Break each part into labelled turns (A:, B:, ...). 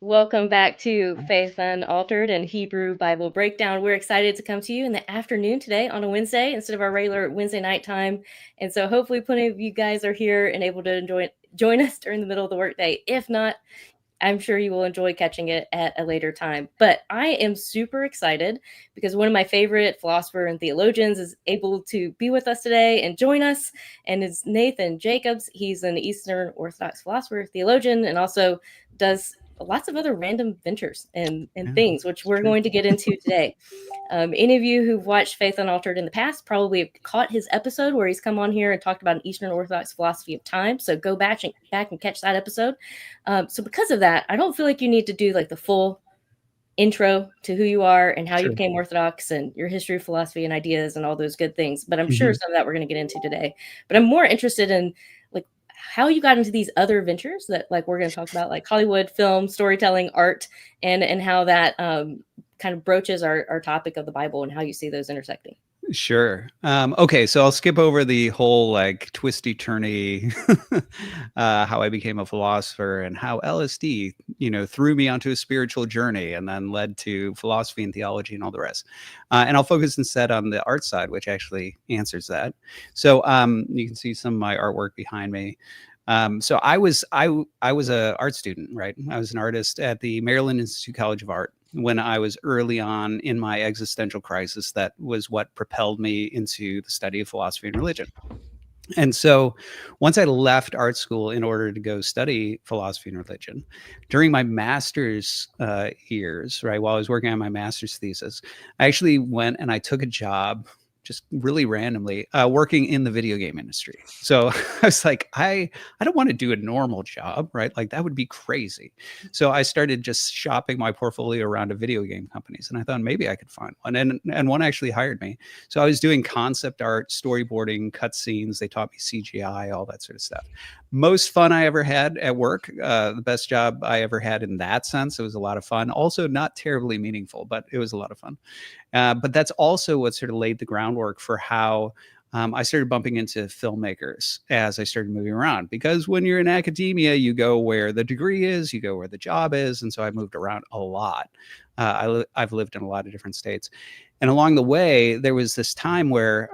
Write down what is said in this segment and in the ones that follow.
A: Welcome back to Faith Unaltered and Hebrew Bible Breakdown. We're excited to come to you in the afternoon today on a Wednesday instead of our regular Wednesday night time. And so hopefully plenty of you guys are here and able to join us during the middle of the workday. If not, I'm sure you will enjoy catching it at a later time. But I am super excited because one of my favorite philosophers and theologians is able to be with us today and join us. And it's NathanAJacobs. He's an Eastern Orthodox philosopher, theologian, and also does lots of other random ventures and things, which we're going to get into today. Any of you who've watched Faith Unaltered in the past probably have caught his episode where he's come on here and talked about an Eastern Orthodox philosophy of time. So go back and catch that episode. So because of that, I don't feel like you need to do like the full intro to who you are and how you became Orthodox and your history of philosophy and ideas and all those good things. But I'm sure some of that we're going to get into today. But I'm more interested in like how you got into these other ventures that like we're going to talk about, like Hollywood, film, storytelling, art, and how that kind of broaches our topic of the Bible and how you see those intersecting.
B: Sure. Okay, so I'll skip over the whole like twisty turny how I became a philosopher and how LSD, threw me onto a spiritual journey and then led to philosophy and theology and all the rest. And I'll focus instead on the art side, which actually answers that. So you can see some of my artwork behind me. So I was a art student, right? I was an artist at the Maryland Institute College of Art. When I was early on in my existential crisis, that was what propelled me into the study of philosophy and religion. And so once I left art school in order to go study philosophy and religion, during my master's years, right, while I was working on my master's thesis, I actually went and I took a job just really randomly working in the video game industry. So I was like, I don't want to do a normal job, right? Like that would be crazy. So I started just shopping my portfolio around to video game companies. And I thought maybe I could find one. And one actually hired me. So I was doing concept art, storyboarding, cutscenes. They taught me CGI, all that sort of stuff. Most fun I ever had at work. The best job I ever had in that sense. It was a lot of fun. Also not terribly meaningful, but it was a lot of fun. But that's also what sort of laid the groundwork for how I started bumping into filmmakers as I started moving around. Because when you're in academia, you go where the degree is, you go where the job is. And so I moved around a lot. I've lived in a lot of different states. And along the way, there was this time where,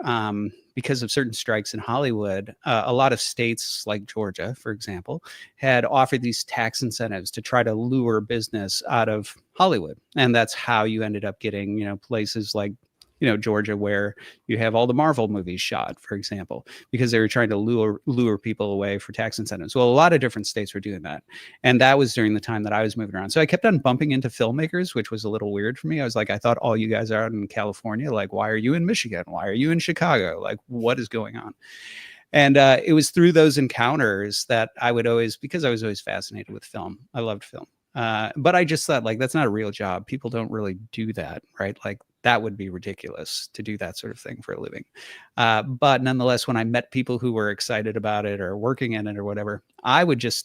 B: because of certain strikes in Hollywood, a lot of states like Georgia, for example, had offered these tax incentives to try to lure business out of Hollywood. And that's how you ended up getting, places like, Georgia, where you have all the Marvel movies shot, for example, because they were trying to lure people away for tax incentives. Well, a lot of different states were doing that. And that was during the time that I was moving around. So I kept on bumping into filmmakers, which was a little weird for me. I was like, I thought all you guys are out in California. Like, why are you in Michigan? Why are you in Chicago? Like, what is going on? And it was through those encounters that I would always, because I was always fascinated with film. I loved film. But I just thought, like, that's not a real job. People don't really do that, right? Like, that would be ridiculous to do that sort of thing for a living. But nonetheless, when I met people who were excited about it or working in it or whatever, I was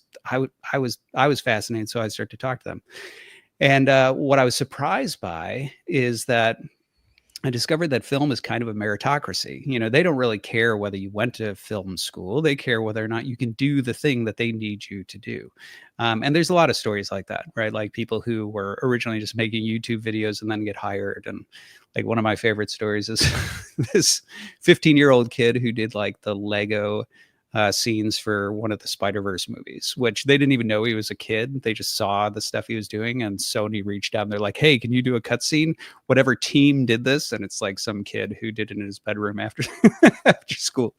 B: fascinated. So I'd start to talk to them. And what I was surprised by is that I discovered that film is kind of a meritocracy. They don't really care whether you went to film school. They care whether or not you can do the thing that they need you to do. And there's a lot of stories like that, right? Like people who were originally just making YouTube videos and then get hired. And like one of my favorite stories is this 15-year-old kid who did like the Lego scenes for one of the Spider-Verse movies, which they didn't even know he was a kid. They just saw the stuff he was doing, and Sony reached out and they're like, hey, can you do a cutscene? Whatever team did this. And it's like some kid who did it in his bedroom after school.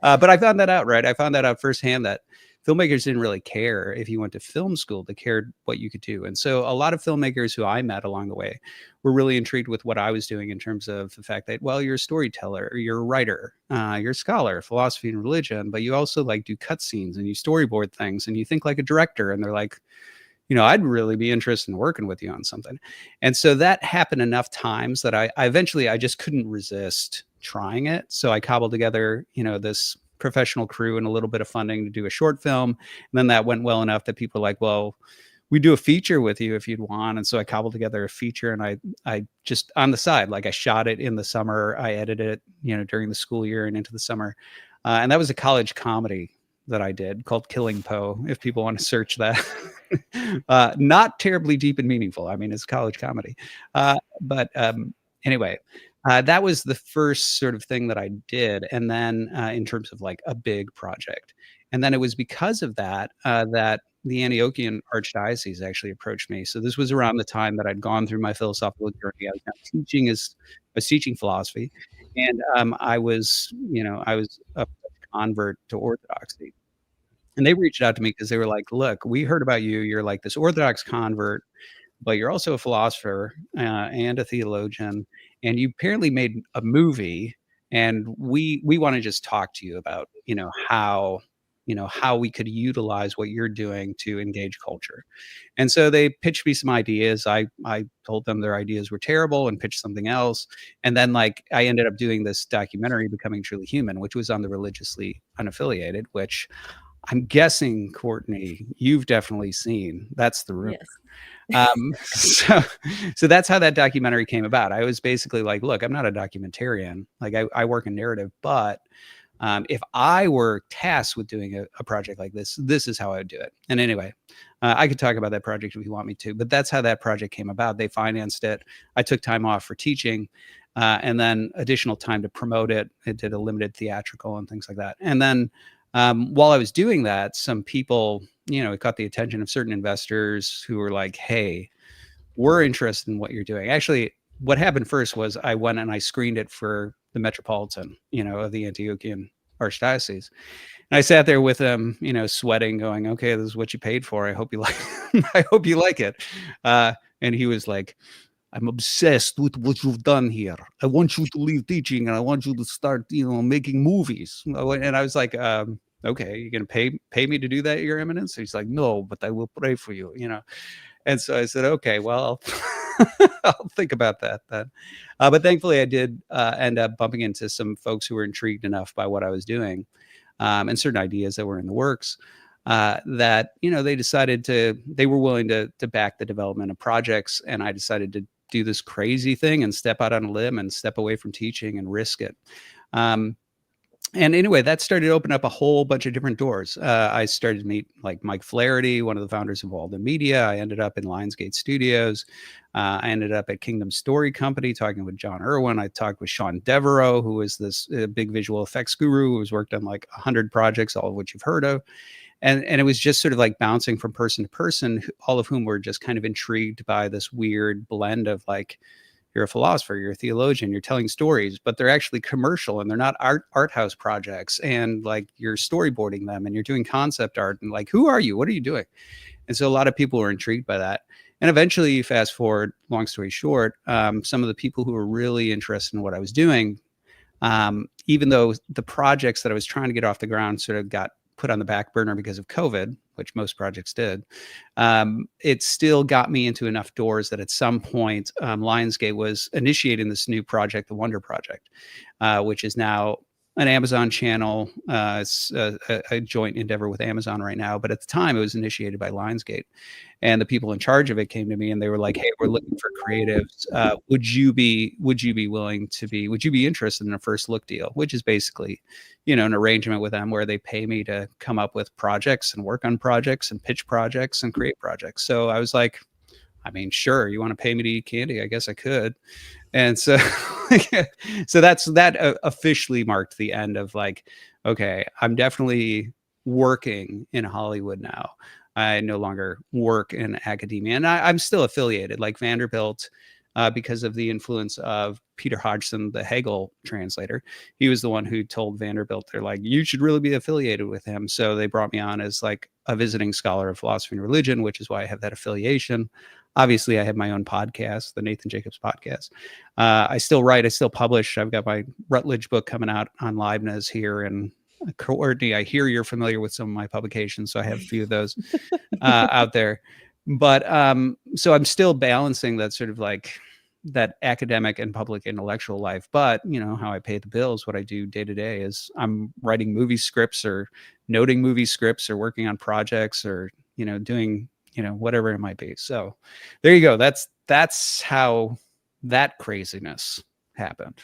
B: But I found that out, right? I found that out firsthand that filmmakers didn't really care if you went to film school. They cared what you could do. And so a lot of filmmakers who I met along the way were really intrigued with what I was doing in terms of the fact that, well, you're a storyteller, or you're a writer, you're a scholar, philosophy and religion, but you also like do cutscenes and you storyboard things and you think like a director. And they're like, I'd really be interested in working with you on something. And so that happened enough times that I eventually just couldn't resist trying it. So I cobbled together, this professional crew and a little bit of funding to do a short film. And then that went well enough that people were like, well, we do a feature with you if you'd want. And so I cobbled together a feature, and I just on the side, like I shot it in the summer. I edited it, during the school year and into the summer. And that was a college comedy that I did called Killing Poe, if people want to search that. Not terribly deep and meaningful. I mean, it's college comedy. But anyway, that was the first sort of thing that I did. And then in terms of like a big project. And then it was because of that that the Antiochian Archdiocese actually approached me. So this was around the time that I'd gone through my philosophical journey. I was now I was teaching philosophy, and I was, I was a convert to Orthodoxy. And they reached out to me because they were like, "Look, we heard about you. You're like this Orthodox convert, but you're also a philosopher and a theologian, and you apparently made a movie, and we want to just talk to you about, how we could utilize what you're doing to engage culture." And so they pitched me some ideas. I told them their ideas were terrible and pitched something else. And then like I ended up doing this documentary, Becoming Truly Human, which was on the Religiously Unaffiliated, which I'm guessing, Courtney, you've definitely seen. That's the rumor.
A: Yes.
B: So, so that's how that documentary came about. I was basically like, look, I'm not a documentarian. Like I work in narrative, but if I were tasked with doing a project like this is how I would do it. And anyway, I could talk about that project if you want me to, but that's how that project came about. They financed it. I took time off for teaching, and then additional time to promote it. It did a limited theatrical and things like that. And then while I was doing that, some people, it caught the attention of certain investors who were like, "Hey, we're interested in what you're doing." Actually, what happened first was I went and I screened it for the Metropolitan, of the Antiochian Archdiocese. And I sat there with him, sweating, going, "Okay, this is what you paid for. I hope you like I hope you like it." And he was like, "I'm obsessed with what you've done here. I want you to leave teaching and I want you to start, making movies." And I was like, "Okay, you're gonna pay me to do that, Your Eminence?" He's like, "No, but I will pray for you." And so I said, "Okay, well, I'll think about that then." But thankfully, I did end up bumping into some folks who were intrigued enough by what I was doing, and certain ideas that were in the works, that they were willing to back the development of projects, and I decided to do this crazy thing and step out on a limb and step away from teaching and risk it. Um, and anyway, that started to open up a whole bunch of different doors. I started to meet like Mike Flaherty, one of the founders of Walden Media. I ended up in Lionsgate Studios. I ended up at Kingdom Story Company talking with John Irwin. I talked with Sean Devereaux, who is this big visual effects guru who's worked on like 100 projects, all of which you've heard of. And it was just sort of like bouncing from person to person, all of whom were just kind of intrigued by this weird blend of like, you're a philosopher, you're a theologian, you're telling stories, but they're actually commercial and they're not art house projects. And like you're storyboarding them and you're doing concept art, and like, who are you? What are you doing? And so a lot of people were intrigued by that. And eventually, fast forward, long story short, some of the people who were really interested in what I was doing, even though the projects that I was trying to get off the ground sort of got put on the back burner because of COVID, which most projects did, it still got me into enough doors that at some point, Lionsgate was initiating this new project, the Wonder Project, which is now an Amazon channel. It's a joint endeavor with Amazon right now, but at the time it was initiated by Lionsgate. And the people in charge of it came to me and they were like, "Hey, we're looking for creatives. Would you be interested in a first look deal?" Which is basically, an arrangement with them where they pay me to come up with projects and work on projects and pitch projects and create projects. So I was like, I mean, sure, you want to pay me to eat candy? I guess I could. And so, so that officially marked the end of like, okay, I'm definitely working in Hollywood now. I no longer work in academia, and I'm still affiliated, like Vanderbilt, because of the influence of Peter Hodgson, the Hegel translator. He was the one who told Vanderbilt, they're like, "You should really be affiliated with him." So they brought me on as like a visiting scholar of philosophy and religion, which is why I have that affiliation. Obviously, I have my own podcast, the NathanAJacobs podcast. I still write, I still publish. I've got my Rutledge book coming out on Leibniz here. And Courtney, I hear you're familiar with some of my publications, so I have a few of those out there. But so I'm still balancing that sort of like that academic and public intellectual life. But how I pay the bills, what I do day to day is I'm writing movie scripts or noting movie scripts or working on projects or doing whatever it might be. So there you go. That's how that craziness happened.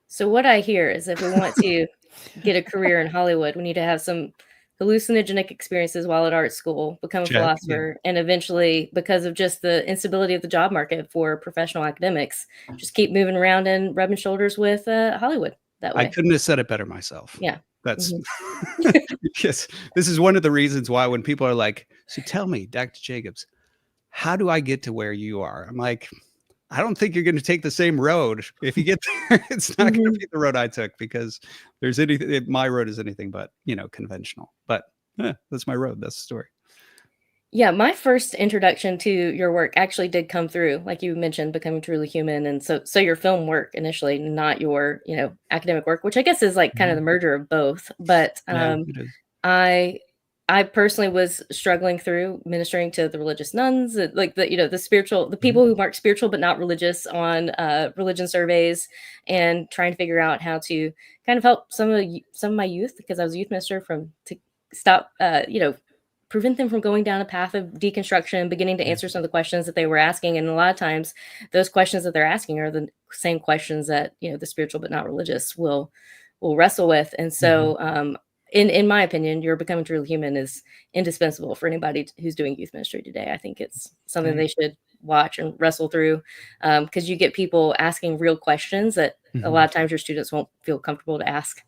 A: So what I hear is if we want to get a career in Hollywood, we need to have some hallucinogenic experiences while at art school, become a
B: Check. Yeah.
A: philosopher, and eventually, because of just the instability of the job market for professional academics, just keep moving around and rubbing shoulders with Hollywood that
B: I
A: way.
B: couldn't have said it better myself.
A: Yeah.
B: That's
A: Mhm.
B: yes. This is one of the reasons why when people are like, so tell me, Dr. Jacobs, how do I get to where you are? I'm like, I don't think you're going to take the same road. If you get there, it's not going to
A: Mhm.
B: be the road I took because there's anything, my road is anything but, conventional. But that's my road. That's the story.
A: Yeah, my first introduction to your work actually did come through, like you mentioned, Becoming Truly Human, and so your film work initially, not your, academic work, which I guess is like kind of the
B: Mhm.
A: merger of both. But
B: Yeah, it is.
A: I I personally was struggling through ministering to the religious nuns, like the spiritual, the
B: Mhm.
A: people who mark spiritual but not religious on religion surveys, and trying to figure out how to kind of help some of my youth, because I was a youth minister, from to stop prevent them from going down a path of deconstruction, beginning to
B: Yeah.
A: answer some of the questions that they were asking. And a lot of times, those questions that they're asking are the same questions that the spiritual but not religious will wrestle with. And
B: Mhm.
A: so, in my opinion, your Becoming Truly Human is indispensable for anybody who's doing youth ministry today. I think it's something they
B: Thanks.
A: should watch and wrestle through, because you get people asking real questions that a lot
B: Mhm.
A: of times your students won't feel comfortable to ask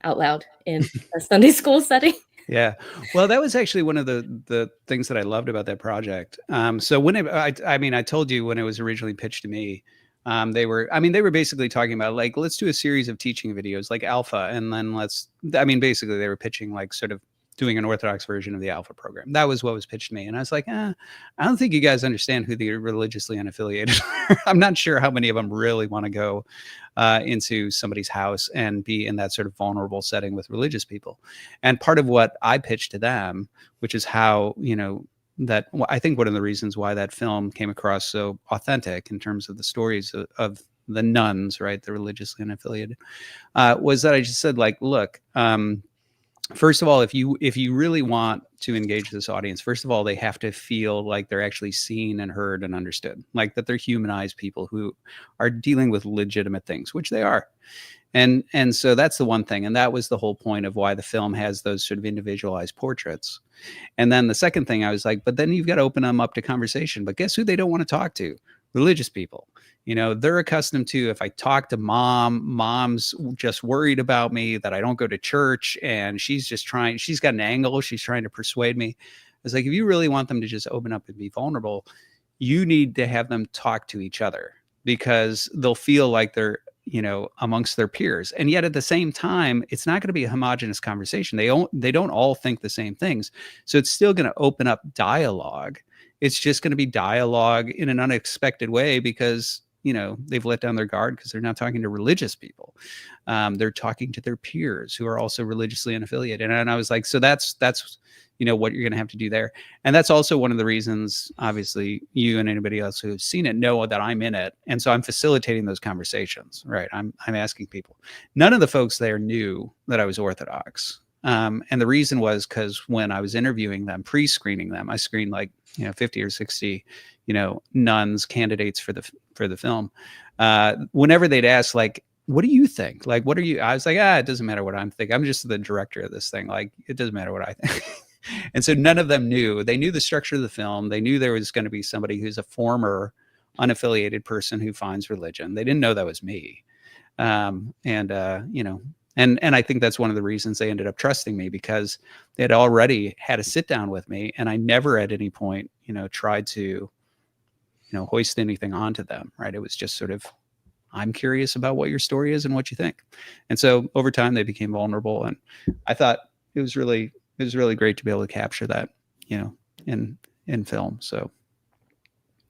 A: out loud in a Sunday school setting.
B: Yeah. Well, that was actually one of the things that I loved about that project. So when I mean, I told you when it was originally pitched to me, they were basically talking about like, let's do a series of teaching videos like Alpha, and then basically they were pitching like sort of doing an Orthodox version of the Alpha program. That was what was pitched to me, and I was like, I don't think you guys understand who the religiously unaffiliated are. I'm not sure how many of them really want to go into somebody's house and be in that sort of vulnerable setting with religious people. And part of what I pitched to them, which is how, that I think one of the reasons why that film came across so authentic in terms of the stories of the nuns, right, the religiously unaffiliated, was that I just said, like, look, first of all, if you really want to engage this audience, first of all, they have to feel like they're actually seen and heard and understood, like that they're humanized people who are dealing with legitimate things, which they are. And so that's the one thing, and that was the whole point of why the film has those sort of individualized portraits. And then the second thing I was like, but then you've got to open them up to conversation. But guess who they don't want to talk to? Religious people. They're accustomed to, if I talk to mom's just worried about me, that I don't go to church, and she's got an angle, she's trying to persuade me. It's like, if you really want them to just open up and be vulnerable, you need to have them talk to each other, because they'll feel like they're amongst their peers. And yet at the same time, it's not going to be a homogenous conversation. They don't all think the same things. So it's still going to open up dialogue. It's just going to be dialogue in an unexpected way, because they've let down their guard, because they're not talking to religious people. They're talking to their peers who are also religiously unaffiliated. And I was like, so that's what you're going to have to do there. And that's also one of the reasons, obviously, you and anybody else who's seen it know that I'm in it. And so I'm facilitating those conversations, right? I'm asking people. None of the folks there knew that I was Orthodox. And the reason was because when I was interviewing them, pre-screening them, I screened like 50 or 60 nuns, candidates for the film. Whenever they'd ask, like, what do you think? Like, what are you? I was like, it doesn't matter what I'm thinking. I'm just the director of this thing. Like, it doesn't matter what I think. And so none of them knew. They knew the structure of the film. They knew there was going to be somebody who's a former unaffiliated person who finds religion. They didn't know that was me. And I think that's one of the reasons they ended up trusting me, because they had already had a sit down with me, and I never at any point, tried to, hoist anything onto them. Right. It was just sort of, I'm curious about what your story is and what you think. And so over time they became vulnerable, and I thought it was really great to be able to capture that, in film. So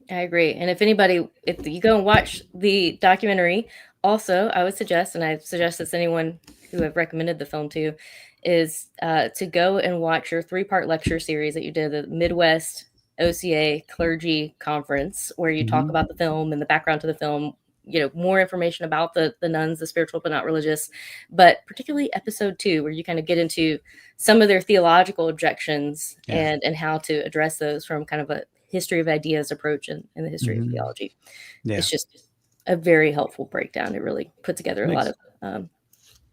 A: I agree. And if you go and watch the documentary, also, I would suggest, and I suggest this to anyone who I've recommended the film to, is to go and watch your 3-part lecture series that you did, the Midwest OCA Clergy Conference, where you talk
B: Mhm.
A: about the film and the background to the film, more information about the nuns, the spiritual but not religious, but particularly episode 2, where you kind of get into some of their theological objections,
B: Yeah.
A: and how to address those from kind of a history of ideas approach in the history of
B: Mhm.
A: theology.
B: Yeah.
A: It's just a very helpful breakdown. It really put together a lot
B: Thanks.
A: of,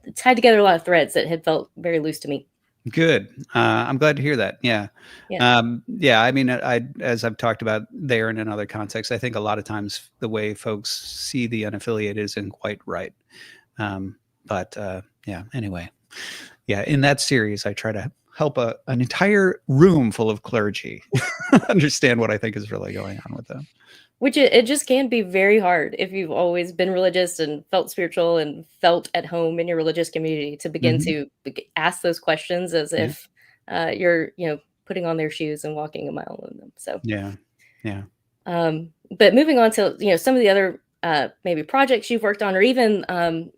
A: it tied together a lot of threads that had felt very loose to me.
B: Good. I'm glad to hear that. Yeah.
A: Yeah.
B: Yeah. I mean, as I've talked about there and in other contexts, I think a lot of times the way folks see the unaffiliated isn't quite right. Um, but yeah, anyway, yeah, in that series, I try to help an entire room full of clergy understand what I think is really going on with them.
A: Which it just can be very hard if you've always been religious and felt spiritual and felt at home in your religious community to begin
B: Hmm.
A: to ask those questions as
B: Yeah.
A: if you're, putting on their shoes and walking a mile in them. So
B: Yeah. Yeah.
A: but moving on to some of the other maybe projects you've worked on, or even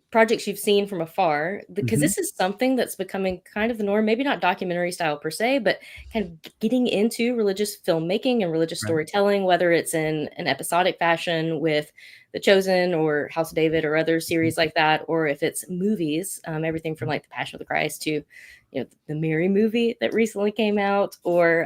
A: projects you've seen from afar, because
B: Hmm.
A: this is something that's becoming kind of the norm. Maybe not documentary style per se, but kind of getting into religious filmmaking and religious
B: Right.
A: storytelling, whether it's in an episodic fashion with The Chosen or House of David or other series like that, or if it's movies, everything from like The Passion of the Christ to the Mary movie that recently came out, or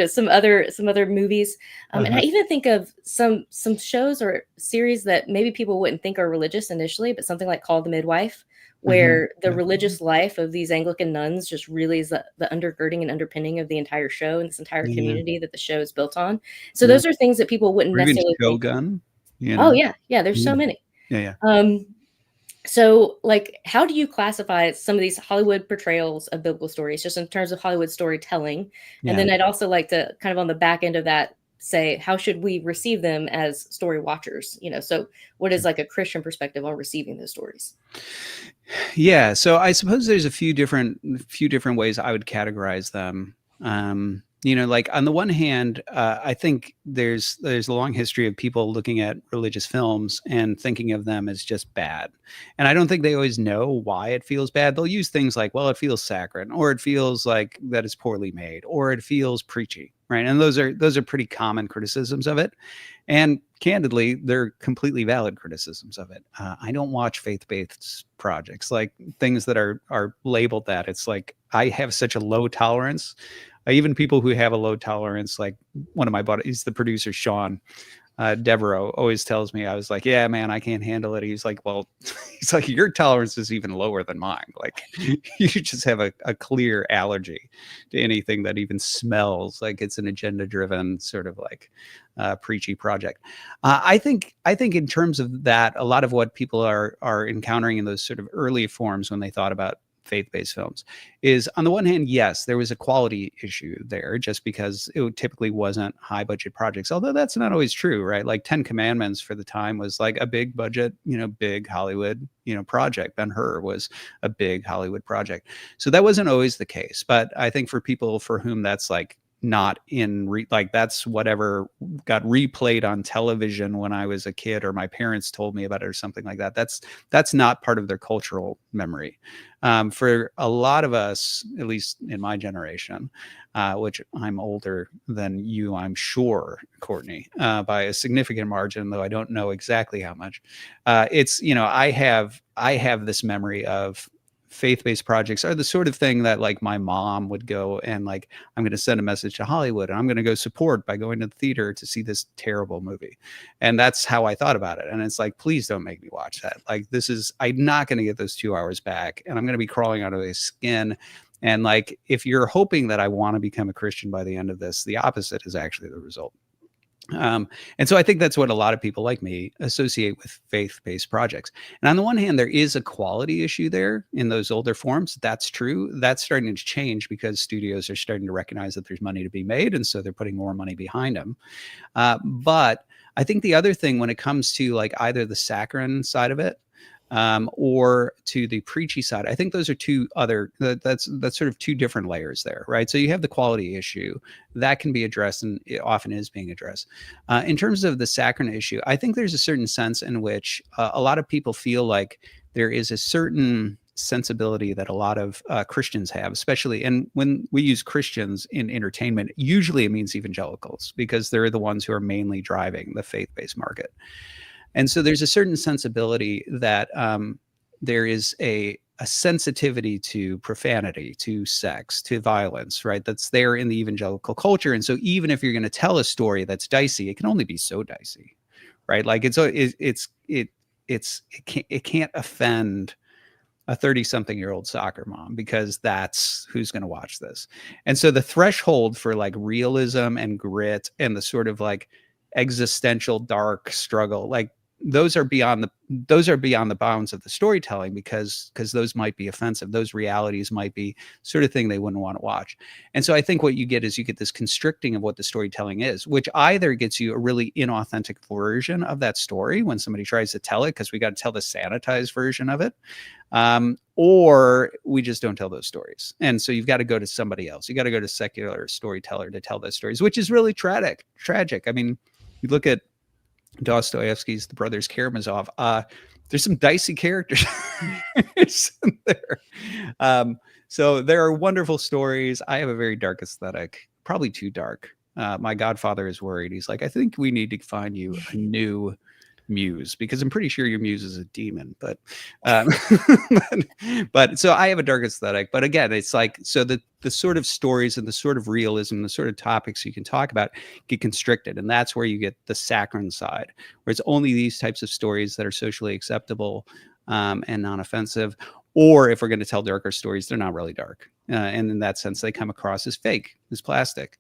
A: some other movies. And I
B: Uh-huh.
A: even think of some shows or series that maybe people wouldn't think are religious initially, but something like Called the Midwife,
B: Hmm.
A: where the religious life of these Anglican nuns just really is the undergirding and underpinning of the entire show and this entire
B: Yeah.
A: community that the show is built on. So
B: Yeah.
A: those are things that people wouldn't
B: Or even
A: necessarily think.
B: Shogun, you
A: Oh
B: know?
A: yeah, yeah. There's
B: Yeah.
A: so many.
B: Yeah. Yeah.
A: Um, so, like, how do you classify some of these Hollywood portrayals of biblical stories, just in terms of Hollywood storytelling? And
B: Yeah.
A: then I'd also like to kind of on the back end of that say, how should we receive them as story watchers? So what is like a Christian perspective on receiving those stories?
B: Yeah, so I suppose there's a few different ways I would categorize them. Like on the one hand, I think there's a long history of people looking at religious films and thinking of them as just bad, and I don't think they always know why it feels bad. They'll use things like, "Well, it feels saccharine," or "It feels like that it's poorly made," or "It feels preachy," right? And those are pretty common criticisms of it. And candidly, they're completely valid criticisms of it. I don't watch faith-based projects like things that are labeled that. It's like I have such a low tolerance. Even people who have a low tolerance, like one of my buddies, the producer Sean Devereaux, always tells me, I was like, yeah, man, I can't handle it. He's like, well, he's like, your tolerance is even lower than mine. Like, you just have a clear allergy to anything that even smells like it's an agenda driven sort of like preachy project. I think in terms of that, a lot of what people are encountering in those sort of early forms when they thought about faith-based films is, on the one hand, yes, there was a quality issue there just because it typically wasn't high budget projects, although that's not always true, right? Like 10 Commandments for the time was like a big budget, big Hollywood, project. Ben-Hur was a big Hollywood project. So that wasn't always the case. But I think for people for whom that's like not like that's whatever got replayed on television when I was a kid or my parents told me about it or something like that. That's not part of their cultural memory. For a lot of us, at least in my generation, which I'm older than you, I'm sure, Courtney, by a significant margin, though I don't know exactly how much. It's I have this memory of faith-based projects are the sort of thing that like my mom would go and like, I'm going to send a message to Hollywood and I'm going to go support by going to the theater to see this terrible movie. And that's how I thought about it. And it's like, please don't make me watch that. Like, I'm not going to get those 2 hours back and I'm going to be crawling out of my skin. And like, if you're hoping that I want to become a Christian by the end of this, the opposite is actually the result. And so I think that's what a lot of people like me associate with faith-based projects. And on the one hand, there is a quality issue there in those older forms. That's true. That's starting to change because studios are starting to recognize that there's money to be made, and so they're putting more money behind them. But I think the other thing when it comes to like either the saccharine side of it, or to the preachy side, I think those are that's sort of two different layers there, right? So you have the quality issue that can be addressed, and it often is being addressed. In terms of the saccharine issue, I think there's a certain sense in which a lot of people feel like there is a certain sensibility that a lot of Christians have, especially, and when we use Christians in entertainment, usually it means evangelicals because they're the ones who are mainly driving the faith-based market. And so there's a certain sensibility that there is a sensitivity to profanity, to sex, to violence, right? That's there in the evangelical culture. And so even if you're going to tell a story that's dicey, it can only be so dicey, right? Like it can't offend a 30-something-year-old soccer mom, because that's who's going to watch this. And so the threshold for like realism and grit and the sort of like existential dark struggle, like those are beyond the bounds of the storytelling, because those might be offensive. Those realities might be sort of thing they wouldn't want to watch. And so I think what you get is you get this constricting of what the storytelling is, which either gets you a really inauthentic version of that story when somebody tries to tell it, because we got to tell the sanitized version of it, or we just don't tell those stories. And so you've got to go to somebody else. You got to go to secular storyteller to tell those stories, which is really tragic. I mean, you look at Dostoevsky's The Brothers Karamazov. There's some dicey characters in there. So there are wonderful stories. I have a very dark aesthetic, probably too dark. My godfather is worried. He's like, I think we need to find you a new muse, because I'm pretty sure your muse is a demon. But but so I have a dark aesthetic. But again, it's like, so the sort of stories and the sort of realism, the sort of topics you can talk about get constricted, and that's where you get the saccharine side, where it's only these types of stories that are socially acceptable and non-offensive. Or if we're going to tell darker stories, they're not really dark, and in that sense, they come across as fake, as plastic.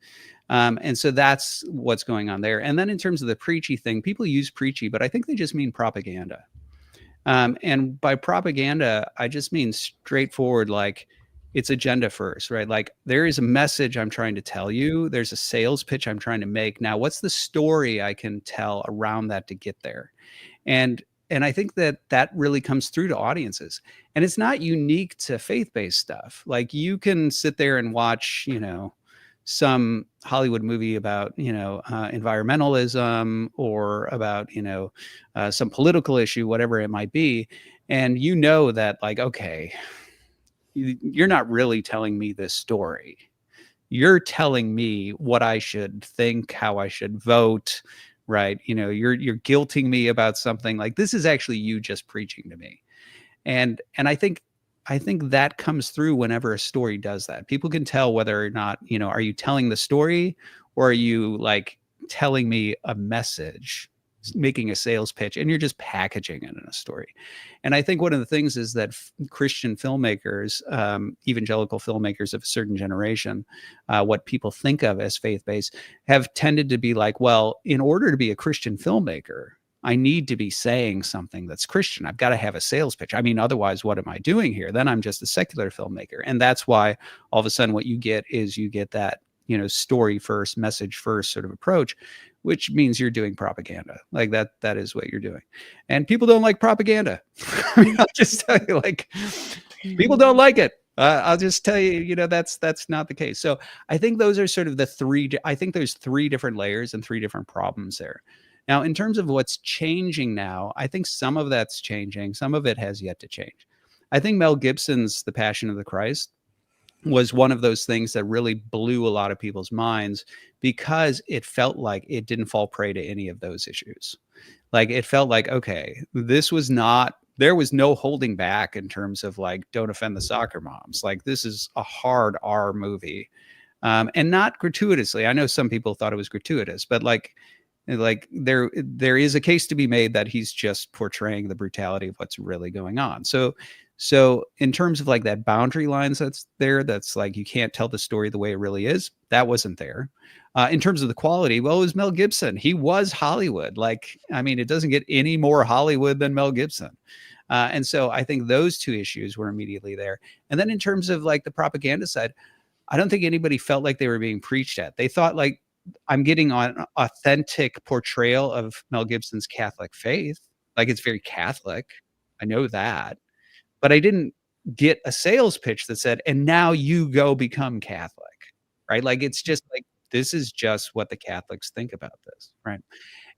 B: And so that's what's going on there. And then in terms of the preachy thing, people use preachy, but I think they just mean propaganda. And by propaganda, I just mean straightforward, like it's agenda first, right? Like there is a message I'm trying to tell you. There's a sales pitch I'm trying to make. Now, what's the story I can tell around that to get there? And I think that really comes through to audiences. And it's not unique to faith-based stuff. Like you can sit there and watch, some Hollywood movie about, environmentalism, or about, some political issue, whatever it might be. And that, like, okay, you're not really telling me this story. You're telling me what I should think, how I should vote, right? You're guilting me about something. Like this is actually you just preaching to me. And I think that comes through whenever a story does that. People can tell whether or not, are you telling the story, or are you like telling me a message, making a sales pitch, and you're just packaging it in a story. And I think one of the things is that Christian filmmakers, evangelical filmmakers of a certain generation, what people think of as faith-based, have tended to be like, well, in order to be a Christian filmmaker, I need to be saying something that's Christian. I've got to have a sales pitch. I mean, otherwise, what am I doing here? Then I'm just a secular filmmaker. And that's why all of a sudden what you get is you get that, story first, message first sort of approach, which means you're doing propaganda. Like that is what you're doing. And people don't like propaganda. I mean, I'll just tell you, like, people don't like it. I'll just tell you, that's not the case. So I think those are sort of I think there's three different layers and three different problems there. Now, in terms of what's changing now, I think some of that's changing. Some of it has yet to change. I think Mel Gibson's The Passion of the Christ was one of those things that really blew a lot of people's minds, because it felt like it didn't fall prey to any of those issues. Like it felt like, okay, there was no holding back in terms of like, don't offend the soccer moms. Like this is a hard R movie. And not gratuitously. I know some people thought it was gratuitous, but like there is a case to be made that he's just portraying the brutality of what's really going on. So in terms of like that boundary lines that's like, you can't tell the story the way it really is, that wasn't there. In terms of the quality, well, it was Mel Gibson. He was Hollywood. Like, I mean, it doesn't get any more Hollywood than Mel Gibson. And so I think those two issues were immediately there. And then in terms of like the propaganda side, I don't think anybody felt like they were being preached at. They thought like, I'm getting an authentic portrayal of Mel Gibson's Catholic faith. Like it's very Catholic. I know that. But I didn't get a sales pitch that said, and now you go become Catholic, right? Like it's just like, this is just what the Catholics think about this, right?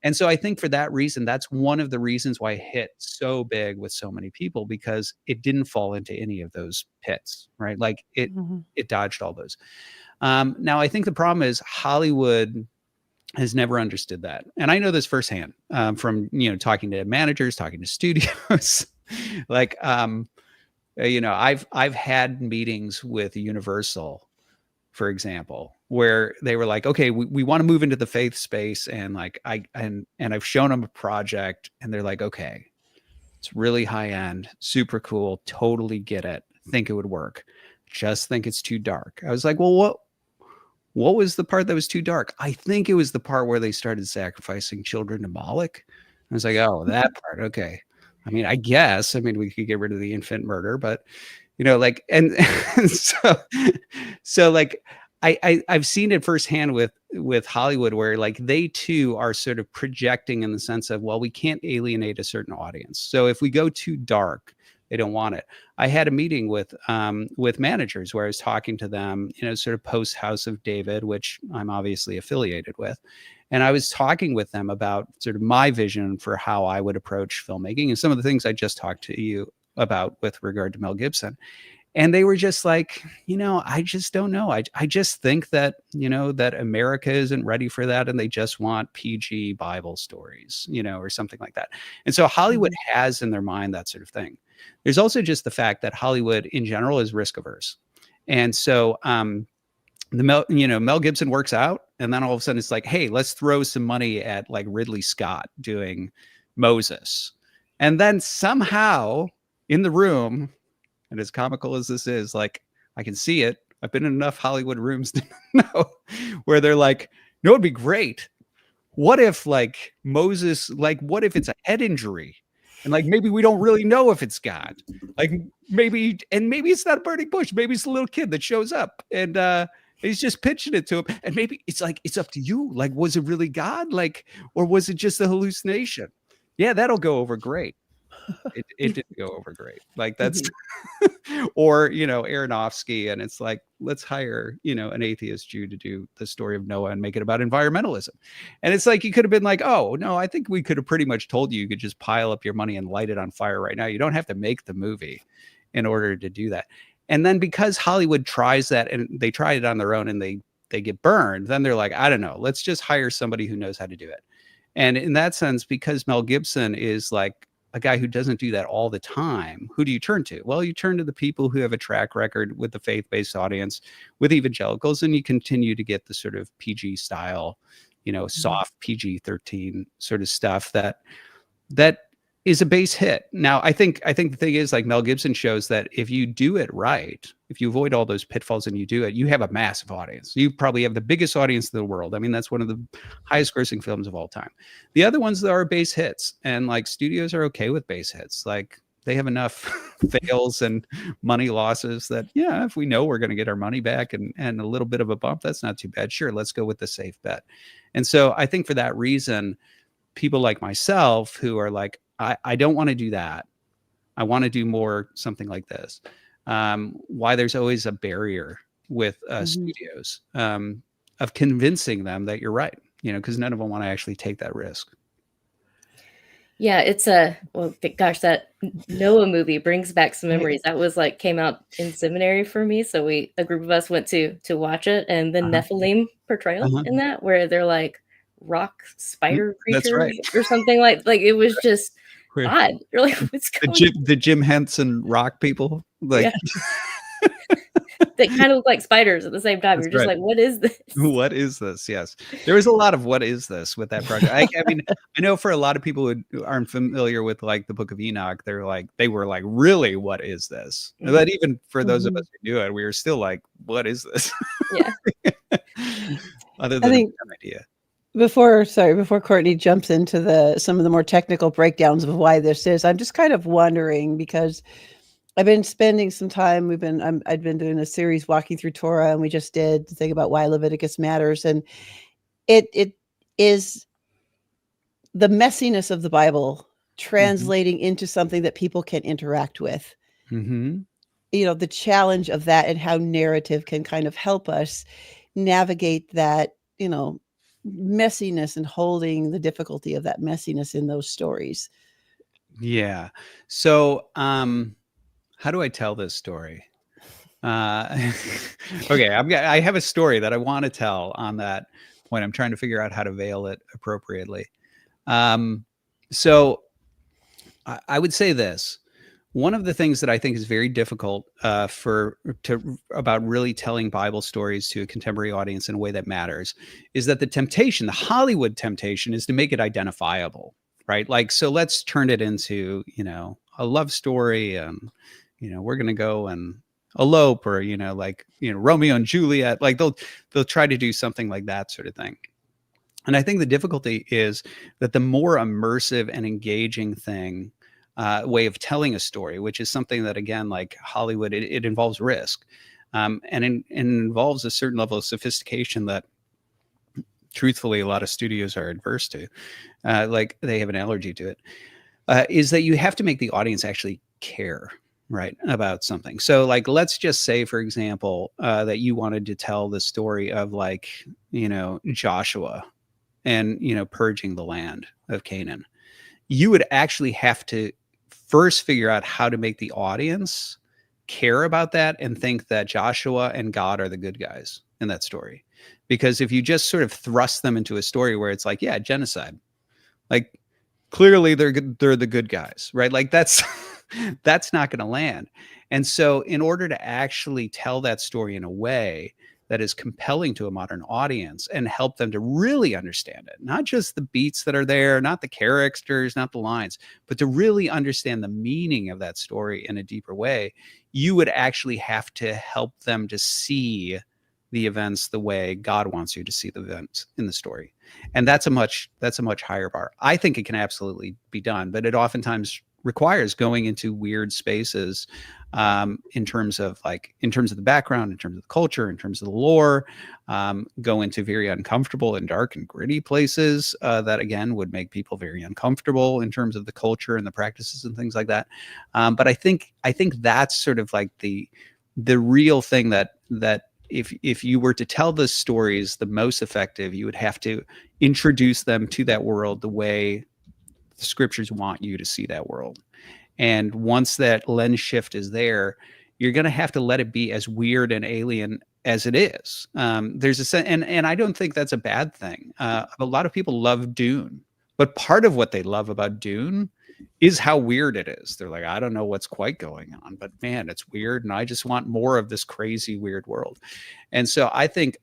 B: And so I think for that reason, that's one of the reasons why it hit so big with so many people, because it didn't fall into any of those pits, right? Like it dodged all those. Now, I think the problem is Hollywood has never understood that. And I know this firsthand from, talking to managers, talking to studios. Like, I've had meetings with Universal, for example, where they were like, okay, we want to move into the faith space. And like, and I've shown them a project and they're like, okay, It's really high end, super cool, totally get it, think it would work. Just think it's too dark. I was like, well, what was the part that was too dark? I think it was the part where they started sacrificing children to Moloch. I was like, oh, that part. Okay. I mean, I guess, I mean, we could get rid of the infant murder, but like, and so, like, I've seen it firsthand with Hollywood, where like they too are sort of projecting in the sense of, well, we can't alienate a certain audience. So if we go too dark, they don't want it. I had a meeting with managers where I was talking to them, sort of post House of David, which I'm obviously affiliated with. And I was talking with them about sort of my vision for how I would approach filmmaking and some of the things I just talked to you about with regard to Mel Gibson. And they were just like, I just don't know. I just think that, that America isn't ready for that. And they just want PG Bible stories, or something like that. And so Hollywood has in their mind that sort of thing. There's also just the fact that Hollywood in general is risk averse. And so, Mel Gibson works out, and then all of a sudden it's like, hey, let's throw some money at like Ridley Scott doing Moses. And then somehow in the room, and as comical as this is, like, I can see it. I've been in enough Hollywood rooms to know where they're like, no, it'd be great. What if like Moses, like, what if it's a head injury? And like, maybe we don't really know if it's God. Like maybe it's not a burning bush. Maybe it's a little kid that shows up and he's just pitching it to him. And maybe it's like, it's up to you. Like, was it really God? Like, or was it just a hallucination? Yeah, that'll go over great. It didn't go over great. Like that's, or, Aronofsky, and it's like, let's hire, an atheist Jew to do the story of Noah and make it about environmentalism. And it's like, you could have been like, oh, no, I think we could have pretty much told you could just pile up your money and light it on fire right now. You don't have to make the movie in order to do that. And then because Hollywood tries that and they try it on their own and they get burned, then they're like, I don't know, let's just hire somebody who knows how to do it. And in that sense, because Mel Gibson is like a guy who doesn't do that all the time, who do you turn to? Well, you turn to the people who have a track record with the faith-based audience, with evangelicals, and you continue to get the sort of PG style, soft PG-13 sort of stuff that is a base hit. Now, I think the thing is, like, Mel Gibson shows that if you do it right, if you avoid all those pitfalls and you do it, you have a massive audience. You probably have the biggest audience in the world. I mean, that's one of the highest grossing films of all time. The other ones that are base hits, and like studios are okay with base hits. Like they have enough fails and money losses that, yeah, if we know we're going to get our money back and a little bit of a bump, that's not too bad. Sure, let's go with the safe bet. And so I think for that reason, people like myself who are like, I don't want to do that. I want to do more something like this. Why there's always a barrier with studios of convincing them that you're right, because none of them want to actually take that risk.
A: Yeah, it's gosh, that Noah movie brings back some memories. That was like came out in seminary for me. So a group of us went to watch it, and the Nephilim portrayal in that, where they're like rock spider creatures or something like it was just odd. You're like, what's going on?
B: The Jim Henson rock people, like
A: they kind of look like spiders at the same time. You're just like, what is this?
B: What is this? Yes, there was a lot of what is this with that project. I mean, I know for a lot of people who aren't familiar with like the Book of Enoch, they were like, really, what is this? But even for those of us who knew it, we were still like, what is this?
A: Yeah.
B: Other than an idea.
C: Before Courtney jumps into some of the more technical breakdowns of why this is, I'm just kind of wondering, because I've been spending some time. I'd been doing a series walking through Torah, and we just did the thing about why Leviticus matters, and it is the messiness of the Bible translating into something that people can interact with. The challenge of that and how narrative can kind of help us navigate that, messiness and holding the difficulty of that messiness in those stories.
B: Yeah. So, how do I tell this story? Okay, I have a story that I want to tell on that point. I'm trying to figure out how to veil it appropriately. So I would say this. One of the things that I think is very difficult about really telling Bible stories to a contemporary audience in a way that matters is that the Hollywood temptation is to make it identifiable. right? Like, so let's turn it into, a love story, and, we're going to go and elope, or, like, Romeo and Juliet. Like, they'll try to do something like that sort of thing. And I think the difficulty is that the more immersive and engaging way of telling a story, which is something that, again, like Hollywood, it involves risk, and it involves a certain level of sophistication that, truthfully, a lot of studios are adverse to. Like, they have an allergy to it. Is that you have to make the audience actually care, right, about something. So, like, let's just say, for example, that you wanted to tell the story of, like, Joshua and, purging the land of Canaan. You would actually have to first figure out how to make the audience care about that and think that Joshua and God are the good guys in that story. Because if you just sort of thrust them into a story where it's like, yeah, genocide, like, clearly they're the good guys, right? Like, that's that's not going to land. And so, in order to actually tell that story in a way that is compelling to a modern audience and help them to really understand it, not just the beats that are there, not the characters, not the lines, but to really understand the meaning of that story in a deeper way, you would actually have to help them to see the events the way God wants you to see the events in the story. And that's a much higher bar. I think it can absolutely be done, but it oftentimes requires going into weird spaces, in terms of the background, in terms of the culture, in terms of the lore, go into very uncomfortable and dark and gritty places, that, again, would make people very uncomfortable in terms of the culture and the practices and things like that. But I think that's sort of like the real thing that if you were to tell the stories the most effective, you would have to introduce them to that world the way the scriptures want you to see that world. And once that lens shift is there, you're going to have to let it be as weird and alien as it is. There's a sense, and I don't think that's a bad thing. A lot of people love Dune, but part of what they love about Dune is how weird it is. They're like, I don't know what's quite going on, but man, it's weird, and I just want more of this crazy, weird world. And so I think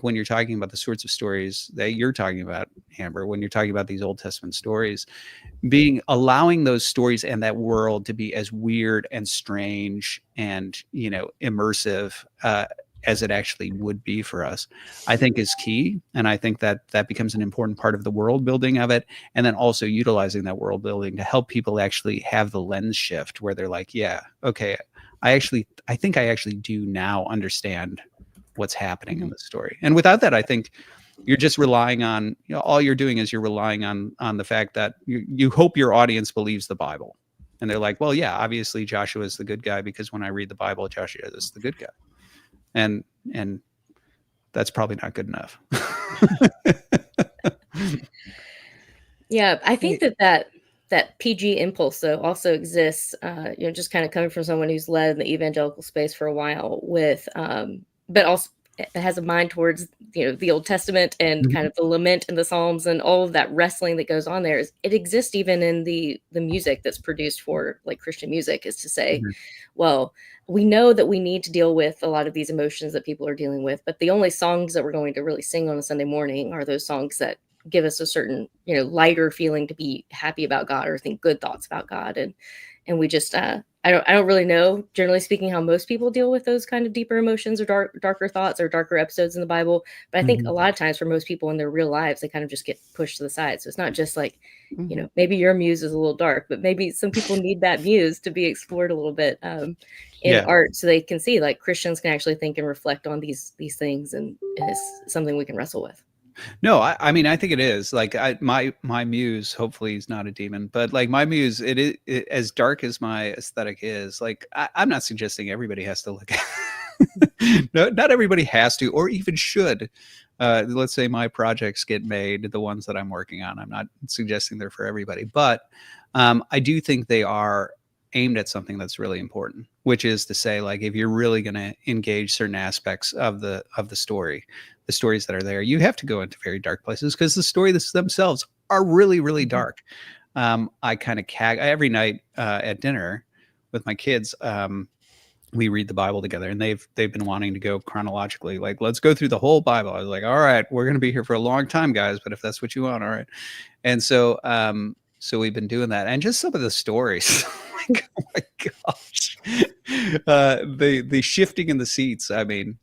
B: when you're talking about the sorts of stories that you're talking about, Amber, when you're talking about these Old Testament stories, allowing those stories and that world to be as weird and strange and, immersive, as it actually would be for us, I think is key. And I think that becomes an important part of the world building of it. And then also utilizing that world building to help people actually have the lens shift where they're like, yeah, okay, I think I actually do now understand what's happening in the story. And without that, I think you're just relying on, all you're doing is you're relying on the fact that you hope your audience believes the Bible. And they're like, well, yeah, obviously Joshua is the good guy because when I read the Bible, Joshua is the good guy. And that's probably not good enough.
A: Yeah, I think that PG impulse, though, also exists, just kind of coming from someone who's led the evangelical space for a while with, but also it has a mind towards, the Old Testament and kind of the lament and the Psalms and all of that wrestling that goes on there. It exists even in the music that's produced for, like, Christian music, is to say, well, we know that we need to deal with a lot of these emotions that people are dealing with, but the only songs that we're going to really sing on a Sunday morning are those songs that give us a certain, lighter feeling to be happy about God or think good thoughts about God. And we just, I don't really know, generally speaking, how most people deal with those kind of deeper emotions or darker thoughts or darker episodes in the Bible. But I think a lot of times for most people in their real lives, they kind of just get pushed to the side. So it's not just like, maybe your muse is a little dark, but maybe some people need that muse to be explored a little bit in art, so they can see, like, Christians can actually think and reflect on these things, and it's something we can wrestle with.
B: No, I mean, I think it is like my muse hopefully is not a demon, but like my muse, it is as dark as my aesthetic is. Like, I'm not suggesting everybody has to look. No, not everybody has to, or even should. Let's say my projects get made, the ones that I'm working on. I'm not suggesting they're for everybody, but I do think they are aimed at something that's really important, which is to say, like, if you're really going to engage certain aspects of the story, the stories that are there, you have to go into very dark places because the stories themselves are really, really dark. I kind of every night at dinner with my kids. We read the Bible together, and they've been wanting to go chronologically. Like, let's go through the whole Bible. I was like, all right, we're going to be here for a long time, guys, but if that's what you want, all right. And so So we've been doing that, and just some of the stories. Like, oh my gosh, the shifting in the seats. I mean,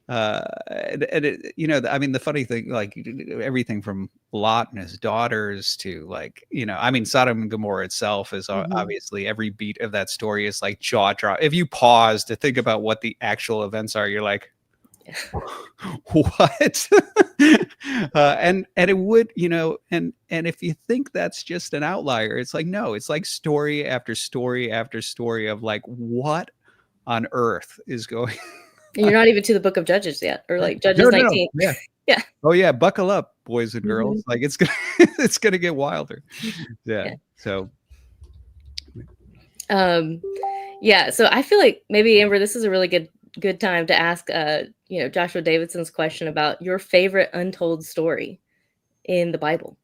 B: and it, I mean, the funny thing, like everything from Lot and his daughters to, like, I mean, Sodom and Gomorrah itself is obviously, every beat of that story is like jaw drop. If you pause to think about what the actual events are, you're like, what? And it would, and if you think that's just an outlier, it's like, no, it's like story after story after story of like, what on earth is going.
A: And you're not even to the book of Judges yet, or like Judges
B: No,
A: 19.
B: yeah.
A: Yeah.
B: Oh yeah, buckle up, boys and girls. Like, it's gonna it's gonna get wilder. Yeah. So
A: yeah, so I feel like maybe, Amber, this is a really good time to ask Joshua Davidson's question about your favorite untold story in the Bible.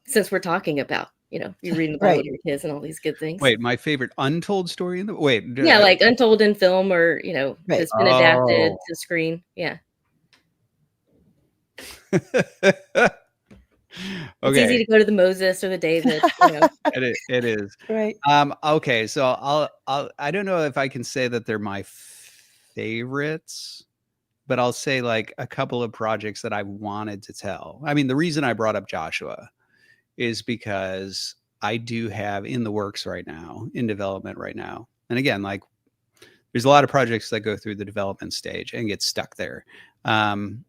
A: Since we're talking about, you're reading the Bible to your kids and all these good things.
B: Wait, my favorite untold story in the
A: yeah, like untold in film, or that's been adapted to screen. Yeah. It's easy to go to the Moses or the David.
B: It is.
C: Right.
B: Okay, so I don't know if I can say that they're my favorites, but I'll say like a couple of projects that I wanted to tell. I mean, the reason I brought up Joshua is because I do have in the works right now, in development right now. And again, like, there's a lot of projects that go through the development stage and get stuck there. And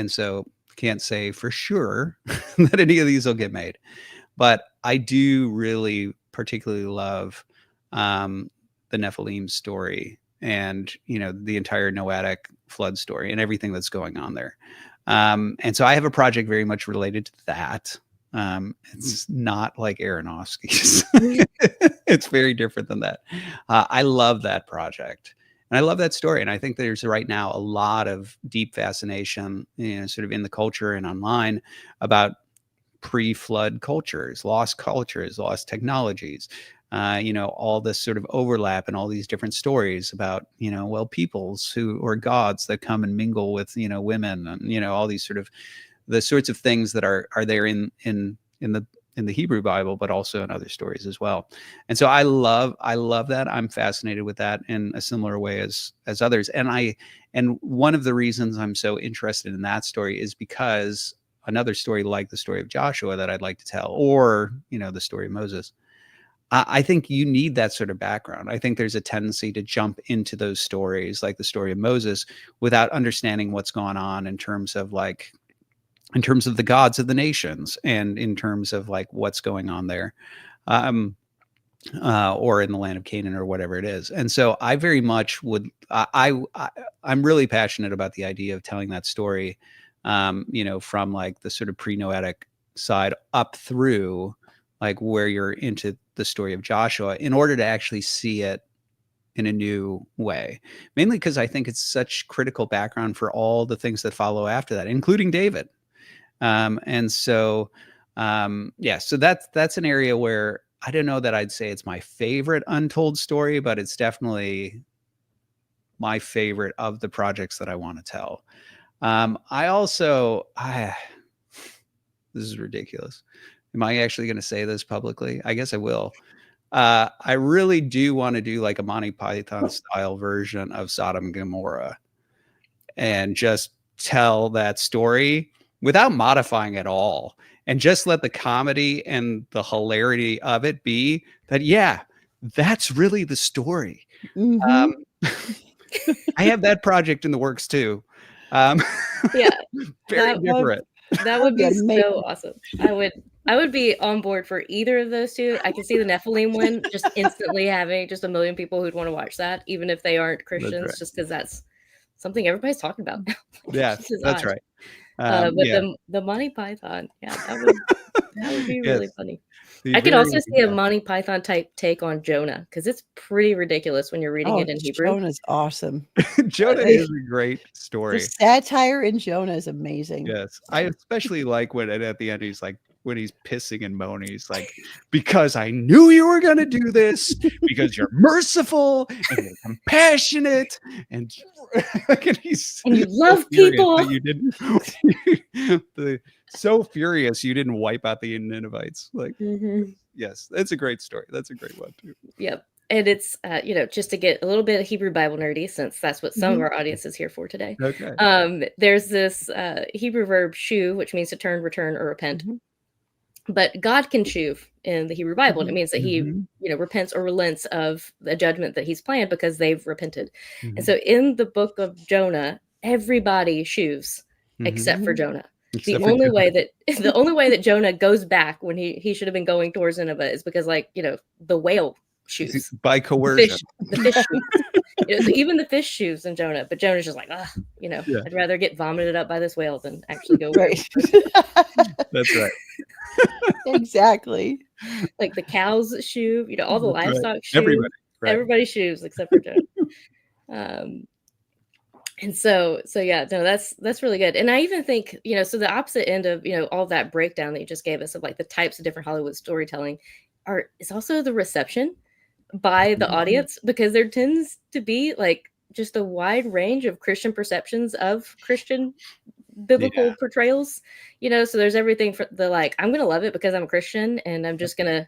B: so can't say for sure that any of these will get made, but I do really particularly love the Nephilim story, and the entire Noahic flood story and everything that's going on there. And so I have a project very much related to that. It's not like Aronofsky's. It's very different than that. I love that project. And I love that story. And I think there's right now a lot of deep fascination, sort of in the culture and online, about pre-flood cultures, lost technologies, all this sort of overlap and all these different stories about, peoples or gods that come and mingle with, women, and, all these sort of the sorts of things that are there in the Hebrew Bible, but also in other stories as well. And so I love that. I'm fascinated with that in a similar way as others. And one of the reasons I'm so interested in that story is because another story like the story of Joshua that I'd like to tell, or, the story of Moses, I think you need that sort of background. I think there's a tendency to jump into those stories, like the story of Moses, without understanding what's going on in terms of the gods of the nations, and in terms of like what's going on there, or in the land of Canaan, or whatever it is. And so I very much I'm really passionate about the idea of telling that story, from like the sort of pre-Noahic side up through like where you're into the story of Joshua, in order to actually see it in a new way, mainly because I think it's such critical background for all the things that follow after that, including David. And so, so that's an area where I don't know that I'd say it's my favorite untold story, but it's definitely my favorite of the projects that I want to tell. This is ridiculous. Am I actually going to say this publicly? I guess I will. I really do want to do like a Monty Python style version of Sodom and Gomorrah, and just tell that story without modifying at all, and just let the comedy and the hilarity of it be that, yeah, that's really the story. I have that project in the works too.
A: Yeah,
B: very different.
A: That would be so awesome. I would be on board for either of those two. I can see the Nephilim one just instantly having just a million people who'd want to watch that, even if they aren't Christians, right, just because that's something everybody's talking about now.
B: Yeah, that's right.
A: But the Monty Python, that would be really funny. I could also see a Monty Python type take on Jonah, because it's pretty ridiculous when you're reading it in Hebrew.
C: Jonah's awesome.
B: Jonah is a great story.
C: The satire in Jonah is amazing.
B: Yes, I especially like when at the end he's like, when he's pissing and moaning. He's like, because I knew you were going to do this, because you're merciful and you're compassionate and
A: you love people.
B: you didn't so furious you didn't wipe out the Ninevites. Like, yes, that's a great story. That's a great one too.
A: Yep. And it's, just to get a little bit of Hebrew Bible nerdy, since that's what some of our audience is here for today.
B: Okay.
A: There's this Hebrew verb shuv, which means to turn, return, or repent. But God can shuv in the Hebrew Bible. And it means that he, repents or relents of the judgment that he's planned because they've repented. And so in the book of Jonah, everybody shuvs except for Jonah. The only way that Jonah goes back when he should have been going towards Nineveh is because, the whale shoots
B: by coercion.
A: The fish shoots. So even the fish shoots in Jonah, but Jonah's just like, I'd rather get vomited up by this whale than actually go.
C: Right.
B: That's right.
C: Exactly.
A: Like the cows shoe, all the livestock shoe. Everybody shoes except for Jonah. And so yeah, no, that's really good. And I even think, so the opposite end of, all that breakdown that you just gave us of like the types of different Hollywood storytelling is also the reception by the audience, because there tends to be like just a wide range of Christian perceptions of Christian biblical portrayals, so there's everything for the, like, I'm going to love it because I'm a Christian and I'm just going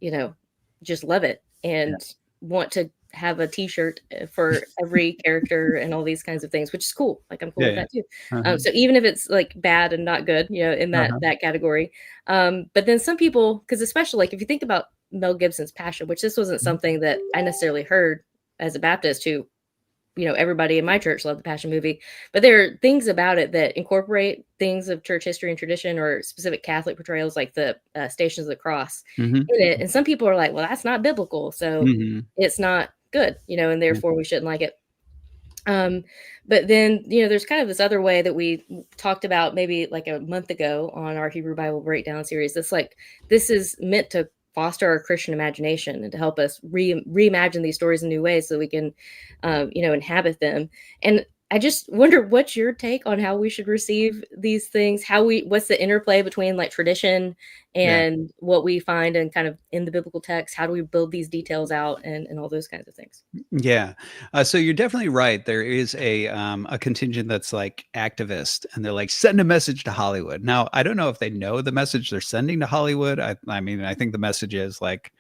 A: to, just love it and want to have a t-shirt for every character and all these kinds of things, which is cool. Like, I'm cool with that too. So even if it's like bad and not good, in that category. But then some people, because especially like if you think about Mel Gibson's Passion, which this wasn't something that I necessarily heard as a Baptist who, everybody in my church loved the Passion movie, but there are things about it that incorporate things of church history and tradition or specific Catholic portrayals, like the Stations of the Cross in it. And some people are like, well, that's not biblical, so it's not good, and therefore we shouldn't like it. But then, there's kind of this other way that we talked about maybe like a month ago on our Hebrew Bible breakdown series. That's like, this is meant to foster our Christian imagination and to help us reimagine these stories in new ways so we can, inhabit them. And I just wonder, what's your take on how we should receive these things? What's the interplay between like tradition and what we find and kind of in the biblical text? How do we build these details out and all those kinds of things?
B: Yeah. So you're definitely right. There is a contingent that's like activist, and they're like, send a message to Hollywood. Now, I don't know if they know the message they're sending to Hollywood. I mean, I think the message is like,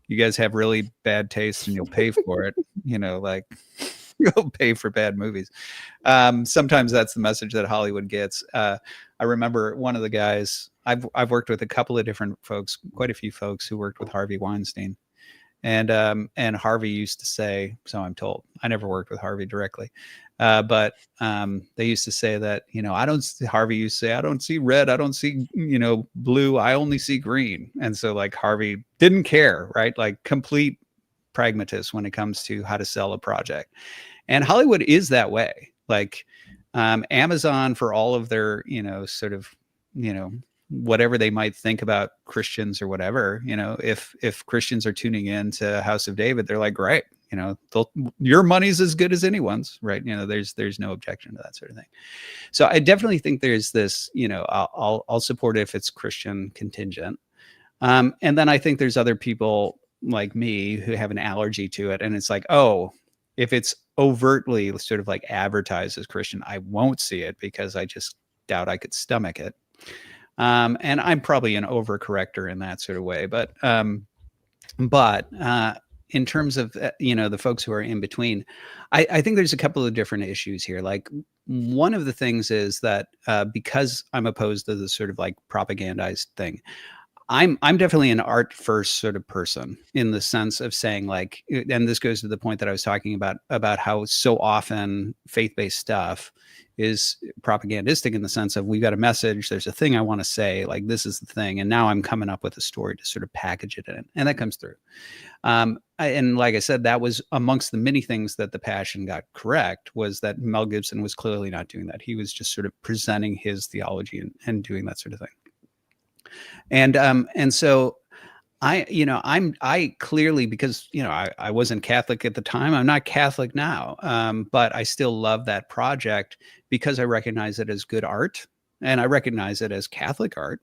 B: you guys have really bad taste and you'll pay for it. Like, you'll pay for bad movies. Sometimes that's the message that Hollywood gets. I remember one of the guys, I've worked with a couple of different folks, quite a few folks who worked with Harvey Weinstein. And Harvey used to say, so I'm told, I never worked with Harvey directly, but they used to say that, Harvey used to say, I don't see red, I don't see, blue, I only see green. And so like Harvey didn't care, right? Like complete pragmatist when it comes to how to sell a project. And Hollywood is that way. Like Amazon, for all of their, sort of, whatever they might think about Christians or whatever, if Christians are tuning in to House of David, they're like, great, your money's as good as anyone's, right? There's no objection to that sort of thing. So I definitely think there's this, I'll support it if it's Christian contingent. And then I think there's other people like me who have an allergy to it. And it's like, oh, if it's overtly sort of like advertised as Christian, I won't see it because I just doubt I could stomach it. And I'm probably an overcorrector in that sort of way. But in terms of, the folks who are in between, I think there's a couple of different issues here. Like one of the things is that because I'm opposed to the sort of like propagandized thing, I'm definitely an art first sort of person in the sense of saying like, and this goes to the point that I was talking about how so often faith-based stuff is propagandistic in the sense of we've got a message, there's a thing I want to say, like this is the thing. And now I'm coming up with a story to sort of package it in, and that comes through. And like I said, that was amongst the many things that the Passion got correct, was that Mel Gibson was clearly not doing that. He was just sort of presenting his theology and doing that sort of thing. And so I clearly, because, I wasn't Catholic at the time, I'm not Catholic now. But I still love that project because I recognize it as good art and I recognize it as Catholic art,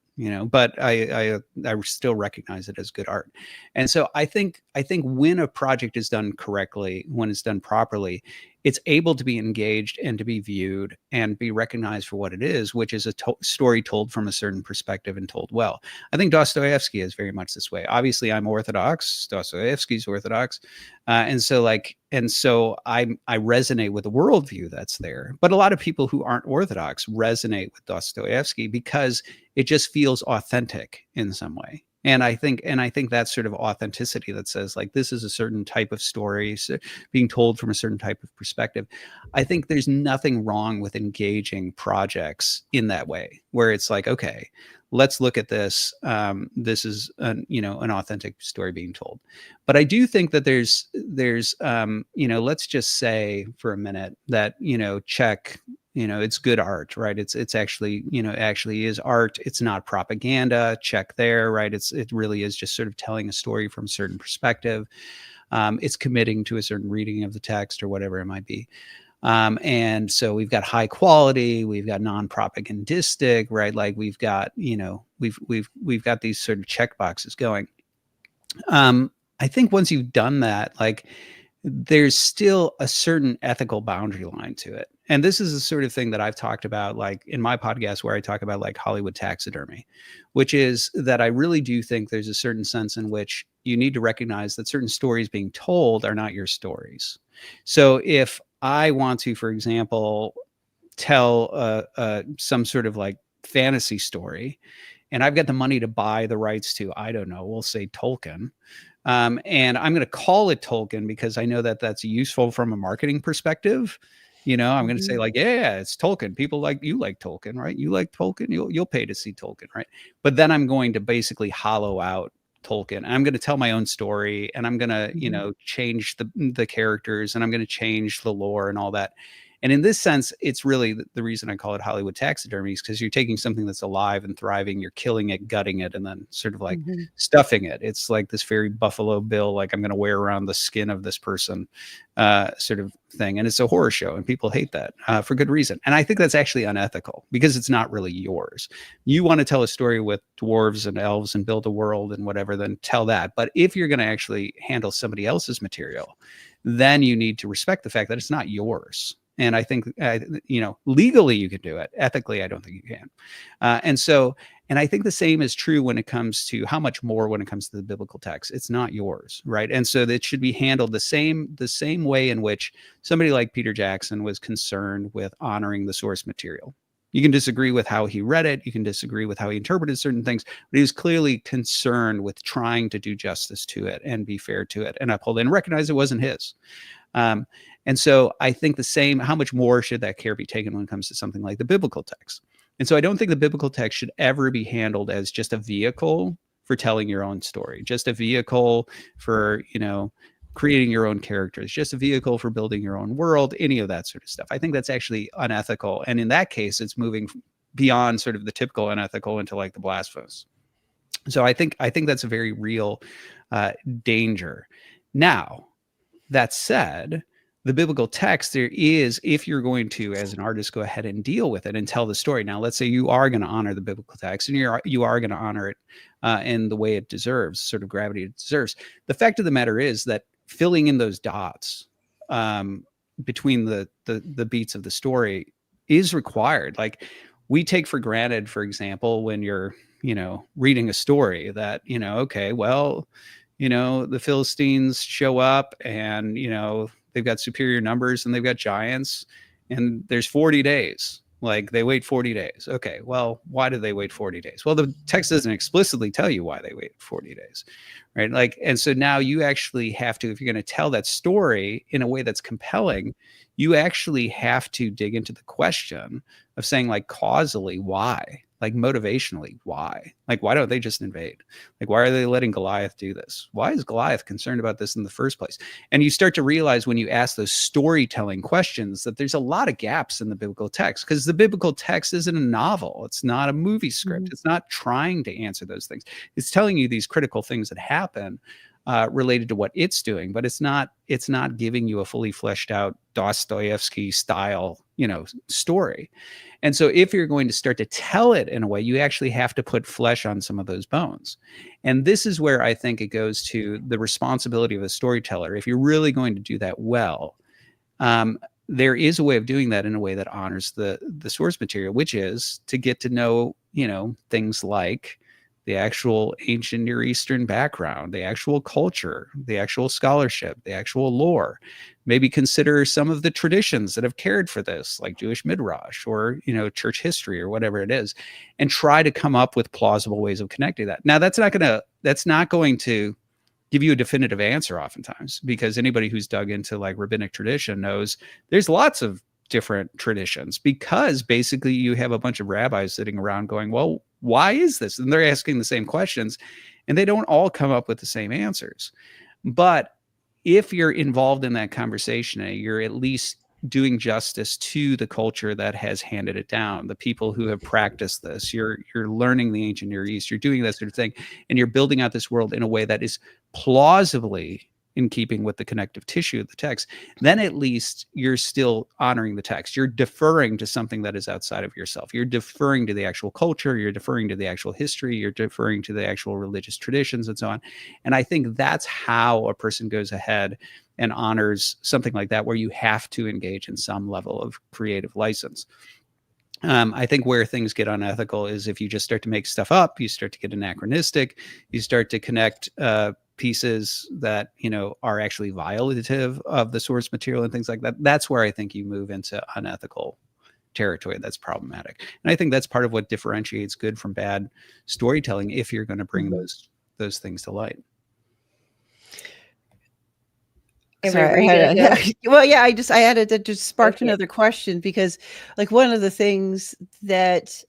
B: but I still recognize it as good art. And so I think when a project is done correctly, when it's done properly, it's able to be engaged and to be viewed and be recognized for what it is, which is a story told from a certain perspective and told well. I think Dostoevsky is very much this way. Obviously, I'm Orthodox. Dostoevsky's Orthodox, and so I resonate with the worldview that's there. But a lot of people who aren't Orthodox resonate with Dostoevsky because it just feels authentic in some way. And I think that sort of authenticity that says like this is a certain type of story being told from a certain type of perspective. I think there's nothing wrong with engaging projects in that way, where it's like, okay, let's look at this. This is an authentic story being told. But I do think that there's let's just say for a minute that check. It's good art, right? It's actually, actually is art. It's not propaganda. Check there, right? It really is just sort of telling a story from a certain perspective. It's committing to a certain reading of the text or whatever it might be. And so we've got high quality, we've got non-propagandistic, right? Like we've got, we've got these sort of check boxes going. I think once you've done that, like there's still a certain ethical boundary line to it. And this is the sort of thing that I've talked about, like in my podcast, where I talk about like Hollywood taxidermy, which is that I really do think there's a certain sense in which you need to recognize that certain stories being told are not your stories. So if I want to, for example, tell some sort of like fantasy story, and I've got the money to buy the rights to, I don't know, we'll say Tolkien, and I'm going to call it Tolkien because I know that that's useful from a marketing perspective. I'm going to say like, yeah, it's Tolkien. People like Tolkien, right? You like Tolkien, you'll pay to see Tolkien, right? But then I'm going to basically hollow out Tolkien. And I'm going to tell my own story, and I'm going to, change the characters, and I'm going to change the lore and all that. And in this sense, it's really the reason I call it Hollywood taxidermy is because you're taking something that's alive and thriving, you're killing it, gutting it, and then sort of like stuffing it. It's like this very Buffalo Bill, like I'm going to wear around the skin of this person sort of thing. And it's a horror show, and people hate that for good reason. And I think that's actually unethical because it's not really yours. You want to tell a story with dwarves and elves and build a world and whatever, then tell that. But if you're going to actually handle somebody else's material, then you need to respect the fact that it's not yours. And I think, legally you can do it. Ethically, I don't think you can. And I think the same is true when it comes to how much more when it comes to the biblical text. It's not yours, right? And so it should be handled the same way in which somebody like Peter Jackson was concerned with honoring the source material. You can disagree with how he read it. You can disagree with how he interpreted certain things, but he was clearly concerned with trying to do justice to it and be fair to it and uphold it and recognize it wasn't his. And so I think the same, how much more should that care be taken when it comes to something like the biblical text? And so I don't think the biblical text should ever be handled as just a vehicle for telling your own story, just a vehicle for, creating your own characters, just a vehicle for building your own world, any of that sort of stuff. I think that's actually unethical. And in that case, it's moving beyond sort of the typical unethical into like the blasphemous. So I think that's a very real danger. Now, that said, the biblical text, there is, if you're going to, as an artist, go ahead and deal with it and tell the story. Now, let's say you are going to honor the biblical text and you are going to honor it in the way it deserves, sort of gravity it deserves. The fact of the matter is that filling in those dots between the beats of the story is required. Like we take for granted, for example, when you're, reading a story that, okay, well, the Philistines show up and, they've got superior numbers and they've got giants and there's 40 days. Like they wait 40 days. Okay, well, why do they wait 40 days? Well, the text doesn't explicitly tell you why they wait 40 days, right? Like, and so now you actually have to, if you're going to tell that story in a way that's compelling, you actually have to dig into the question of saying like causally, why? Like motivationally, why? Like, why don't they just invade? Like, why are they letting Goliath do this? Why is Goliath concerned about this in the first place? And you start to realize when you ask those storytelling questions that there's a lot of gaps in the biblical text because the biblical text isn't a novel. It's not a movie script. It's not trying to answer those things. It's telling you these critical things that happen. related to what it's doing, but it's not giving you a fully fleshed out Dostoevsky style, story. And so if you're going to start to tell it in a way, you actually have to put flesh on some of those bones. And this is where I think it goes to the responsibility of a storyteller. If you're really going to do that well, there is a way of doing that in a way that honors the source material, which is to get to know, things like the actual ancient Near Eastern background, the actual culture, the actual scholarship, the actual lore. Maybe consider some of the traditions that have cared for this, like Jewish midrash or, church history or whatever it is, and try to come up with plausible ways of connecting that. Now, that's not going to give you a definitive answer oftentimes, because anybody who's dug into like rabbinic tradition knows there's lots of different traditions, because basically you have a bunch of rabbis sitting around going, well, why is this? And they're asking the same questions, and they don't all come up with the same answers. But if you're involved in that conversation, you're at least doing justice to the culture that has handed it down, the people who have practiced this. You're learning the ancient Near East, you're doing that sort of thing, and you're building out this world in a way that is plausibly in keeping with the connective tissue of the text. Then at least you're still honoring the text. You're deferring to something that is outside of yourself. You're deferring to the actual culture. You're deferring to the actual history. You're deferring to the actual religious traditions and so on. And I think that's how a person goes ahead and honors something like that, where you have to engage in some level of creative license. I think where things get unethical is if you just start to make stuff up, you start to get anachronistic, you start to connect pieces that, are actually violative of the source material and things like that. That's where I think you move into unethical territory that's problematic. And I think that's part of what differentiates good from bad storytelling, if you're going to bring those things to light.
C: Sorry, well, yeah, I added that, just sparked another question, because like one of the things that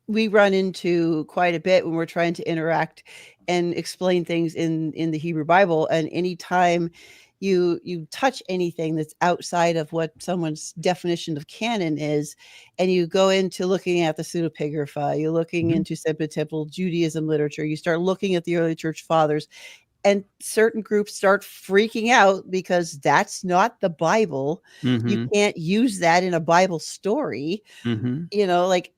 C: we run into quite a bit when we're trying to interact and explain things in the Hebrew Bible, and anytime you touch anything that's outside of what someone's definition of canon is, and you go into looking at the pseudepigrapha, you're looking into Temple Judaism literature, you start looking at the early church fathers, and certain groups start freaking out because that's not the Bible. You can't use that in a Bible story. Like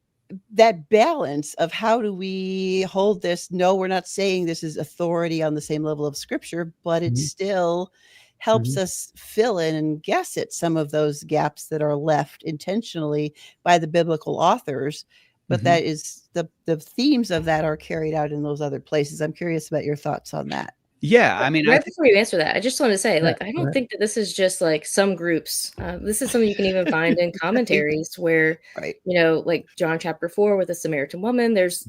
C: that balance of how do we hold this? No, we're not saying this is authority on the same level of scripture, but it still helps us fill in and guess at some of those gaps that are left intentionally by the biblical authors. But that is the themes of that are carried out in those other places. I'm curious about your thoughts on that.
B: Yeah, I mean,
A: before you answer that, I just want to say, I don't think that this is just like some groups. This is something you can even find in commentaries where, like John chapter 4 with the Samaritan woman, there's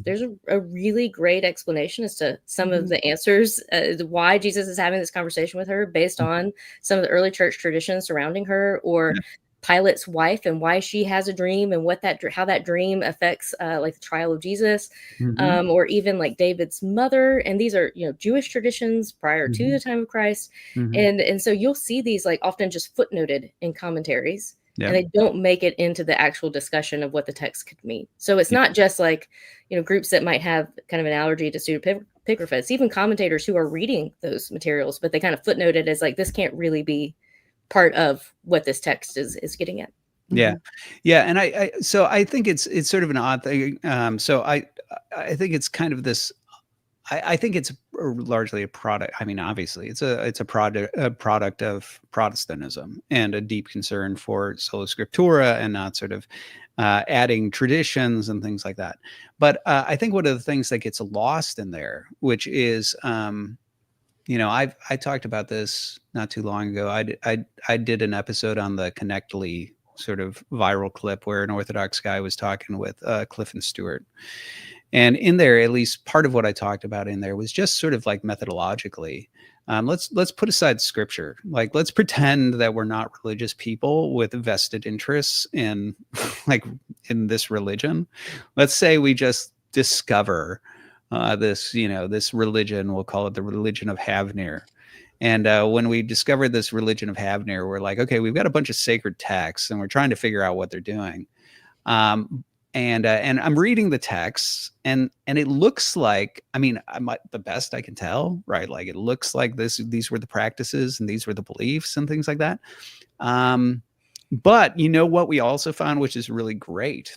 A: a really great explanation as to some of the answers, why Jesus is having this conversation with her based on some of the early church traditions surrounding her, or Pilate's wife and why she has a dream and how that dream affects like the trial of Jesus, or even like David's mother. And these are, Jewish traditions prior to the time of Christ. And so you'll see these like often just footnoted in commentaries, and they don't make it into the actual discussion of what the text could mean. So it's not just like, groups that might have kind of an allergy to pseudepigrapha. It's even commentators who are reading those materials, but they kind of footnote it as like, this can't really be part of what this text is getting at.
B: Yeah. And I think it's sort of an odd thing. So I think it's kind of this, I think it's largely a product. I mean, obviously it's a product of Protestantism and a deep concern for sola scriptura and not sort of adding traditions and things like that. But I think one of the things that gets lost in there, which is, I talked about this not too long ago. I did an episode on the Connectly sort of viral clip where an Orthodox guy was talking with Cliff and Stewart. And in there, at least part of what I talked about in there was just sort of like methodologically, let's put aside scripture. Like, let's pretend that we're not religious people with vested interests in in this religion. Let's say we just discover this religion, we'll call it the religion of Havnir. And when we discovered this religion of Havnir, we're like, okay, we've got a bunch of sacred texts and we're trying to figure out what they're doing. and I'm reading the texts, and it looks like, I mean, the best I can tell, right? Like it looks like these were the practices and these were the beliefs and things like that. But you know what we also found, which is really great,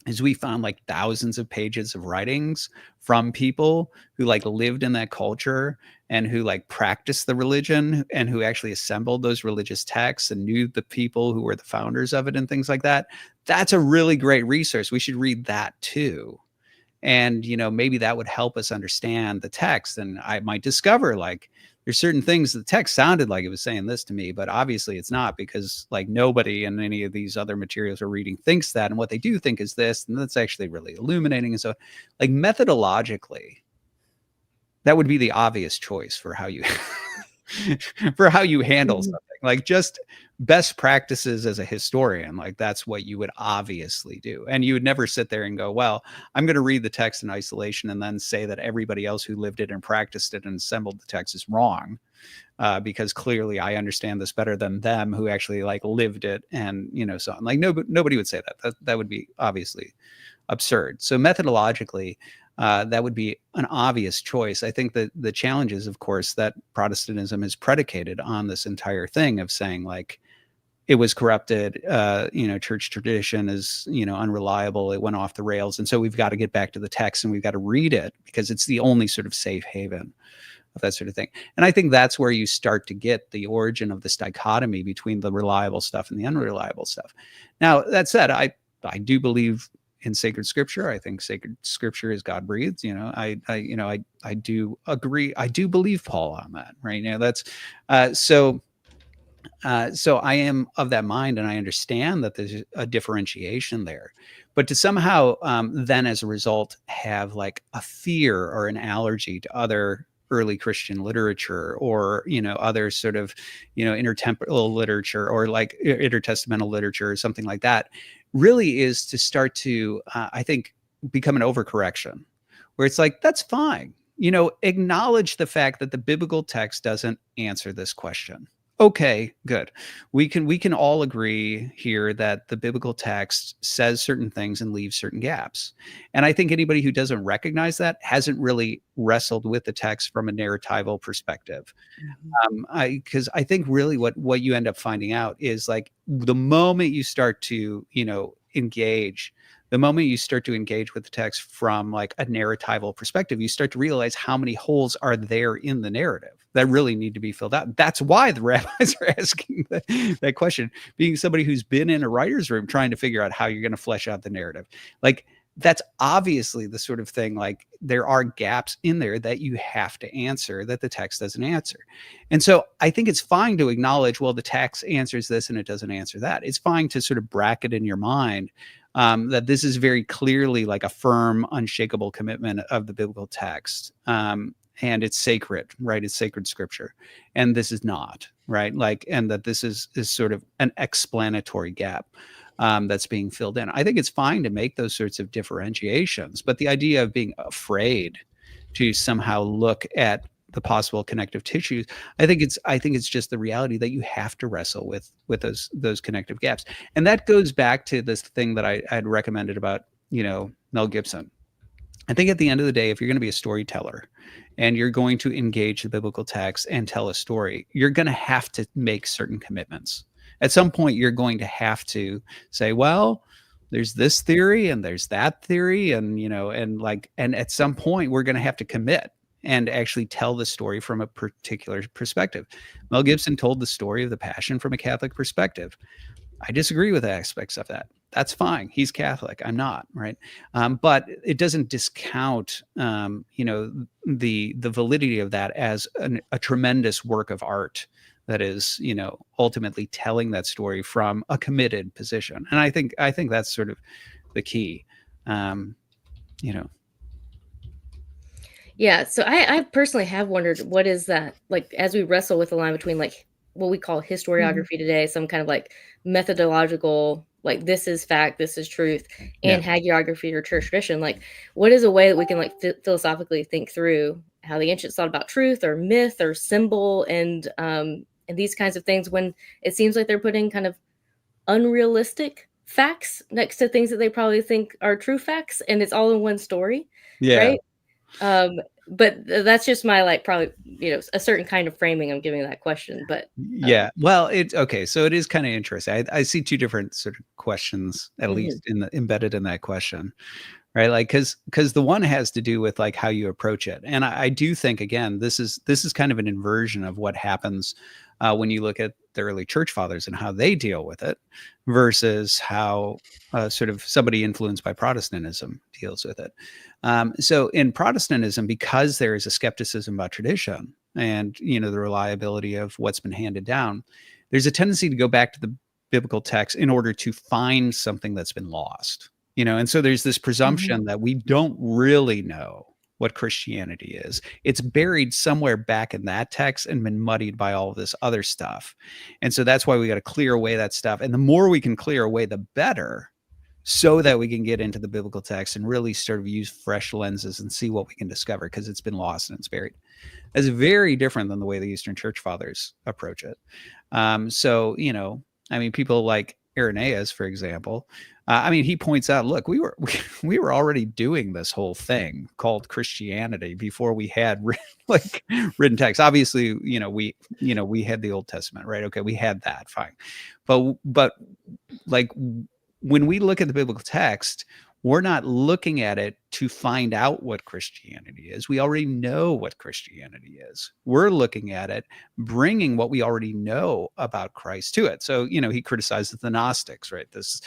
B: is we found like thousands of pages of writings from people who like lived in that culture and who like practiced the religion and who actually assembled those religious texts and knew the people who were the founders of it and things like that. That's a really great resource. We should read that too. And maybe that would help us understand the text, and I might discover like there's certain things the text sounded like it was saying this to me, but obviously it's not, because like nobody in any of these other materials we're reading thinks that, and what they do think is this, and that's actually really illuminating. And so like methodologically, that would be the obvious choice for how you for how you handle something, like just best practices as a historian. Like that's what you would obviously do. And you would never sit there and go, well, I'm going to read the text in isolation and then say that everybody else who lived it and practiced it and assembled the text is wrong, because clearly I understand this better than them who actually like lived it. And so on. Like nobody would say that would be obviously absurd. So methodologically, that would be an obvious choice. I think that the challenge is, of course, that Protestantism is predicated on this entire thing of saying like it was corrupted, church tradition is, unreliable, it went off the rails. And so we've got to get back to the text and we've got to read it because it's the only sort of safe haven of that sort of thing. And I think that's where you start to get the origin of this dichotomy between the reliable stuff and the unreliable stuff. Now, that said, I do believe in sacred scripture. I think sacred scripture is God breathed. I do agree. I do believe Paul on that, right? That's so I am of that mind, and I understand that there's a differentiation there, but to somehow then as a result have like a fear or an allergy to other early Christian literature or, other sort of, intertemporal literature or like intertestamental literature or something like that, really is to start to, I think, become an overcorrection where it's like, that's fine. Acknowledge the fact that the biblical text doesn't answer this question. Okay, good. We can all agree here that the biblical text says certain things and leaves certain gaps. And I think anybody who doesn't recognize that hasn't really wrestled with the text from a narratival perspective. Because I think really what you end up finding out is like the moment you start to, engage, the moment you start to engage with the text from like a narratival perspective, you start to realize how many holes are there in the narrative that really need to be filled out. That's why the rabbis are asking that question, being somebody who's been in a writer's room trying to figure out how you're going to flesh out the narrative. Like that's obviously the sort of thing, like there are gaps in there that you have to answer that the text doesn't answer. And so I think it's fine to acknowledge, well, the text answers this and it doesn't answer that. It's fine to sort of bracket in your mind that this is very clearly like a firm, unshakable commitment of the biblical text. And it's sacred, right? It's sacred scripture. And this is not, right? Like, and that this is sort of an explanatory gap that's being filled in. I think it's fine to make those sorts of differentiations, but the idea of being afraid to somehow look at the possible connective tissues, I think it's just the reality that you have to wrestle with those connective gaps. And that goes back to this thing that I had recommended about, Mel Gibson. I think at the end of the day, if you're going to be a storyteller and you're going to engage the biblical text and tell a story, you're going to have to make certain commitments. At some point, you're going to have to say, well, there's this theory and there's that theory. And, and at some point we're going to have to commit and actually tell the story from a particular perspective. Mel Gibson told the story of the Passion from a Catholic perspective. I disagree with aspects of that. That's fine. He's Catholic. I'm not, right? But it doesn't discount, the validity of that as a tremendous work of art that is, ultimately telling that story from a committed position. And I think that's sort of the key.
A: Yeah, so I personally have wondered what is that like as we wrestle with the line between like what we call historiography today, some kind of like methodological, like this is fact, this is truth, and hagiography or church tradition. Like, what is a way that we can like philosophically think through how the ancients thought about truth or myth or symbol and these kinds of things when it seems like they're putting kind of unrealistic facts next to things that they probably think are true facts, and it's all in one story,
B: Yeah.
A: right? But that's just my, like, probably, a certain kind of framing I'm giving that question. But
B: Yeah. Well, it's okay. So it is kind of interesting. I see two different sort of questions, at
A: mhm,
B: least embedded in that question, right? Like, because the one has to do with like how you approach it, and I do think again this is kind of an inversion of what happens when you look at the early church fathers and how they deal with it versus how sort of somebody influenced by Protestantism deals with it. So in Protestantism, because there is a skepticism about tradition and the reliability of what's been handed down, there's a tendency to go back to the biblical text in order to find something that's been lost. And so there's this presumption that we don't really know what Christianity is. It's buried somewhere back in that text and been muddied by all of this other stuff. And so that's why we got to clear away that stuff. And the more we can clear away, the better, so that we can get into the biblical text and really sort of use fresh lenses and see what we can discover, because it's been lost and it's buried. That's very different than the way the Eastern Church Fathers approach it. So, I mean, people like Irenaeus, for example, I mean, he points out, look, we were already doing this whole thing called Christianity before we had written text. Obviously, we had the Old Testament, right? Okay, we had that, fine, but like when we look at the biblical text, we're not looking at it to find out what Christianity is. We already know what Christianity is. We're looking at it, bringing what we already know about Christ to it. So, he criticizes the Gnostics, right? This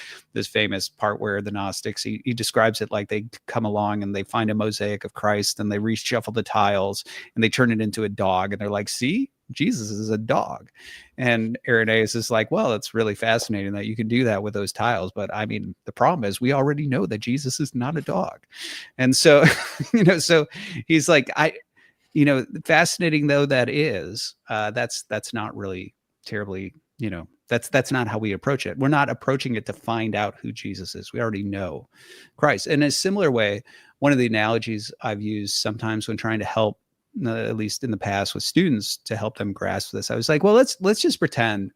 B: famous part where the Gnostics, he describes it like they come along and they find a mosaic of Christ and they reshuffle the tiles and they turn it into a dog. And they're like, see, Jesus is a dog. And Irenaeus is like, well, it's really fascinating that you can do that with those tiles. But I mean, the problem is we already know that Jesus is not a dog. And so, so he's like, fascinating though that is, that's not really terribly, that's not how we approach it. We're not approaching it to find out who Jesus is. We already know Christ. In a similar way, one of the analogies I've used sometimes when trying to help, at least in the past with students, to help them grasp this, I was like, well, let's just pretend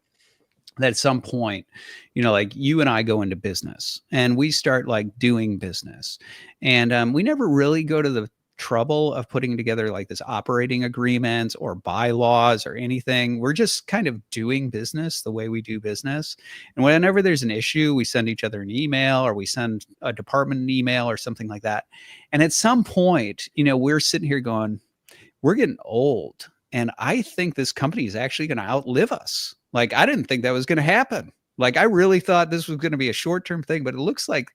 B: that at some point, like you and I go into business and we start like doing business, and we never really go to the trouble of putting together like this operating agreement or bylaws or anything. We're just kind of doing business the way we do business. And whenever there's an issue, we send each other an email or we send a department an email or something like that. And at some point, we're sitting here going, we're getting old. And I think this company is actually going to outlive us. Like, I didn't think that was going to happen. Like, I really thought this was going to be a short-term thing, but it looks like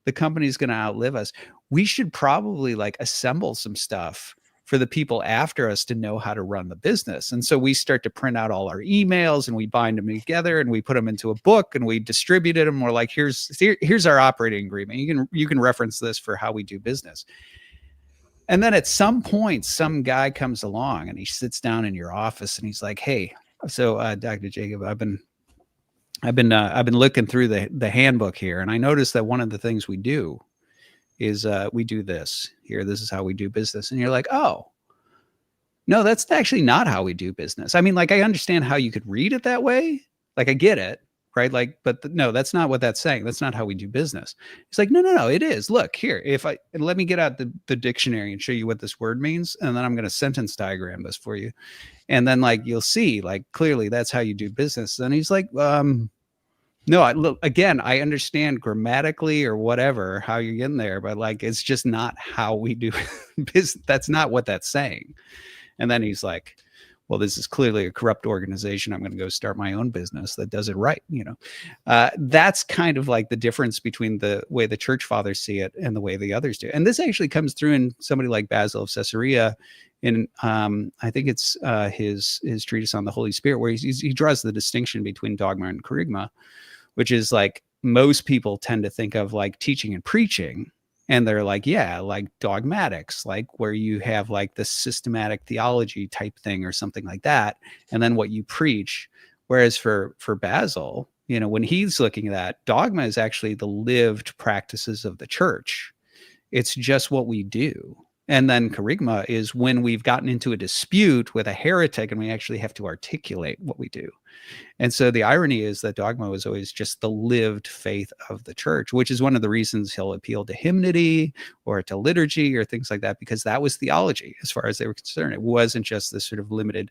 B: the company is going to outlive us. We should probably like assemble some stuff for the people after us to know how to run the business. And so we start to print out all our emails and we bind them together and we put them into a book and we distributed them. We're like, here's our operating agreement. You can reference this for how we do business. And then at some point, some guy comes along and he sits down in your office and he's like, "Hey, so Dr. Jacob, I've been looking through the handbook here, and I noticed that one of the things we do is we do this here. This is how we do business." And you're like, "Oh, no, that's actually not how we do business. I mean, like, I understand how you could read it that way. Like, I get it." Right. Like, but no, that's not what that's saying. That's not how we do business. It's like, no, it is. Look here, and let me get out the dictionary and show you what this word means. And then I'm going to sentence diagram this for you. And then like, you'll see, like, clearly that's how you do business. And he's like, no, look, again, I understand grammatically or whatever, how you're getting there, but like, it's just not how we do business. That's not what that's saying. And then he's like, well, this is clearly a corrupt organization. I'm going to go start my own business that does it right. That's kind of like the difference between the way the church fathers see it and the way the others do. And this actually comes through in somebody like Basil of Caesarea in, I think it's his treatise on the Holy Spirit, where he draws the distinction between dogma and kerygma, which is like most people tend to think of like teaching and preaching. And they're like, yeah, like dogmatics, like where you have like the systematic theology type thing or something like that. And then what you preach. Whereas for Basil, when he's looking at that, dogma is actually the lived practices of the church. It's just what we do. And then kerygma is when we've gotten into a dispute with a heretic and we actually have to articulate what we do. And so the irony is that dogma was always just the lived faith of the church, which is one of the reasons he'll appeal to hymnody or to liturgy or things like that, because that was theology as far as they were concerned. It wasn't just this sort of limited,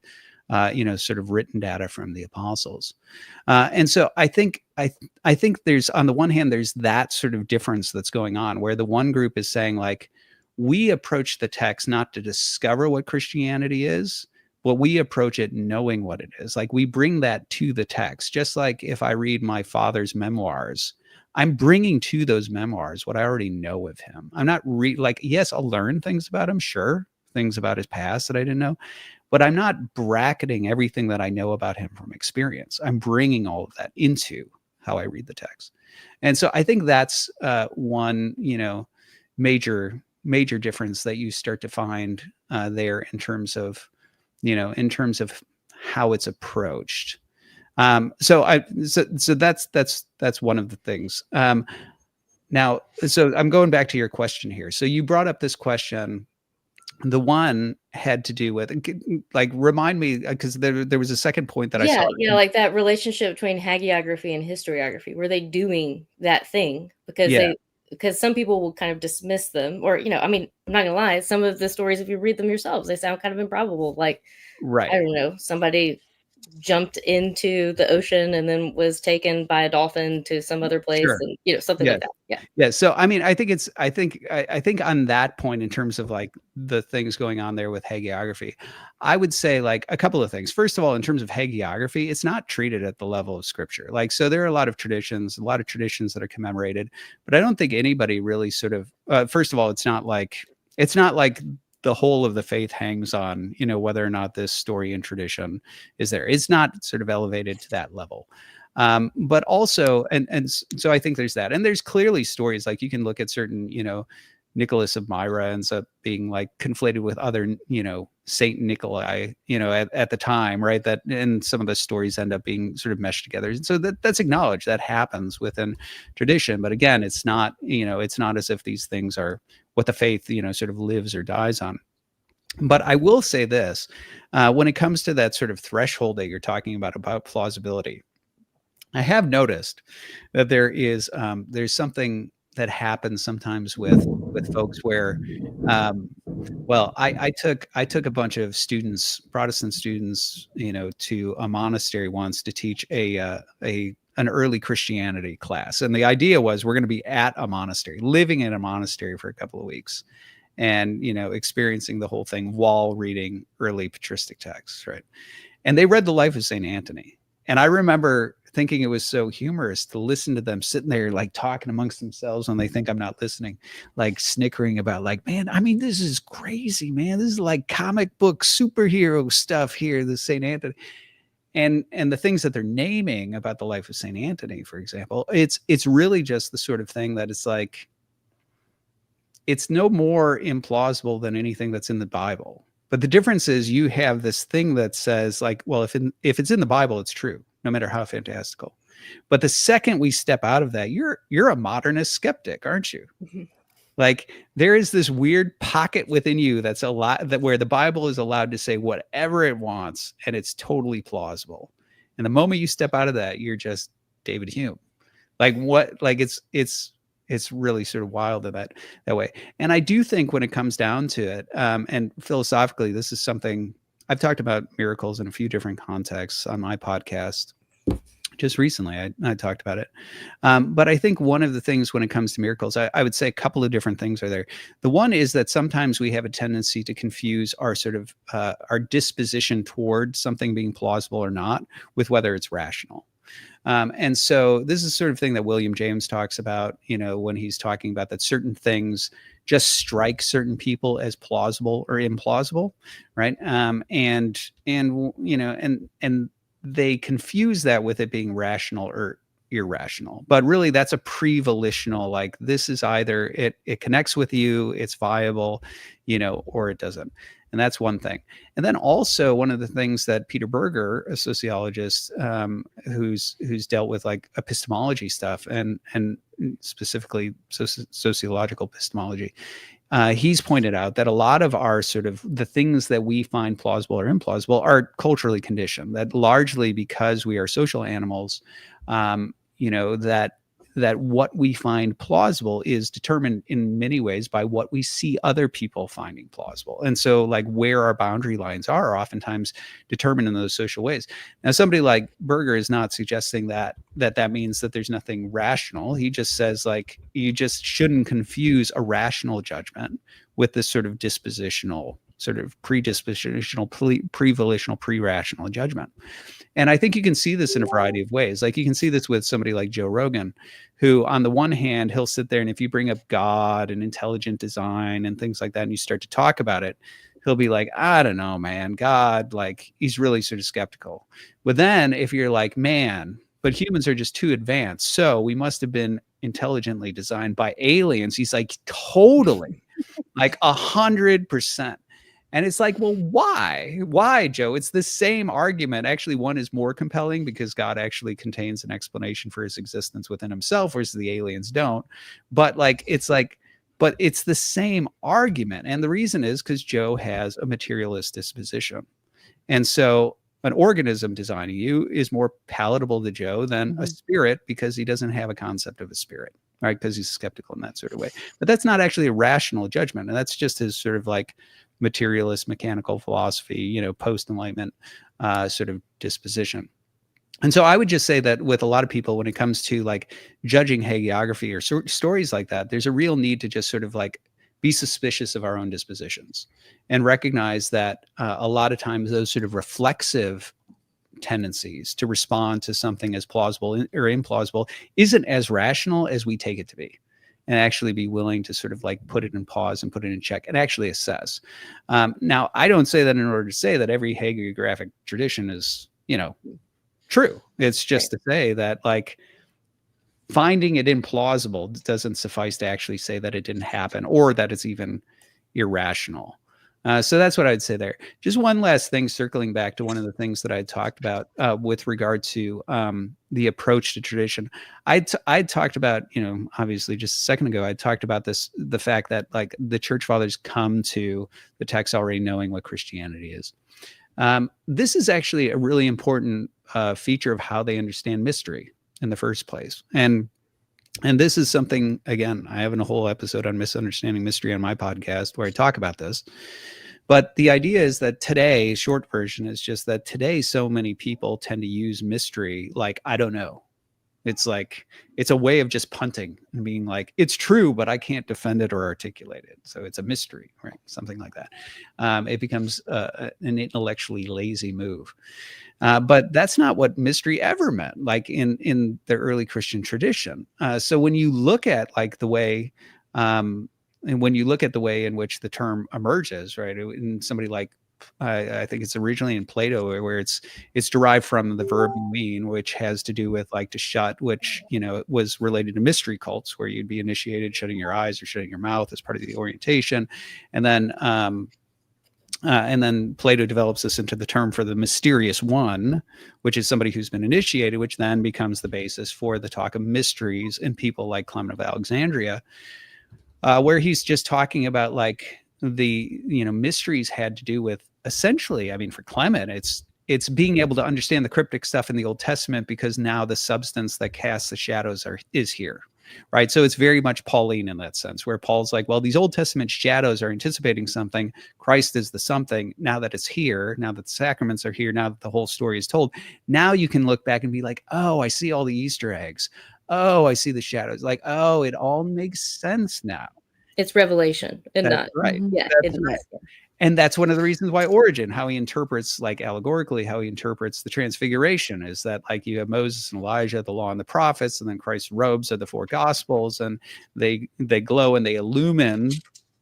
B: sort of written data from the apostles. And so I think there's, on the one hand, there's that sort of difference that's going on where the one group is saying, like, we approach the text not to discover what Christianity is, but we approach it knowing what it is. Like, we bring that to the text. Just like if I read my father's memoirs, I'm bringing to those memoirs what I already know of him. I'm not like, yes, I'll learn things about him, sure, things about his past that I didn't know, but I'm not bracketing everything that I know about him from experience. I'm bringing all of that into how I read the text. And so I think that's one, major difference that you start to find there in terms of how it's approached. So that's one of the things. Now, so I'm going back to your question here. So you brought up this question. The one had to do with, like, remind me, because there was a second point that I saw.
A: Yeah, like that relationship between hagiography and historiography. Were they doing that thing? Because some people will kind of dismiss them, or, I mean, I'm not gonna lie, some of the stories, if you read them yourselves, they sound kind of improbable. Like,
B: right.
A: I don't know, somebody jumped into the ocean and then was taken by a dolphin to some other place,
B: Sure.
A: and something like that.
B: Yeah. So I mean, I think on that point, in terms of like the things going on there with hagiography, I would say like a couple of things. First of all, in terms of hagiography, it's not treated at the level of scripture. Like, so there are a lot of traditions that are commemorated, but I don't think anybody really sort of, first of all, it's not like the whole of the faith hangs on, whether or not this story and tradition is there. It's not sort of elevated to that level. But also, and so I think there's that. And there's clearly stories, like you can look at certain, Nicholas of Myra ends up being like conflated with other, Saint Nikolai, at the time, right? That, and some of the stories end up being sort of meshed together. And so that's acknowledged, that happens within tradition. But again, it's not as if these things are what the faith, sort of lives or dies on. But I will say this, when it comes to that sort of threshold that you're talking about plausibility, I have noticed that there's something that happens sometimes with folks where, I took a bunch of students, Protestant students, to a monastery once to teach an early Christianity class. And the idea was, we're going to be at a monastery, living in a monastery for a couple of weeks, and, experiencing the whole thing while reading early patristic texts, right? And they read the life of St. Anthony. And I remember thinking it was so humorous to listen to them sitting there, like, talking amongst themselves when they think I'm not listening, like snickering about, like, man, I mean, this is crazy, man. This is like comic book superhero stuff here, the St. Anthony. And the things that they're naming about the life of St. Anthony, for example, it's really just the sort of thing that it's like, it's no more implausible than anything that's in the Bible. But the difference is, you have this thing that says, like, well, if it's in the Bible, it's true, no matter how fantastical. But the second we step out of that, you're a modernist skeptic, aren't you? Mm-hmm. Like, there is this weird pocket within you that's where the Bible is allowed to say whatever it wants, and it's totally plausible. And the moment you step out of that, you're just David Hume. Like, what? Like, it's really sort of wild in that way. And I do think when it comes down to it, and philosophically, this is something I've talked about miracles in a few different contexts on my podcast. Just recently, I talked about it. But I think one of the things when it comes to miracles, I would say a couple of different things are there. The one is that sometimes we have a tendency to confuse our sort of our disposition toward something being plausible or not with whether it's rational. And so this is sort of thing that William James talks about, when he's talking about that certain things just strike certain people as plausible or implausible, right? And they confuse that with it being rational or irrational. But really, that's a pre-volitional, like, this is either it connects with you, it's viable, or it doesn't. And that's one thing. And then also, one of the things that Peter Berger, a sociologist, who's dealt with like epistemology stuff and specifically sociological epistemology, he's pointed out that a lot of our sort of the things that we find plausible or implausible are culturally conditioned, that largely because we are social animals, that what we find plausible is determined in many ways by what we see other people finding plausible. And so like where our boundary lines are oftentimes determined in those social ways. Now, somebody like Berger is not suggesting that means that there's nothing rational. He just says like you just shouldn't confuse a rational judgment with this sort of dispositional, sort of predispositional, pre-volitional, pre-rational judgment. And I think you can see this in a variety of ways. Like you can see this with somebody like Joe Rogan, who on the one hand, he'll sit there and if you bring up God and intelligent design and things like that, and you start to talk about it, he'll be like, I don't know, man, God, like he's really sort of skeptical. But then if you're like, man, but humans are just too advanced, so we must have been intelligently designed by aliens. He's like, totally, like 100%. And it's like, well, why? Why, Joe? It's the same argument. Actually, one is more compelling because God actually contains an explanation for his existence within himself, whereas the aliens don't. But but it's the same argument. And the reason is because Joe has a materialist disposition. And so an organism designing you is more palatable to Joe than a spirit because he doesn't have a concept of a spirit, right? Because he's skeptical in that sort of way. But that's not actually a rational judgment. And that's just his sort of like materialist mechanical philosophy, post-enlightenment sort of disposition. And so I would just say that with a lot of people, when it comes to like judging hagiography or stories like that, there's a real need to just sort of like be suspicious of our own dispositions and recognize that a lot of times those sort of reflexive tendencies to respond to something as plausible or implausible isn't as rational as we take it to be, and actually be willing to sort of like put it in pause and put it in check and actually assess. Now, I don't say that in order to say that every hagiographic tradition is, true. It's just to say that like finding it implausible doesn't suffice to actually say that it didn't happen or that it's even irrational. So that's what I'd say there. Just one last thing, circling back to one of the things that I talked about with regard to the approach to tradition. I'd talked about, obviously just a second ago, I talked about the fact that like the church fathers come to the text already knowing what Christianity is. This is actually a really important feature of how they understand mystery in the first place. And this is something, again, I have a whole episode on misunderstanding mystery on my podcast where I talk about this. But the idea is that today, short version is just that today, so many people tend to use mystery like, I don't know. It's like, it's a way of just punting and being like, it's true, but I can't defend it or articulate it. So it's a mystery, right? Something like that. It becomes an intellectually lazy move. But that's not what mystery ever meant, like in the early Christian tradition. So when you look at like the way, and when you look at the way in which the term emerges, right, in somebody like, I think it's originally in Plato, where it's derived from the verb nuin, which has to do with like to shut, which was related to mystery cults, where you'd be initiated shutting your eyes or shutting your mouth as part of the orientation, and then Plato develops this into the term for the mysterious one, which is somebody who's been initiated, which then becomes the basis for the talk of mysteries in people like Clement of Alexandria, where he's just talking about like the mysteries had to do with essentially, I mean, for Clement, it's being able to understand the cryptic stuff in the Old Testament because now the substance that casts the shadows is here. Right. So it's very much Pauline in that sense, where Paul's like, well, these Old Testament shadows are anticipating something. Christ is the something. Now that it's here, now that the sacraments are here, now that the whole story is told, now you can look back and be like, oh, I see all the Easter eggs. Oh, I see the shadows. Like, oh, it all makes sense now.
A: It's revelation and
B: That's
A: not
B: right.
A: Yeah,
B: That's right. And that's one of the reasons why Origen, how he interprets, like allegorically, how he interprets the transfiguration is that like you have Moses and Elijah, the law and the prophets, and then Christ's robes are the four gospels, and they glow and they illumine,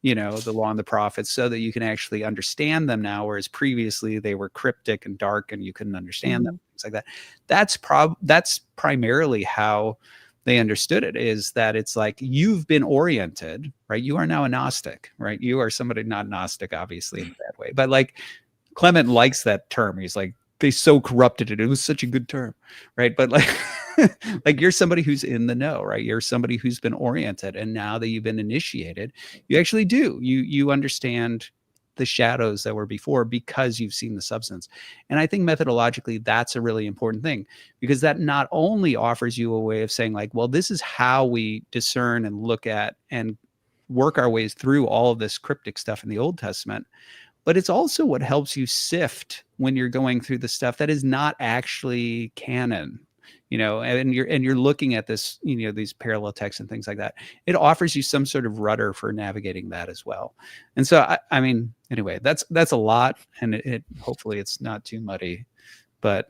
B: the law and the prophets so that you can actually understand them now, whereas previously they were cryptic and dark and you couldn't understand them, things like that. That's primarily how they understood it, is that it's like you've been oriented, right? You are now a Gnostic, right? You are somebody not Gnostic, obviously, in a bad way. But like Clement likes that term. He's like, they so corrupted it. It was such a good term, right? But like, like you're somebody who's in the know, right? You're somebody who's been oriented, and now that you've been initiated, you actually do. You understand the shadows that were before because you've seen the substance. And I think methodologically, that's a really important thing, because that not only offers you a way of saying like, well, this is how we discern and look at and work our ways through all of this cryptic stuff in the Old Testament, but it's also what helps you sift when you're going through the stuff that is not actually canon, and you're looking at this, these parallel texts and things like that. It offers you some sort of rudder for navigating that as well. And so I mean, anyway, that's a lot, and it hopefully it's not too muddy, but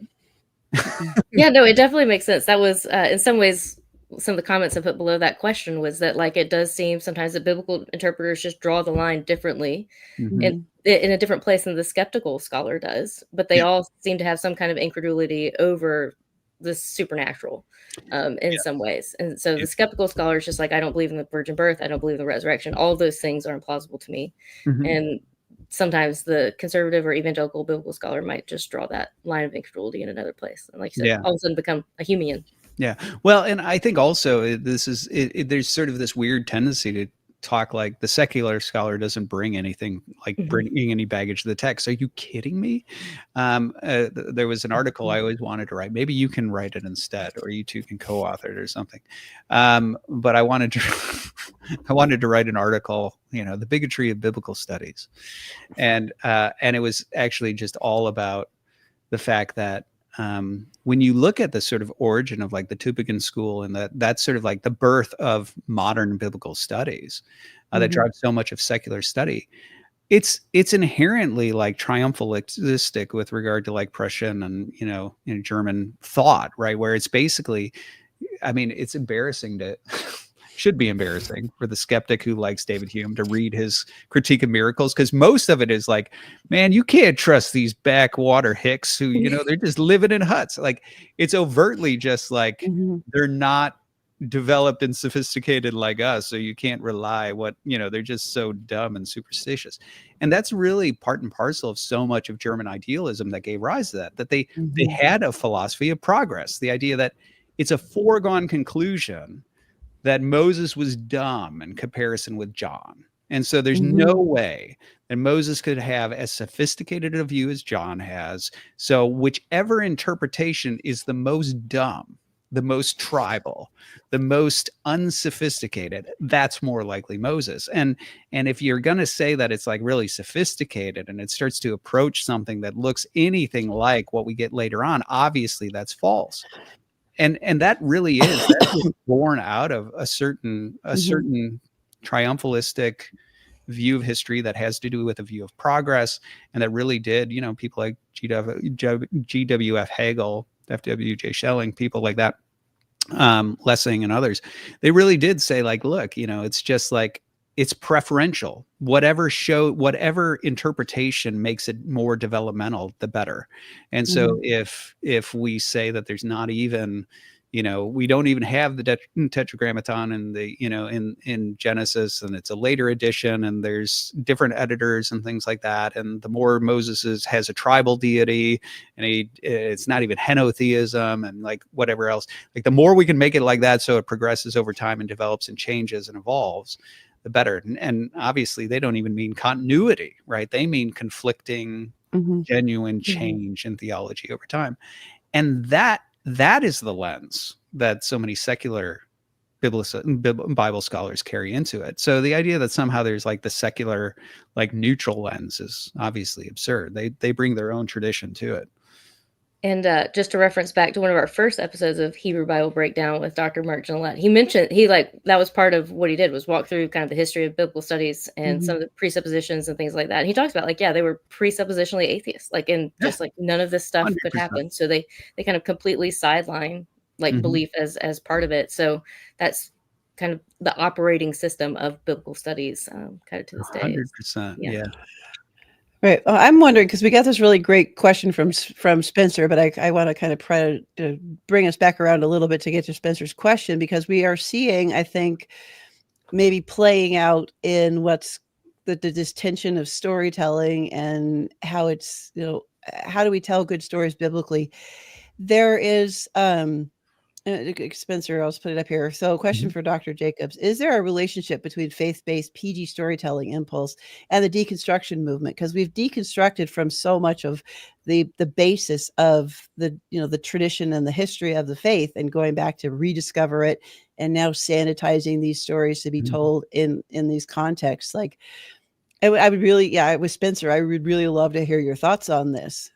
A: yeah, no, it definitely makes sense. That was in some ways some of the comments I put below that question was that like it does seem sometimes that biblical interpreters just draw the line differently in a different place than the skeptical scholar does, but they all seem to have some kind of incredulity over the supernatural in some ways. And so the skeptical scholar is just like, I don't believe in the virgin birth, I don't believe in the resurrection. All of those things are implausible to me. And sometimes the conservative or evangelical biblical scholar might just draw that line of incredulity in another place, and like you said, all of a sudden become a Humean.
B: Yeah. Well, and I think also there's sort of this weird tendency to talk like the secular scholar doesn't bring anything, like bringing any baggage to the text. Are you kidding me? There was an article I always wanted to write. Maybe you can write it instead, or you two can co-author it or something. But I wanted to write an article, the bigotry of biblical studies. And it was actually just all about the fact that when you look at the sort of origin of like the Tübingen school and that's sort of like the birth of modern biblical studies that drives so much of secular study, it's inherently like triumphalistic with regard to like Prussian and German thought, right? Where it's basically, I mean, it's embarrassing should be embarrassing for the skeptic who likes David Hume to read his critique of miracles, because most of it is like, man, you can't trust these backwater hicks who, they're just living in huts. Like it's overtly just like they're not developed and sophisticated like us, so you can't rely they're just so dumb and superstitious. And that's really part and parcel of so much of German idealism that gave rise to that they had a philosophy of progress, the idea that it's a foregone conclusion that Moses was dumb in comparison with John. And so there's no way that Moses could have as sophisticated a view as John has. So whichever interpretation is the most dumb, the most tribal, the most unsophisticated, that's more likely Moses. And if you're going to say that it's like really sophisticated and it starts to approach something that looks anything like what we get later on, obviously that's false. And that really is born out of a certain triumphalistic view of history that has to do with a view of progress, and that really did, people like G.W.F. Hegel, F.W.J. Schelling, people like that, Lessing and others, they really did say like, look, it's just like, it's preferential. Whatever interpretation makes it more developmental, the better. And so if we say that there's not even, we don't even have the Tetragrammaton in the, in Genesis, and it's a later edition, and there's different editors and things like that. And the more Moses has a tribal deity, and it's not even henotheism and like whatever else, like the more we can make it like that, so it progresses over time and develops and changes and evolves, the better. And obviously they don't even mean continuity, right? They mean conflicting, genuine change in theology over time. And that is the lens that so many secular Bible scholars carry into it. So the idea that somehow there's like the secular, like neutral lens is obviously absurd. They bring their own tradition to it.
A: And just to reference back to one of our first episodes of Hebrew Bible Breakdown with Dr. Mark Gillette, he mentioned that was part of what he did, was walk through kind of the history of biblical studies and some of the presuppositions and things like that. And he talks about like, they were presuppositionally atheists, like, and just like none of this stuff 100%. Could happen. So they kind of completely sideline like belief as part of it. So that's kind of the operating system of biblical studies, kind of to this day.
B: 100%. Yeah.
C: Right. Well, I'm wondering, because we got this really great question from Spencer, but I want to kind of try to bring us back around a little bit to get to Spencer's question, because we are seeing, I think, maybe playing out in what's this tension of storytelling and how it's, how do we tell good stories biblically? There is Spencer, I'll just put it up here. So, question for Dr. Jacobs. Is there a relationship between faith-based PG storytelling impulse and the deconstruction movement? Because we've deconstructed from so much of the basis of the tradition and the history of the faith, and going back to rediscover it, and now sanitizing these stories to be told in these contexts. Like, I would really, with Spencer, I would really love to hear your thoughts on this.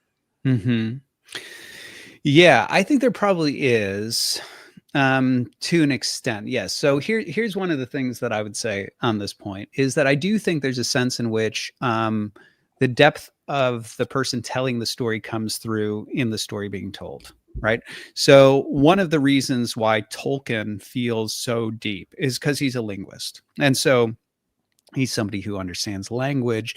B: Yeah, I think there probably is, to an extent. Yes. So here's one of the things that I would say on this point is that I do think there's a sense in which the depth of the person telling the story comes through in the story being told. Right. So one of the reasons why Tolkien feels so deep is because he's a linguist. And so he's somebody who understands language.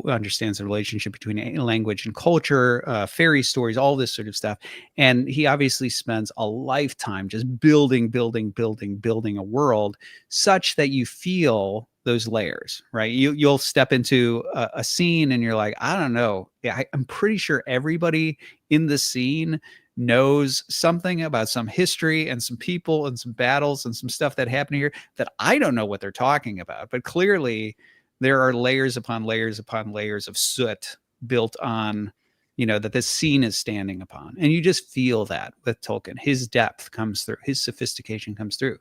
B: Understands the relationship between language and culture, fairy stories, all this sort of stuff. And he obviously spends a lifetime just building a world such that you feel those layers, right? You'll step into a scene and you're like, I don't know. Yeah, I'm pretty sure everybody in the scene knows something about some history and some people and some battles and some stuff that happened here that I don't know what they're talking about. But clearly there are layers upon layers upon layers of soot built on, that this scene is standing upon. And you just feel that with Tolkien. His depth comes through, his sophistication comes through.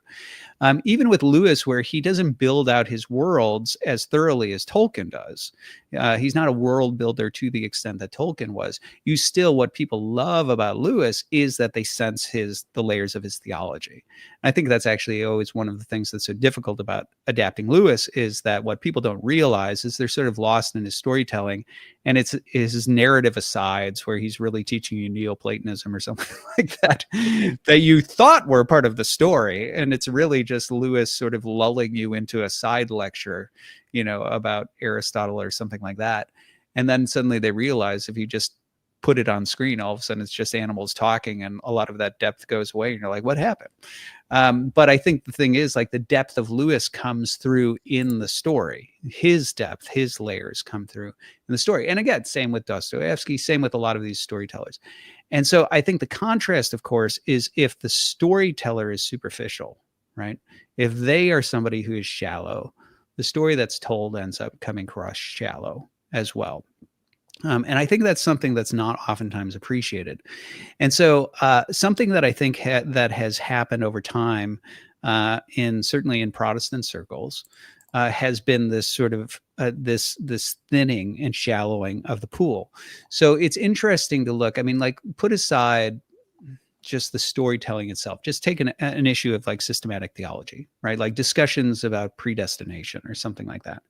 B: Even with Lewis, where he doesn't build out his worlds as thoroughly as Tolkien does. He's not a world builder to the extent that Tolkien was. What people love about Lewis is that they sense the layers of his theology. And I think that's actually always one of the things that's so difficult about adapting Lewis, is that what people don't realize is they're sort of lost in his storytelling. And it's his narrative asides where he's really teaching you Neoplatonism or something like that you thought were part of the story. And it's really just Lewis sort of lulling you into a side lecture, about Aristotle or something like that. And then suddenly they realize if you just put it on screen, all of a sudden it's just animals talking and a lot of that depth goes away. And you're like, what happened? But I think the thing is, like, the depth of Lewis comes through in the story. His depth, his layers come through in the story. And again, same with Dostoevsky, same with a lot of these storytellers. And so I think the contrast, of course, is if the storyteller is superficial, right? If they are somebody who is shallow, the story that's told ends up coming across shallow as well. And I think that's something that's not oftentimes appreciated. And so something that I think that has happened over time, certainly in Protestant circles, has been this sort of this thinning and shallowing of the pool. So it's interesting to look. I mean, like, put aside just the storytelling itself. Just take an issue of like systematic theology, right? Like discussions about predestination or something like that.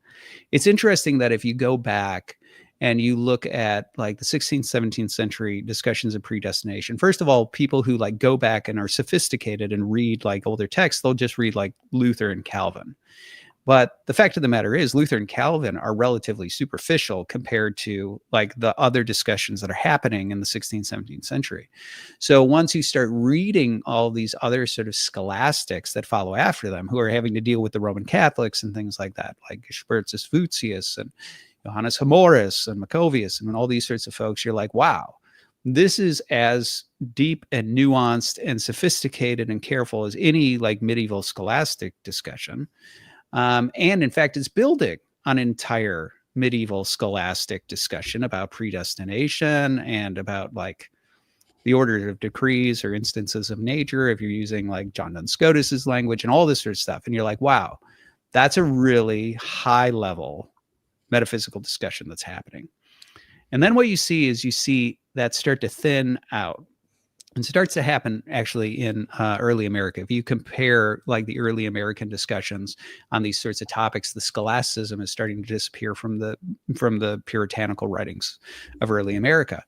B: It's interesting that if you go back and you look at like the 16th, 17th century discussions of predestination, first of all, people who like go back and are sophisticated and read like older texts, they'll just read like Luther and Calvin. But the fact of the matter is Luther and Calvin are relatively superficial compared to like the other discussions that are happening in the 16th, 17th century. So once you start reading all these other sort of scholastics that follow after them, who are having to deal with the Roman Catholics and things like that, like Spurzus Fuchsius and Johannes Homoris and Maccovius and all these sorts of folks, you're like, wow, this is as deep and nuanced and sophisticated and careful as any like medieval scholastic discussion. And in fact, it's building on an entire medieval scholastic discussion about predestination and about like the order of decrees or instances of nature, if you're using like John Duns Scotus's language and all this sort of stuff. And you're like, wow, that's a really high level metaphysical discussion that's happening. And then what you see that start to thin out. And starts to happen actually in early America. If you compare like the early American discussions on these sorts of topics, the scholasticism is starting to disappear from the puritanical writings of early America.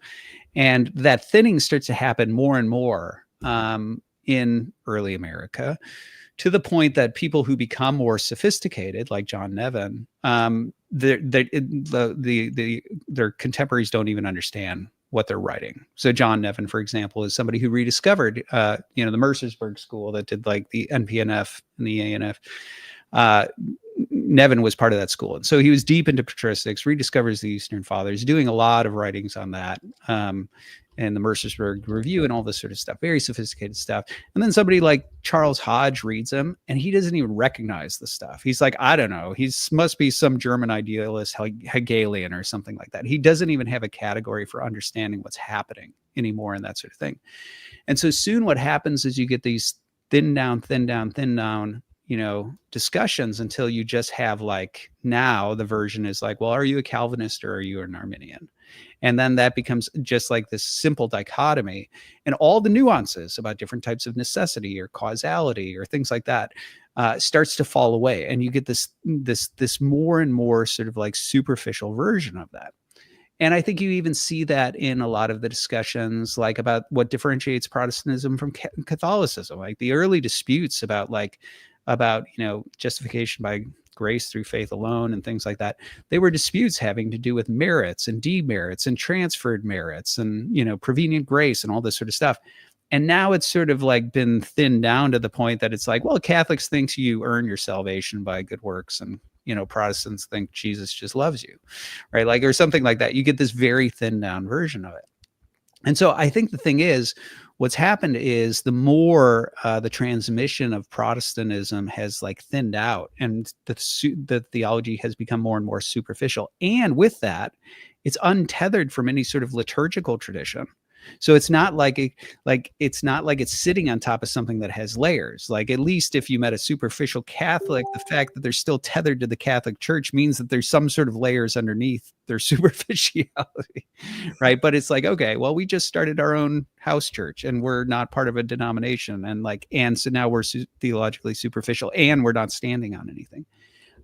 B: And that thinning starts to happen more and more in early America, to the point that people who become more sophisticated, like John Nevin, their contemporaries don't even understand what they're writing. So John Nevin, for example, is somebody who rediscovered, the Mercersburg school that did like the NPNF and the ANF. Nevin was part of that school. And so he was deep into patristics, rediscovers the Eastern Fathers, doing a lot of writings on that. and the Mercersburg Review and all this sort of stuff, very sophisticated stuff. And then somebody like Charles Hodge reads them and he doesn't even recognize the stuff. He's like, I don't know. He must be some German idealist, Hegelian or something like that. He doesn't even have a category for understanding what's happening anymore and that sort of thing. And so soon what happens is you get these thin down, discussions until you just have like, now the version is like, well, are you a Calvinist or are you an Arminian? And then that becomes just like this simple dichotomy, and all the nuances about different types of necessity or causality or things like that starts to fall away. And you get this more and more sort of like superficial version of that. And I think you even see that in a lot of the discussions, like about what differentiates Protestantism from Catholicism, like the early disputes about justification by grace through faith alone and things like that. They were disputes having to do with merits and demerits and transferred merits and, prevenient grace and all this sort of stuff. And now it's sort of like been thinned down to the point that it's like, well, Catholics think you earn your salvation by good works, and Protestants think Jesus just loves you, right? Like, or something like that. You get this very thinned down version of it. And so I think the thing is, what's happened is the more the transmission of Protestantism has like thinned out, and the theology has become more and more superficial. And with that, it's untethered from any sort of liturgical tradition. So it's not like it's sitting on top of something that has layers. Like, at least if you met a superficial Catholic, the fact that they're still tethered to the Catholic Church means that there's some sort of layers underneath their superficiality, right? But it's like, okay, well, we just started our own house church and we're not part of a denomination, and so now we're theologically superficial and we're not standing on anything.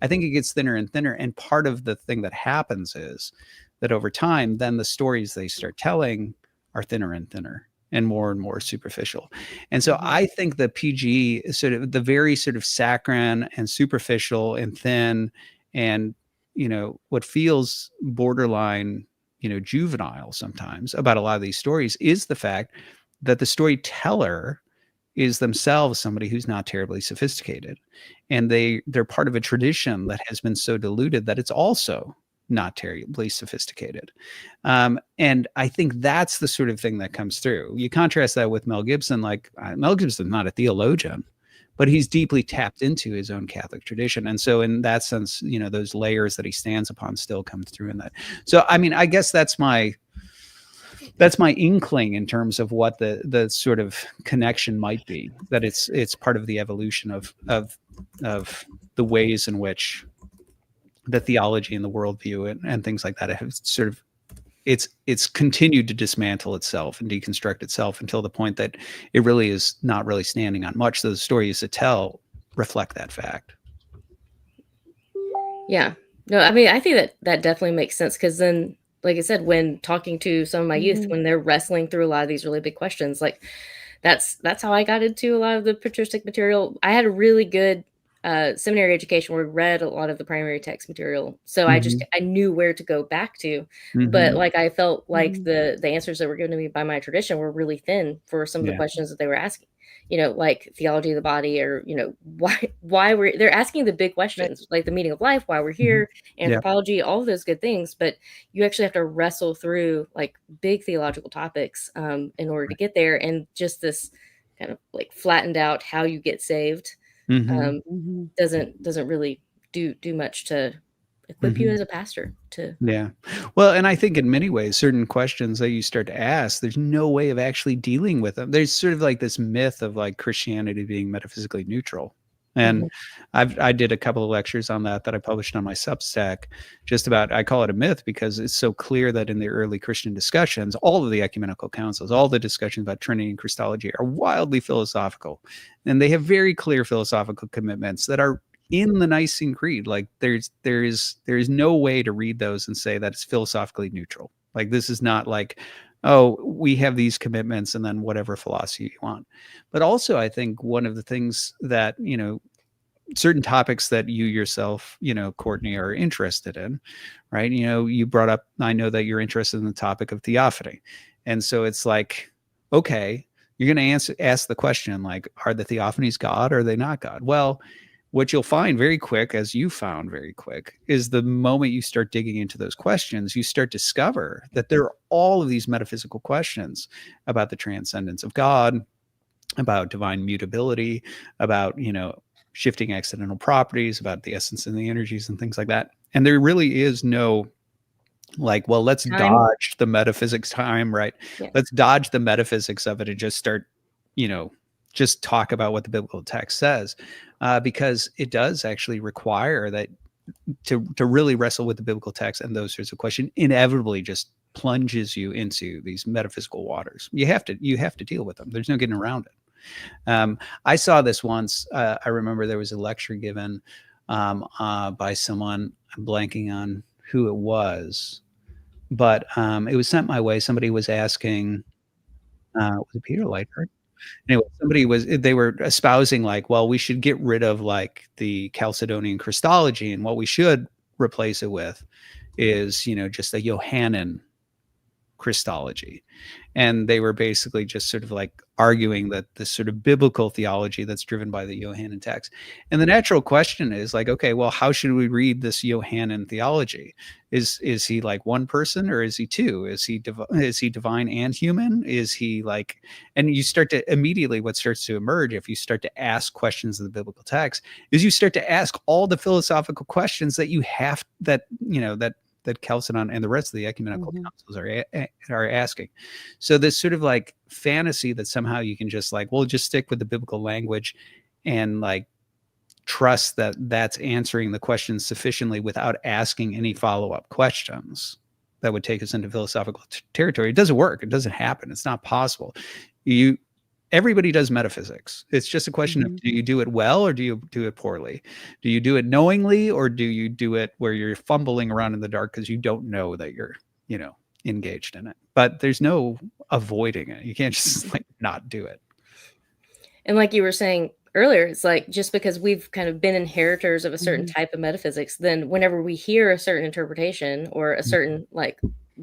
B: I think it gets thinner and thinner, and part of the thing that happens is that over time, then the stories they start telling are thinner and thinner and more superficial. And so I think the PG is sort of the very sort of saccharine and superficial and thin, and what feels borderline juvenile sometimes about a lot of these stories is the fact that the storyteller is themselves somebody who's not terribly sophisticated, and they're part of a tradition that has been so diluted that it's also not terribly sophisticated. And I think that's the sort of thing that comes through. You contrast that with Mel Gibson. Like, Mel Gibson's not a theologian, but he's deeply tapped into his own Catholic tradition. And so in that sense, those layers that he stands upon still come through in that. So, I mean, I guess that's my inkling in terms of what the sort of connection might be, that it's part of the evolution of the ways in which the theology and the worldview and things like that have sort of it's continued to dismantle itself and deconstruct itself until the point that it really is not really standing on much. So the stories to tell reflect that fact. Yeah. No, I mean, I think that definitely makes sense, because then, like I said, when talking to some of my youth, when they're wrestling through a lot of these really big questions, like that's how I got into a lot of the patristic material. I had a really good seminary education where we read a lot of the primary text material. So I knew where to go back to, but like, I felt like the answers that were given to me by my tradition were really thin for some of the questions that they were asking, like theology of the body, or, why they're asking the big questions, like the meaning of life, why we're here, anthropology, all of those good things. But you actually have to wrestle through like big theological topics in order to get there. And just this kind of like flattened out how you get saved doesn't really do much to equip you as a pastor to. Yeah. Well, and I think in many ways, certain questions that you start to ask, there's no way of actually dealing with them. There's sort of like this myth of like Christianity being metaphysically neutral. And I did a couple of lectures on that I published on my Substack, just about, I call it a myth because it's so clear that in the early Christian discussions, all of the ecumenical councils, all the discussions about Trinity and Christology are wildly philosophical. And they have very clear philosophical commitments that are in the Nicene Creed. Like there is no way to read those and say that it's philosophically neutral. Like, this is not like, oh, we have these commitments and then whatever philosophy you want. But also, I think one of the things that, certain topics that you yourself, Courtney, are interested in, right? You brought up, I know that you're interested in the topic of theophany. And so it's like, okay, you're going to ask the question, like, are the theophanies God or are they not God? Well, what you'll find very quick, as you found very quick, is the moment you start digging into those questions, you start to discover that there are all of these metaphysical questions about the transcendence of God, about divine mutability, about, shifting accidental properties, about the essence and the energies and things like that. And there really is no like, well, let's
A: Time.
B: dodge the metaphysics time, right?
A: Yeah.
B: Let's dodge the metaphysics of it and just start, just talk about what the biblical text says, because it does actually require that to really wrestle with the biblical text and those sorts of questions inevitably just plunges you into these metaphysical waters. You have to deal with them. There's no getting around it. I saw this once. I remember there was a lecture given by someone. I'm blanking on who it was, but it was sent my way. Somebody was asking, was it Peter Lightford? Anyway, they were espousing like, well, we should get rid of like the Chalcedonian Christology, and what we should replace it with is, just the Johannine Christology. And they were basically just sort of like arguing that this sort of biblical theology that's driven by the Johannine text. And the natural question is like, okay, well, how should we read this Johannine theology? Is he like one person, or is he two? Is he divine and human? Is he like, and you start to immediately, what starts to emerge if you start to ask questions of the biblical text is you start to ask all the philosophical questions that you have, that Chalcedon and the rest of the ecumenical councils are asking. So this sort of like fantasy that somehow you can just like, well, just stick with the biblical language and like trust that that's answering the questions sufficiently without asking any follow-up questions that would take us into philosophical territory. It doesn't work. It doesn't happen. It's not possible. Everybody does metaphysics. It's just a question of, do you do it well or do you do it poorly? Do you do it knowingly or do you do it where you're fumbling around in the dark because you don't know that you're, engaged in it? But there's no avoiding it. You can't just like not do it.
A: And like you were saying earlier, it's like just because we've kind of been inheritors of a certain type of metaphysics, then whenever we hear a certain interpretation or a certain like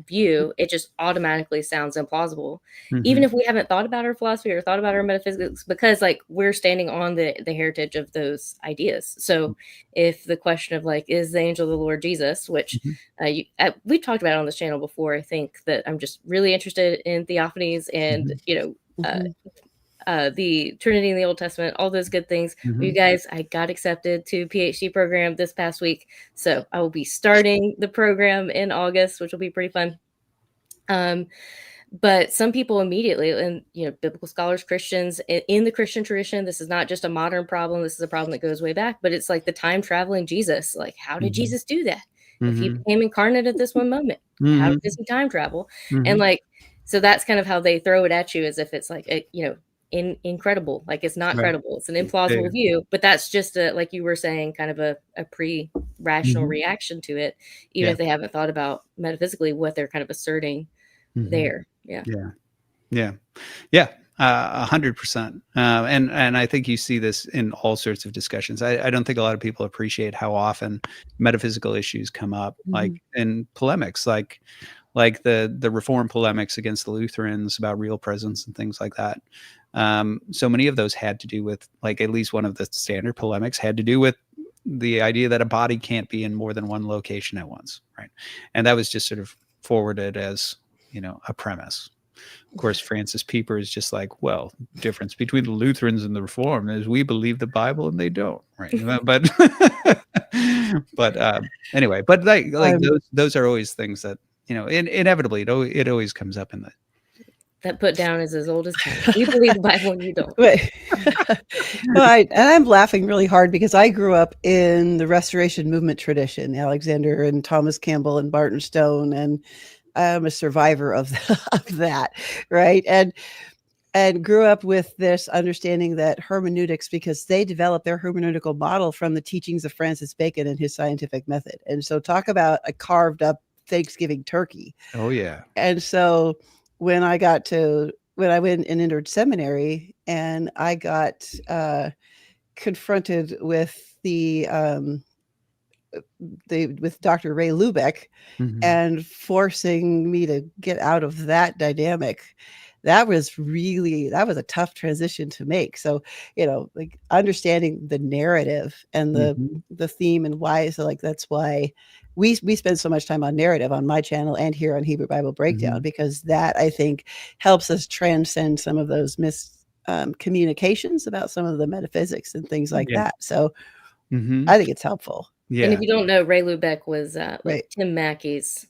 A: view, it just automatically sounds implausible, even if we haven't thought about our philosophy or thought about our metaphysics, because like we're standing on the heritage of those ideas. So if the question of like, is the angel of the Lord Jesus, which we've talked about on this channel before, I think that I'm just really interested in theophanies and the Trinity in the Old Testament, all those good things. You guys, I got accepted to PhD program this past week, so I will be starting the program in August, which will be pretty fun. But some people immediately, and biblical scholars, Christians in the Christian tradition, this is not just a modern problem. This is a problem that goes way back. But it's like the time traveling Jesus. Like, how did Jesus do that? If he became incarnate at this one moment, how does he time travel? And like, so that's kind of how they throw it at you, as if it's like incredible. Like, it's not credible. It's an implausible view. But that's just like you were saying, kind of a pre-rational reaction to it, even if they haven't thought about metaphysically what they're kind of asserting there. Yeah.
B: 100%. And I think you see this in all sorts of discussions. I don't think a lot of people appreciate how often metaphysical issues come up, like in polemics, like the Reform polemics against the Lutherans about real presence and things like that. So many of those had to do with, like, at least one of the standard polemics had to do with the idea that a body can't be in more than one location at once, right? And that was just sort of forwarded as, a premise. Of course, Francis Pieper is just like, well, difference between the Lutherans and the Reformed is we believe the Bible and they don't, right? But anyway, but like those are always things that, inevitably it always comes up in
A: that put down is as old as time. We believe the Bible and you don't.
C: And I'm laughing really hard because I grew up in the Restoration Movement tradition, Alexander and Thomas Campbell and Barton Stone, and I'm a survivor of that, right? And grew up with this understanding that hermeneutics, because they developed their hermeneutical model from the teachings of Francis Bacon and his scientific method. And so talk about a carved up Thanksgiving turkey.
B: Oh, yeah.
C: And so when I went and entered seminary, and I got confronted with with Dr. Ray Lubeck and forcing me to get out of that dynamic, that was a tough transition to make. So, like understanding the narrative and the theme and why. So like, that's why we spend so much time on narrative on my channel and here on Hebrew Bible Breakdown, because that, I think, helps us transcend some of those communications about some of the metaphysics and things like that. So I think it's helpful.
A: And if you don't know, Ray Lubeck was
C: Right.
A: Tim Mackey's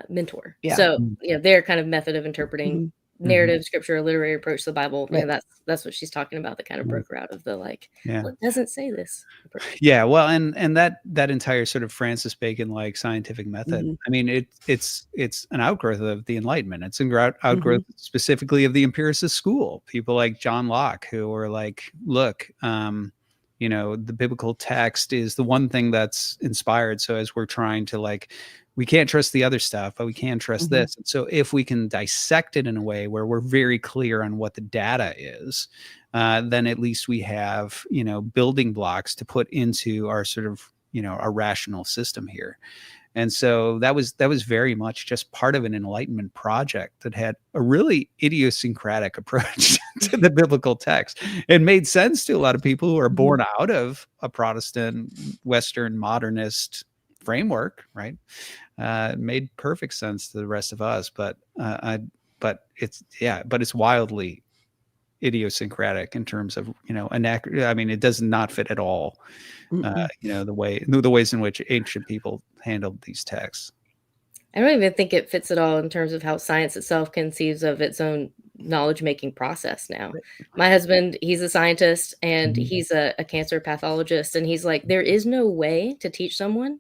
A: mentor.
C: Yeah.
A: So their kind of method of interpreting narrative, scripture, literary approach to the Bible.
C: Right.
A: That's what she's talking about. That kind of broke her out of the well, it doesn't say this.
B: Yeah, well, and that entire sort of Francis Bacon like scientific method. I mean, it's an outgrowth of the Enlightenment. It's an outgrowth specifically of the empiricist school. People like John Locke, who were like, look, the biblical text is the one thing that's inspired. So as we're trying to we can't trust the other stuff, but we can trust this. And so if we can dissect it in a way where we're very clear on what the data is, then at least we have, building blocks to put into our sort of, our rational system here. And so that was very much just part of an Enlightenment project that had a really idiosyncratic approach to the biblical text. It made sense to a lot of people who are born out of a Protestant, Western, modernist framework, right? It made perfect sense to the rest of us, but it's wildly idiosyncratic in terms of I mean, it does not fit at all the ways in which ancient people handled these texts.
A: I don't even think it fits at all in terms of how science itself conceives of its own knowledge making process now. My husband, he's a scientist and he's a cancer pathologist, and he's like, there is no way to teach someone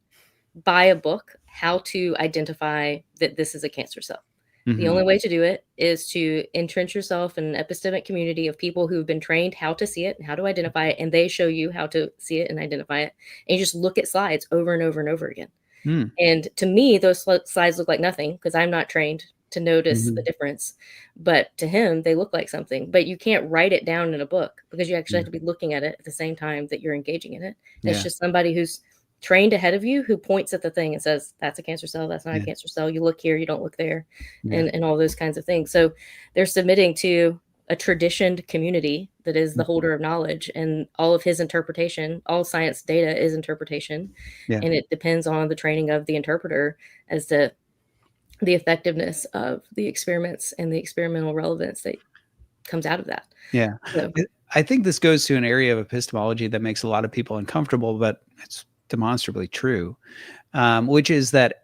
A: by a book how to identify that this is a cancer cell. The only way to do it is to entrench yourself in an epistemic community of people who've been trained how to see it and how to identify it, and they show you how to see it and identify it. And you just look at slides over and over and over again. And to me, those slides look like nothing because I'm not trained to notice the difference. But to him, they look like something. But you can't write it down in a book because you actually have to be looking at it at the same time that you're engaging in it. It's just somebody who's trained ahead of you who points at the thing and says, that's a cancer cell, that's not a cancer cell, you look here, you don't look there, and all those kinds of things. So they're submitting to a traditioned community that is the holder of knowledge, and all of his interpretation, all science data is interpretation, and it depends on the training of the interpreter as to the effectiveness of the experiments and the experimental relevance that comes out of that. So,
B: I think this goes to an area of epistemology that makes a lot of people uncomfortable, but it's demonstrably true, which is that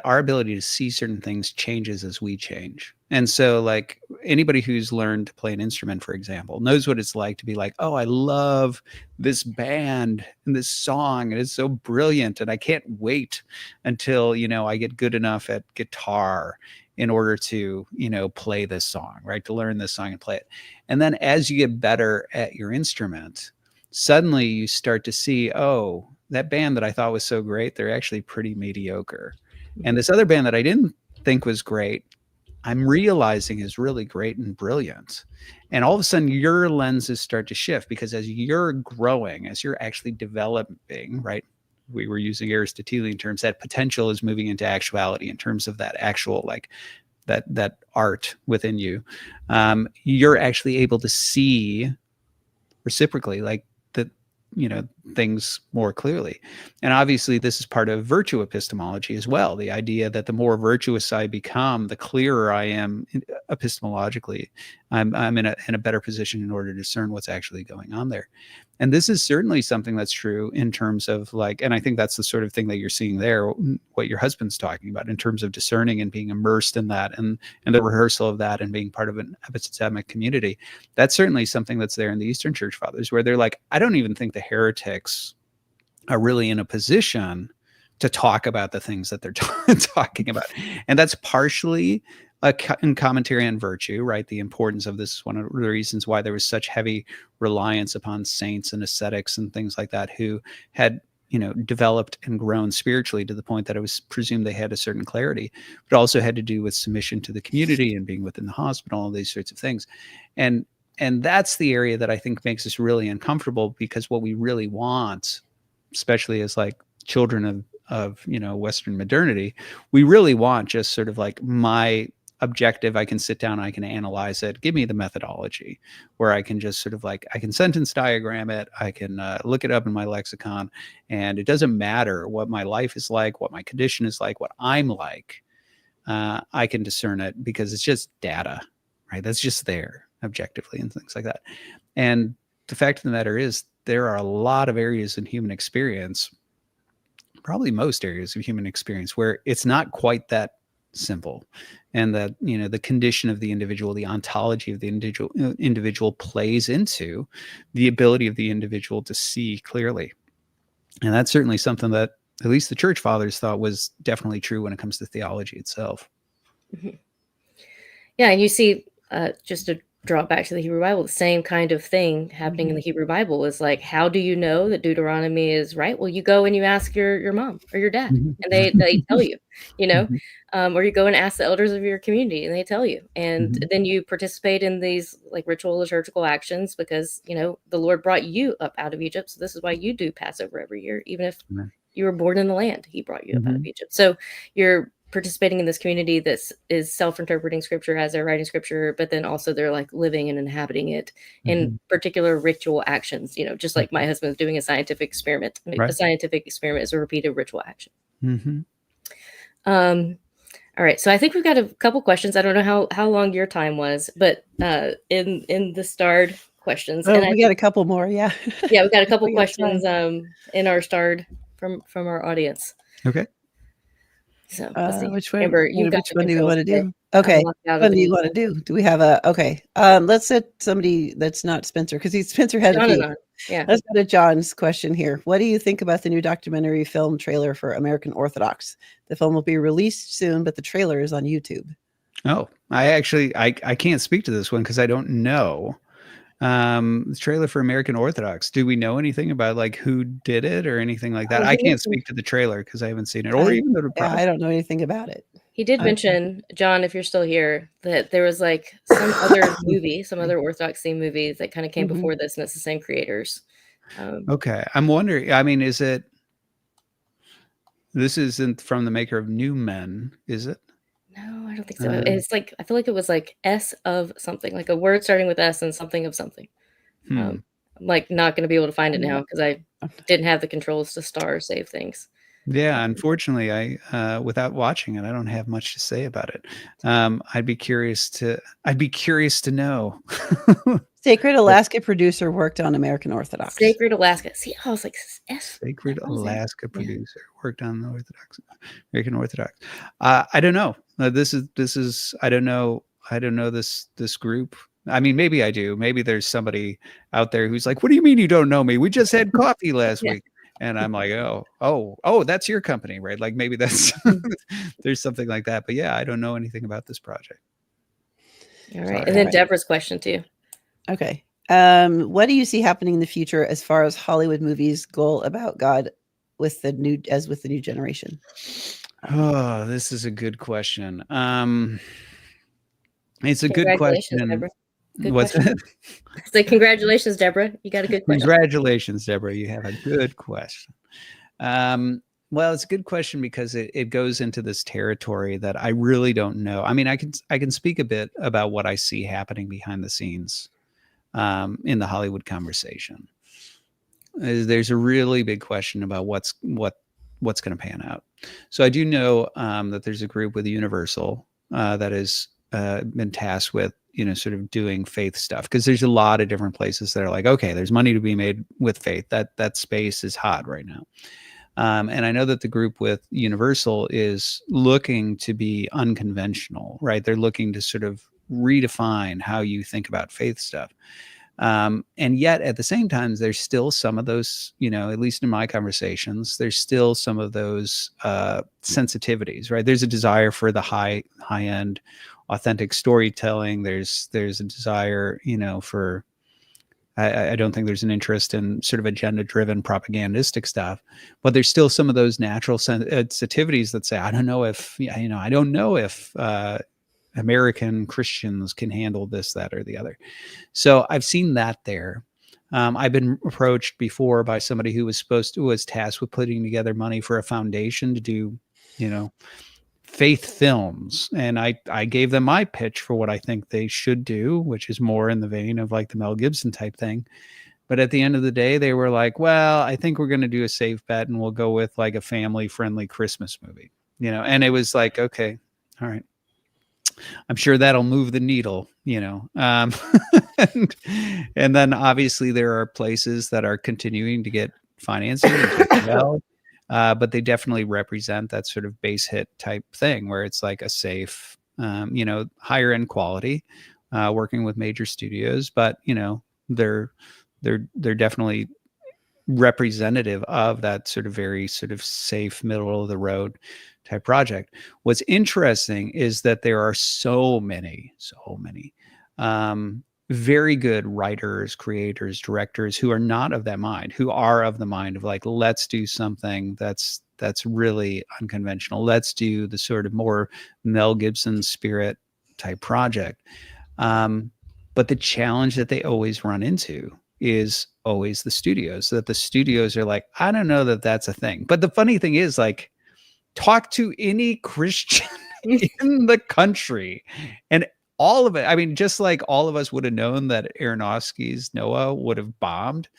B: our ability to see certain things changes as we change. And so like anybody who's learned to play an instrument, for example, knows what it's like to be like, oh, I love this band and this song, and it's so brilliant, and I can't wait until, I get good enough at guitar in order to, play this song, right? To learn this song and play it. And then as you get better at your instrument, suddenly you start to see, oh, that band that I thought was so great, they're actually pretty mediocre. And this other band that I didn't think was great, I'm realizing is really great and brilliant. And all of a sudden your lenses start to shift, because as you're growing, as you're actually developing, right? We were using Aristotelian terms, that potential is moving into actuality in terms of that actual, that art within you. You're actually able to see reciprocally, things more clearly. And obviously this is part of virtue epistemology as well. The idea that the more virtuous I become, the clearer I am epistemologically. I'm in a better position in order to discern what's actually going on there. And this is certainly something that's true in terms of and I think that's the sort of thing that you're seeing there, what your husband's talking about in terms of discerning and being immersed in that, and the rehearsal of that, and being part of an epistemic community. That's certainly something that's there in the Eastern Church Fathers, where they're like, I don't even think the heretics are really in a position to talk about the things that they're talking about. And that's partially in commentary on virtue, right? The importance of this is one of the reasons why there was such heavy reliance upon saints and ascetics and things like that, who had, developed and grown spiritually to the point that it was presumed they had a certain clarity, but also had to do with submission to the community and being within the hospital, and these sorts of things. And that's the area that I think makes us really uncomfortable, because what we really want, especially as children of Western modernity, we really want just sort of my objective. I can sit down, I can analyze it. Give me the methodology where I can just sort of like, I can sentence diagram it. I can look it up in my lexicon, and it doesn't matter what my life is like, what my condition is like, what I'm like. I can discern it because it's just data, right? That's just there objectively and things like that. And the fact of the matter is, there are a lot of areas in human experience, probably most areas of human experience, where it's not quite that simple, and that, you know, the condition of the individual, the ontology of the individual plays into the ability of the individual to see clearly. And that's certainly something that at least the church fathers thought was definitely true when it comes to theology itself.
A: Mm-hmm. Yeah, and you see, just to draw it back to the Hebrew Bible, the same kind of thing happening in the Hebrew Bible is like, how do you know that Deuteronomy is right? Well, you go and you ask your mom or your dad, and they tell you, you know, or you go and ask the elders of your community, and they tell you, and then you participate in these like ritual liturgical actions because, you know, the Lord brought you up out of Egypt, so this is why you do Passover every year, even if you were born in the land. He brought you up out of Egypt, so you're participating in this community that is self-interpreting scripture as they're writing scripture, but then also they're like living and inhabiting it in particular ritual actions, you know, just like my husband's doing a scientific experiment. A scientific experiment is a repeated ritual action. All right, so I think we've got a couple questions. I don't know how long your time was, but in the starred questions,
C: and we got a couple more.
A: Yeah, we've got a couple questions in our starred from our audience.
B: Okay.
A: So
C: which one?
A: Amber,
C: which one do we want to do? Okay, what do you want to do? Do we have okay? Let's set somebody that's not Spencer, because Spencer had a few.
A: Yeah,
C: let's go to John's question here. What do you think about the new documentary film trailer for American Orthodox? The film will be released soon, but the trailer is on YouTube.
B: Oh, I can't speak to this one because I don't know. The trailer for American Orthodox. Do we know anything about like who did it or anything like that? I can't speak to the trailer because I haven't seen it, or even the
C: I don't know anything about it.
A: He did mention, John, if you're still here, that there was like some other movie, some other Orthodox theme movie that kind of came before this, and it's the same creators.
B: Okay, I'm wondering. I mean, this isn't from the maker of New Men, is it?
A: No, I don't think so. It's like, I feel like it was like S of something, like a word starting with S and something of something. I'm like not going to be able to find it now because I didn't have the controls to star or save things.
B: Yeah, unfortunately, I without watching it, I don't have much to say about it. I'd be curious to know.
C: Sacred Alaska producer worked on American Orthodox.
A: Sacred Alaska. See, I was like,
B: Sacred Alaska producer worked on the American Orthodox. I don't know. This is I don't know this group. I mean, maybe I do. Maybe there's somebody out there who's like, "What do you mean you don't know me? We just had coffee last week." And I'm like, oh, that's your company, right? Like maybe that's there's something like that. But yeah, I don't know anything about this project.
A: All right. Sorry. And then Deborah's question too.
C: Okay. What do you see happening in the future as far as Hollywood movies go about God with the new generation?
B: Oh, this is a good question. It's a good question.
A: Deborah. What's that? Say congratulations, Deborah. You got a good question.
B: Congratulations, Deborah. You have a good question. Well, it's a good question because it goes into this territory that I really don't know. I mean, I can speak a bit about what I see happening behind the scenes in the Hollywood conversation. There's a really big question about what's going to pan out. So I do know that there's a group with Universal that has been tasked with, sort of doing faith stuff, because there's a lot of different places that are like, okay, there's money to be made with faith. That space is hot right now. And I know that the group with Universal is looking to be unconventional, right? They're looking to sort of redefine how you think about faith stuff. And yet at the same time, there's still some of those, at least in my conversations, there's still some of those sensitivities, right? There's a desire for the high end, authentic storytelling. There's a desire, for, I don't think there's an interest in sort of agenda-driven propagandistic stuff, but there's still some of those natural sensitivities that say, I don't know if American Christians can handle this, that, or the other. So I've seen that there. I've been approached before by somebody who was tasked with putting together money for a foundation to do, faith films, and I gave them my pitch for what I think they should do, which is more in the vein of like the Mel Gibson type thing. But at the end of the day, they were like, well, I think we're going to do a safe bet and we'll go with like a family friendly Christmas movie, and it was like, okay, all right. I'm sure that'll move the needle, and, and then obviously there are places that are continuing to get financing and well, but they definitely represent that sort of base hit type thing where it's like a safe, higher end quality, working with major studios, but they're definitely representative of that sort of very sort of safe middle of the road type project. What's interesting is that there are so many very good writers, creators, directors who are not of that mind, who are of the mind of like, let's do something that's really unconventional. Let's do the sort of more Mel Gibson spirit type project. But the challenge that they always run into is always the studios, that the studios are like, I don't know that that's a thing. But the funny thing is, like, talk to any Christian in the country and all of it. I mean, just like all of us would have known that Aronofsky's Noah would have bombed.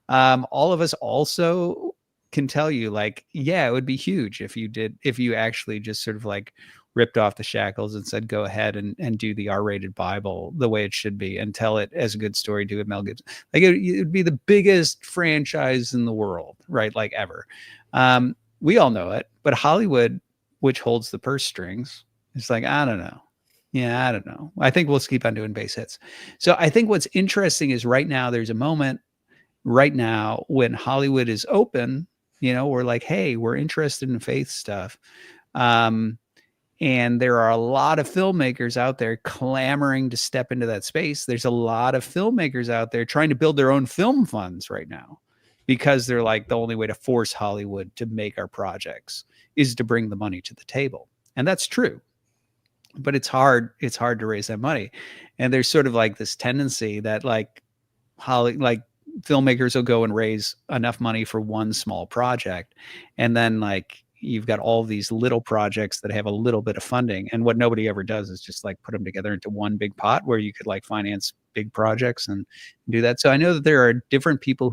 B: All of us also can tell you, like, yeah, it would be huge if you actually just sort of like ripped off the shackles and said, go ahead and do the R-rated Bible the way it should be and tell it as a good story, do it Mel Gibson. Like it'd be the biggest franchise in the world, right? Like ever. We all know it, but Hollywood, which holds the purse strings, is like, I don't know. Yeah, I don't know. I think we'll keep on doing base hits. So I think what's interesting is right now there's a moment right now when Hollywood is open, we're like, hey, we're interested in faith stuff. And there are a lot of filmmakers out there clamoring to step into that space. There's a lot of filmmakers out there trying to build their own film funds right now because they're like, the only way to force Hollywood to make our projects is to bring the money to the table. And that's true. But it's hard to raise that money. And there's sort of like this tendency that like filmmakers will go and raise enough money for one small project. And then like you've got all these little projects that have a little bit of funding. And what nobody ever does is just like put them together into one big pot where you could like finance big projects and do that. So I know that there are different people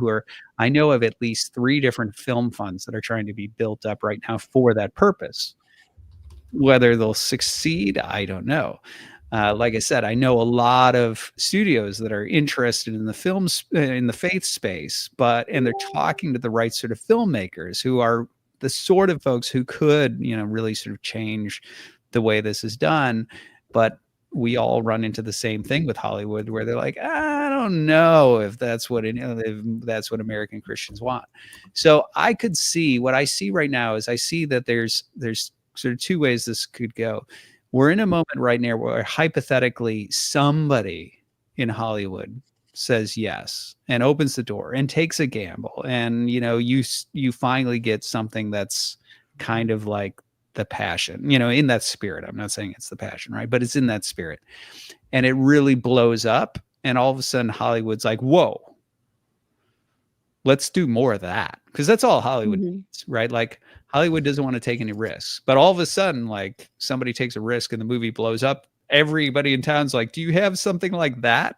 B: I know of at least 3 different film funds that are trying to be built up right now for that purpose. Whether they'll succeed, I don't know. Like I said, I know a lot of studios that are interested in the films in the faith space, and they're talking to the right sort of filmmakers who are the sort of folks who could, really sort of change the way this is done. But we all run into the same thing with Hollywood, where they're like, I don't know if that's what American Christians want. So I could see what I see right now is I see that there's sort of 2 ways this could go. We're in a moment right now where hypothetically somebody in Hollywood says yes and opens the door and takes a gamble, and you finally get something that's kind of like the Passion, in that spirit. I'm not saying it's the Passion, right? But it's in that spirit, and it really blows up, and all of a sudden Hollywood's like, whoa, let's do more of that, because that's all Hollywood needs, right? Like Hollywood doesn't want to take any risks, but all of a sudden, like somebody takes a risk and the movie blows up. Everybody in town's like, do you have something like that?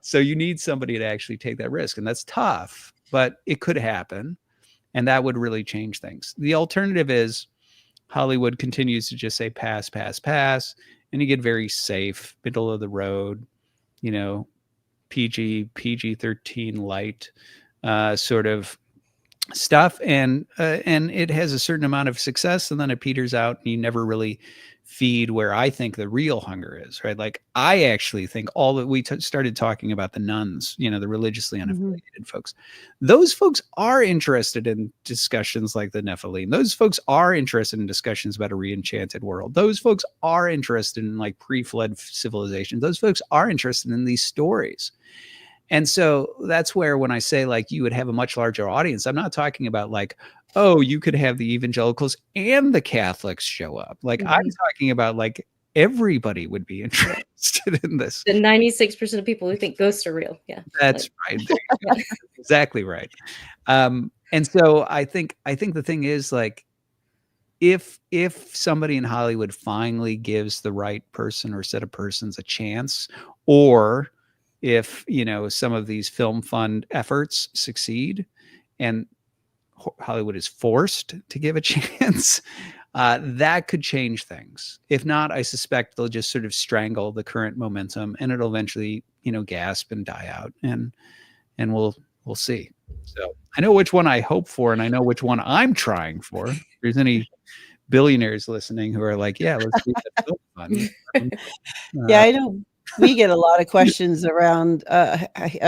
B: So you need somebody to actually take that risk, and that's tough, but it could happen, and that would really change things. The alternative is Hollywood continues to just say pass, pass, pass, and you get very safe, middle of the road, PG-13 light sort of stuff, and it has a certain amount of success, and then it peters out, and you never really feed where I think the real hunger is, right? Like I actually think all that we started talking about the nuns, the religiously unaffiliated folks. Those folks are interested in discussions like the Nephilim. Those folks are interested in discussions about a re-enchanted world. Those folks are interested in like pre-flood civilization. Those folks are interested in these stories. And so that's where when I say like you would have a much larger audience, I'm not talking about like, oh, you could have the evangelicals and the Catholics show up. Like I'm talking about like everybody would be interested in this.
A: The 96% of people who think ghosts are real. Yeah.
B: That's right. Exactly right. And so I think the thing is like, if somebody in Hollywood finally gives the right person or set of persons a chance, or if, you know, some of these film fund efforts succeed and Hollywood is forced to give a chance, that could change things. If not, I suspect they'll just sort of strangle the current momentum, and it'll eventually, you know, gasp and die out, and we'll see. So I know which one I hope for, and I know which one I'm trying for. If there's any billionaires listening who are like, yeah, let's do that film fund.
C: Yeah, I know we get a lot of questions around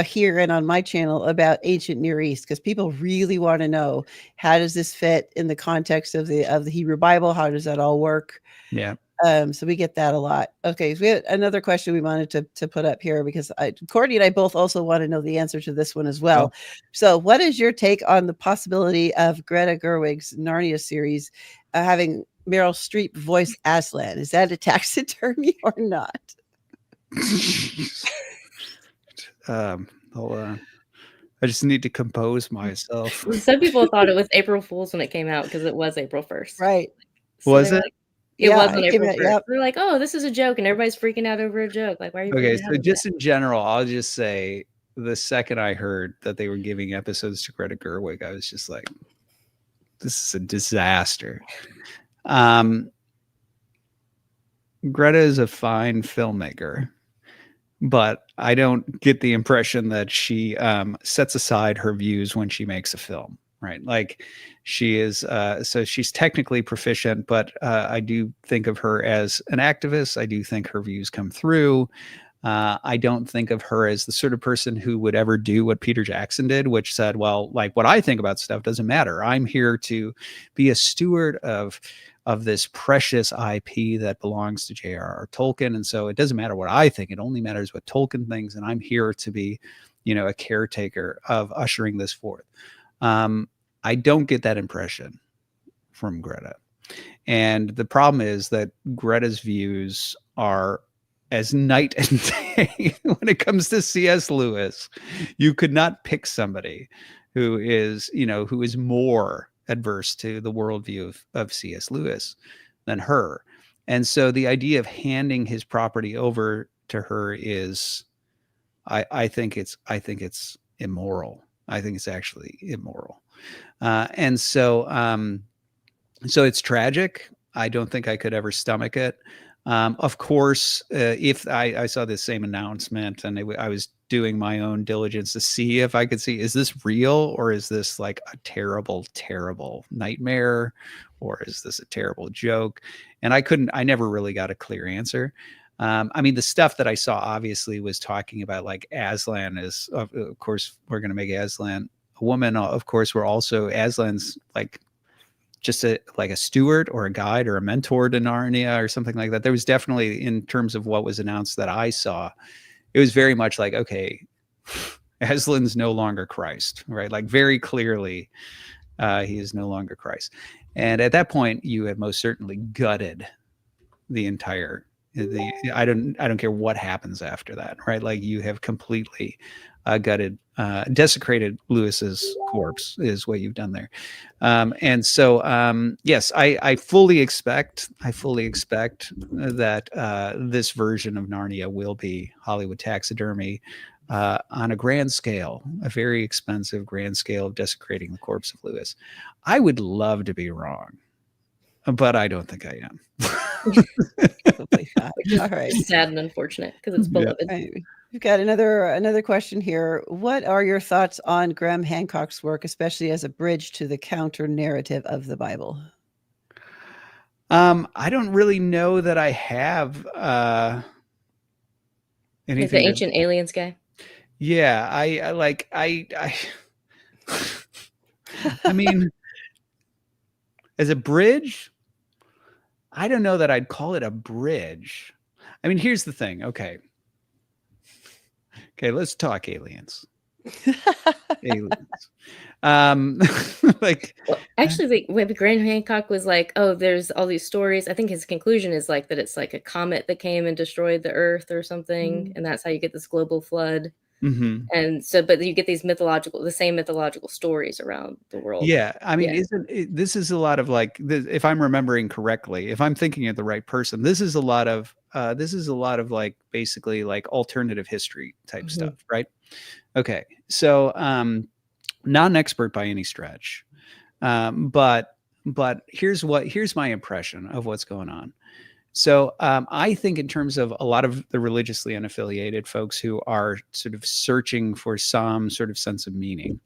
C: here and on my channel about ancient Near East, because people really want to know, how does this fit in the context of the Hebrew Bible? How does that all work?
B: Yeah.
C: So we get that a lot. Okay, so we had another question we wanted to put up here, because Courtney and I both also want to know the answer to this one as well.
B: Oh.
C: So what is your take on the possibility of Greta Gerwig's Narnia series having Meryl Streep voice Aslan? Is that a taxidermy or not?
B: Hold on. I just need to compose myself.
A: Some people thought it was April Fool's when it came out, because it was April 1st.
C: Right.
A: So
B: Was
A: they were
B: it?
A: like, it was on
C: it came
A: April
C: out,
A: 1st.
C: yep.
A: They're like, oh, this is a joke, and everybody's freaking out over a joke. Like, why are you
B: Okay,
A: freaking
B: so
A: out over
B: just
A: that?
B: in general, I'll just say the second I heard that they were giving episodes to Greta Gerwig, I was just like, this is a disaster. Greta is a fine filmmaker, but I don't get the impression that she sets aside her views when she makes a film, right? Like, she is, so she's technically proficient, but I do think of her as an activist. I do think her views come through. I don't think of her as the sort of person who would ever do what Peter Jackson did, which said, well, like, what I think about stuff doesn't matter. I'm here to be a steward of this precious IP that belongs to J.R.R. Tolkien. And so it doesn't matter what I think. It only matters what Tolkien thinks. And I'm here to be, you know, a caretaker of ushering this forth. I don't get that impression from Greta. And the problem is that Greta's views are as night and day when it comes to C.S. Lewis. You could not pick somebody who is, you know, who is more adverse to the worldview of C.S. Lewis than her. And so the idea of handing his property over to her is, I think it's immoral. I think it's actually immoral. And so it's tragic. I don't think I could ever stomach it. Of course, if I saw this same announcement and I was doing my own diligence to see if I could see, is this real, or is this like a terrible, terrible nightmare, or is this a terrible joke? And I never really got a clear answer. I mean, the stuff that I saw obviously was talking about, like, Aslan is, of course, we're going to make Aslan a woman. Of course, we're also, Aslan's like just a steward or a guide or a mentor to Narnia or something like that. There was definitely, in terms of what was announced that I saw, it was very much like, okay, Aslan's no longer Christ, right? Like, very clearly, he is no longer Christ. And at that point, you have most certainly gutted the entire, I don't care what happens after that, right? Like, you have completely gutted, desecrated Lewis's corpse is what you've done there. And so, yes, I fully expect that this version of Narnia will be Hollywood taxidermy on a grand scale, a very expensive grand scale of desecrating the corpse of Lewis. I would love to be wrong, but I don't think I am.
C: Probably not. All right.
A: Sad and unfortunate, because it's beloved.
C: Right. We've got another question here. What are your thoughts on Graham Hancock's work, especially as a bridge to the counter narrative of the Bible?
B: I don't really know that I have anything.
A: Like the Ancient Aliens guy.
B: Yeah, I I mean, as a bridge, I don't know that I'd call it a bridge. I mean, here's the thing. Okay, let's talk aliens. Aliens. Like,
A: well, actually, when Graham Hancock was like, oh, there's all these stories. I think his conclusion is like that it's like a comet that came and destroyed the Earth or something, and that's how you get this global flood.
B: Mhm.
A: And so, but you get these the same mythological stories around the world.
B: Yeah, I mean,
A: Yeah.
B: this is a lot of like, if I'm remembering correctly, if I'm thinking of the right person, this is a lot of like basically like alternative history type
A: Mhm.
B: stuff, right? Okay, so not an expert by any stretch, but here's my impression of what's going on. So I think in terms of a lot of the religiously unaffiliated folks who are sort of searching for some sort of sense of meaning,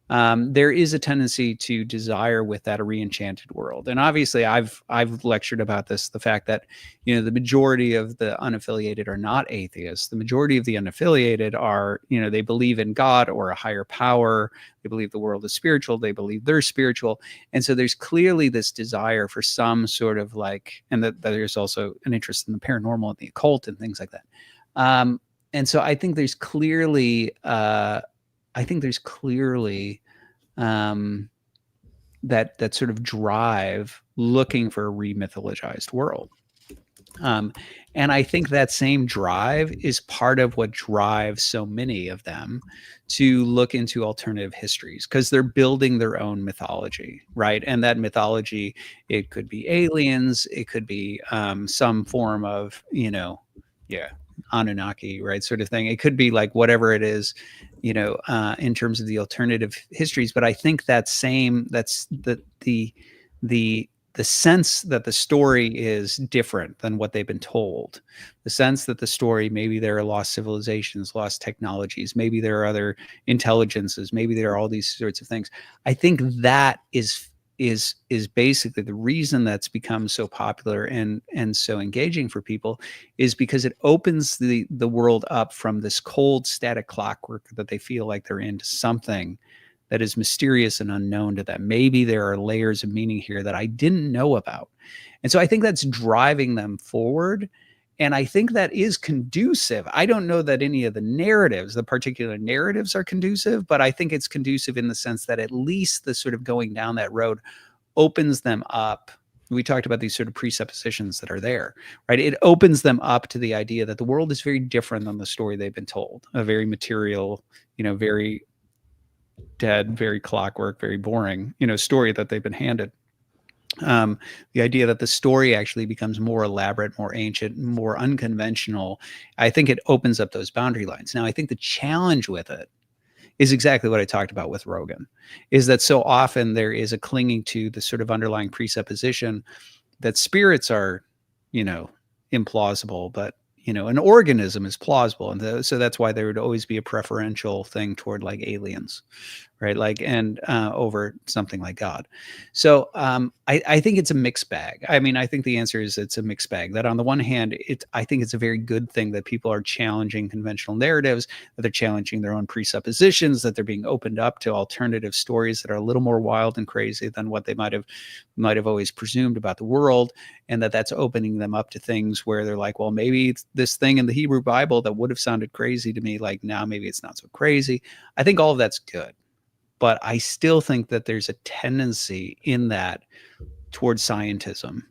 B: there is a tendency to desire with that a re-enchanted world. And obviously I've lectured about this, the fact that, you know, the majority of the unaffiliated are not atheists. The majority of the unaffiliated are, you know, they believe in God or a higher power. They believe the world is spiritual. They believe they're spiritual. And so there's clearly this desire for some sort of like, and that there's also an interest in the paranormal and the occult and things like that. And so I think there's clearly um, that sort of drive looking for a remythologized world. And I think that same drive is part of what drives so many of them to look into alternative histories, because they're building their own mythology, right? And that mythology, it could be aliens, it could be some form of, you know, yeah, Anunnaki, right, sort of thing. It could be like whatever it is, you know, in terms of the alternative histories. But I think that's the sense that the story is different than what they've been told, the sense that the story, maybe there are lost civilizations, lost technologies, maybe there are other intelligences, maybe there are all these sorts of things. I think that is basically the reason that's become so popular and so engaging for people, is because it opens the world up from this cold static clockwork that they feel like they're into something that is mysterious and unknown to them. Maybe there are layers of meaning here that I didn't know about. And so I think that's driving them forward. And I think that is conducive. I don't know that any of the particular narratives are conducive, but I think it's conducive in the sense that at least the sort of going down that road opens them up. We talked about these sort of presuppositions that are there, right? It opens them up to the idea that the world is very different than the story they've been told, a very material, you know, very dead, very clockwork, very boring, you know, story that they've been handed. The idea that the story actually becomes more elaborate, more ancient, more unconventional, I think it opens up those boundary lines. Now, I think the challenge with it is exactly what I talked about with Rogan, is that so often there is a clinging to the sort of underlying presupposition that spirits are, you know, implausible, but, you know, an organism is plausible. And so that's why there would always be a preferential thing toward like aliens, right? Like, and over something like God. So I think it's a mixed bag. I mean, I think the answer is it's a mixed bag. That on the one hand, I think it's a very good thing that people are challenging conventional narratives, that they're challenging their own presuppositions, that they're being opened up to alternative stories that are a little more wild and crazy than what they might have always presumed about the world, and that's opening them up to things where they're like, well, maybe it's this thing in the Hebrew Bible that would have sounded crazy to me, like now maybe it's not so crazy. I think all of that's good. But I still think that there's a tendency in that towards scientism,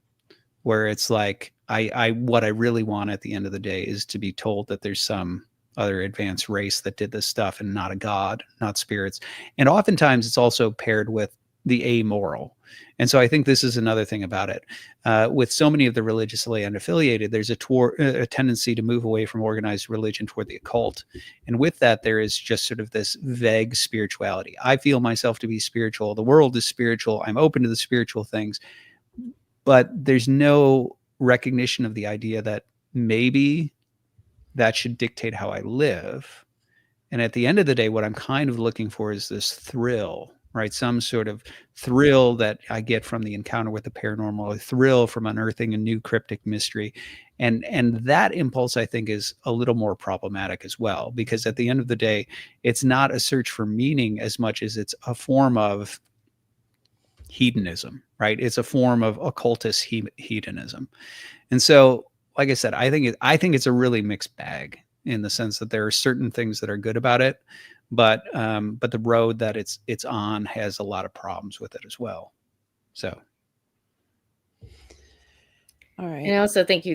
B: where it's like I what I really want at the end of the day is to be told that there's some other advanced race that did this stuff and not a god, not spirits. And oftentimes it's also paired with the amoral. And so I think this is another thing about it. With so many of the religiously unaffiliated, there's a tendency to move away from organized religion toward the occult. And with that, there is just sort of this vague spirituality. I feel myself to be spiritual. The world is spiritual. I'm open to the spiritual things. But there's no recognition of the idea that maybe that should dictate how I live. And at the end of the day, what I'm kind of looking for is this thrill, right? Some sort of thrill that I get from the encounter with the paranormal, a thrill from unearthing a new cryptic mystery. And that impulse, I think, is a little more problematic as well, because at the end of the day, it's not a search for meaning as much as it's a form of hedonism, right? It's a form of occultist hedonism. And so, like I said, I think it's a really mixed bag, in the sense that there are certain things that are good about it, but the road that it's on has a lot of problems with it as well. So,
C: all right.
A: And I also think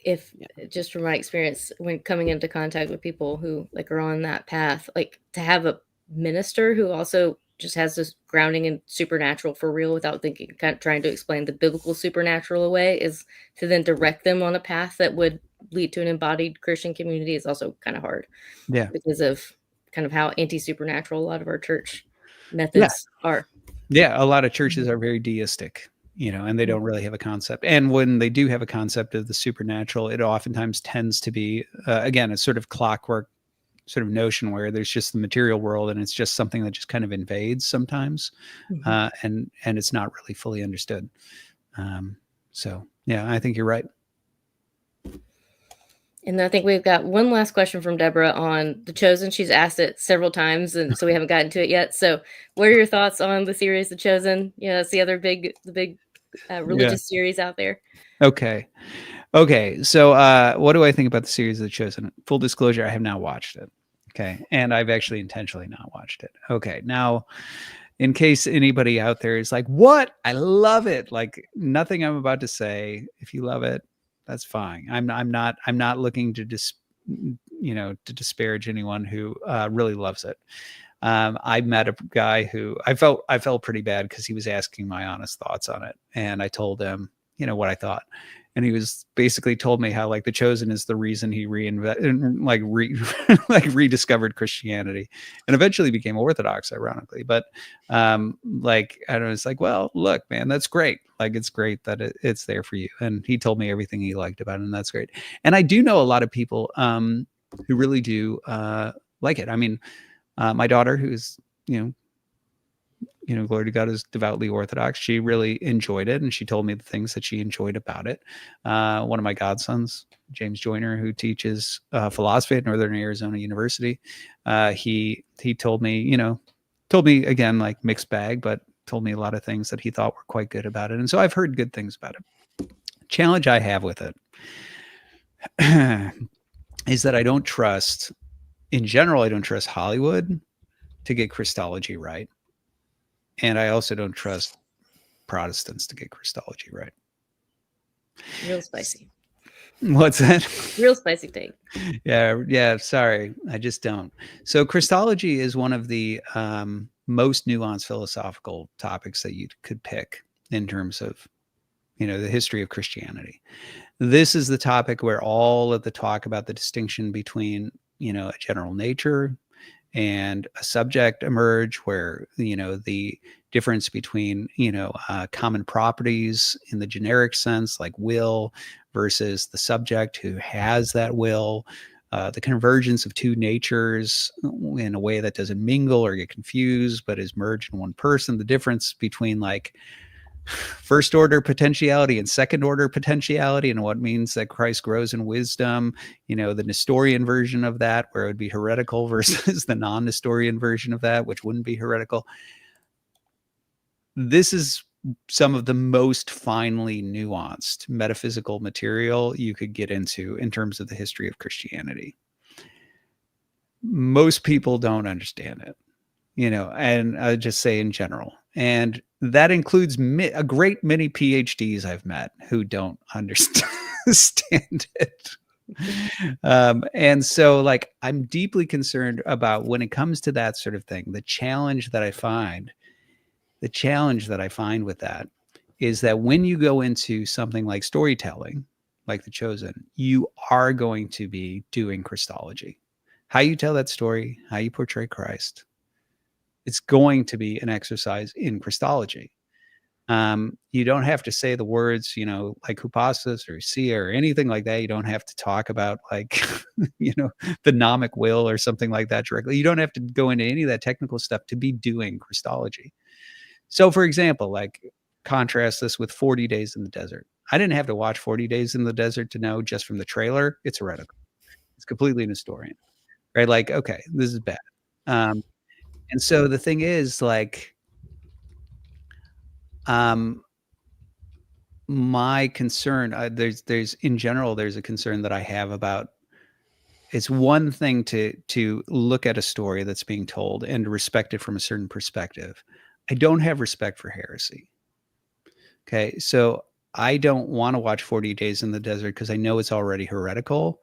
A: if just from my experience when coming into contact with people who like are on that path, like to have a minister who also just has this grounding in supernatural for real without thinking, kind of trying to explain the biblical supernatural away, is to then direct them on a path that would lead to an embodied Christian community is also kind of hard
B: Yeah.
A: because of kind of how anti-supernatural a lot of our church
B: Yeah.
A: methods are.
B: Yeah. A lot of churches are very deistic, and they don't really have a concept. And when they do have a concept of the supernatural, it oftentimes tends to be, again, a sort of clockwork sort of notion where there's just the material world and it's just something that just kind of invades sometimes. And it's not really fully understood. So yeah, I think you're right.
A: And I think we've got one last question from Deborah on The Chosen. She's asked it several times, and so we haven't gotten to it yet. So, what are your thoughts on the series The Chosen? It's the other big religious series out there.
B: Okay. So, what do I think about the series The Chosen? Full disclosure, I have not watched it. Okay, and I've actually intentionally not watched it. Okay, now, in case anybody out there is like, "What? I love it!" Like nothing I'm about to say. If you love it, that's fine. I'm not looking to to disparage anyone who really loves it. I met a guy who I felt pretty bad because he was asking my honest thoughts on it, and I told him what I thought, and he was basically told me how like The Chosen is the reason he rediscovered Christianity, and eventually became Orthodox, ironically. But I don't know, it's like, well, look, man, that's great. Like it's great that it's there for you, and he told me everything he liked about it, and that's great. And I do know a lot of people who really do like it. I mean, my daughter, who's glory to God, is devoutly Orthodox. She really enjoyed it, and she told me the things that she enjoyed about it. One of my godsons, James Joyner, who teaches philosophy at Northern Arizona University, he told me, again, like mixed bag, but told me a lot of things that he thought were quite good about it. And so I've heard good things about it. Challenge I have with it is that I don't trust Hollywood to get Christology right. And I also don't trust Protestants to get Christology right.
A: Real spicy.
B: What's that?
A: Real spicy take.
B: Yeah. Sorry, I just don't. So Christology is one of the most nuanced philosophical topics that you could pick in terms of, the history of Christianity. This is the topic where all of the talk about the distinction between, a general nature and a subject emerge, where the difference between common properties in the generic sense, like will, versus the subject who has that will, the convergence of two natures in a way that doesn't mingle or get confused but is merged in one person, the difference between like first order potentiality and second order potentiality, and what means that Christ grows in wisdom, the Nestorian version of that, where it would be heretical, versus the non-Nestorian version of that, which wouldn't be heretical. This is some of the most finely nuanced metaphysical material you could get into in terms of the history of Christianity. Most people don't understand it, and I just say in general. And that includes a great many PhDs I've met who don't understand it. And so like, I'm deeply concerned about when it comes to that sort of thing, the challenge that I find with that is that when you go into something like storytelling, like The Chosen, you are going to be doing Christology. How you tell that story, how you portray Christ, it's going to be an exercise in Christology. You don't have to say the words, like hupostasis or sia or anything like that. You don't have to talk about like, the nomic will or something like that directly. You don't have to go into any of that technical stuff to be doing Christology. So for example, like contrast this with 40 Days in the Desert. I didn't have to watch 40 Days in the Desert to know just from the trailer, it's heretical. It's completely Nestorian, right? Like, okay, this is bad. And so the thing is like, my concern, there's in general, there's a concern that I have about, it's one thing to look at a story that's being told and to respect it from a certain perspective. I don't have respect for heresy. Okay. So I don't want to watch 40 Days in the Desert because I know it's already heretical.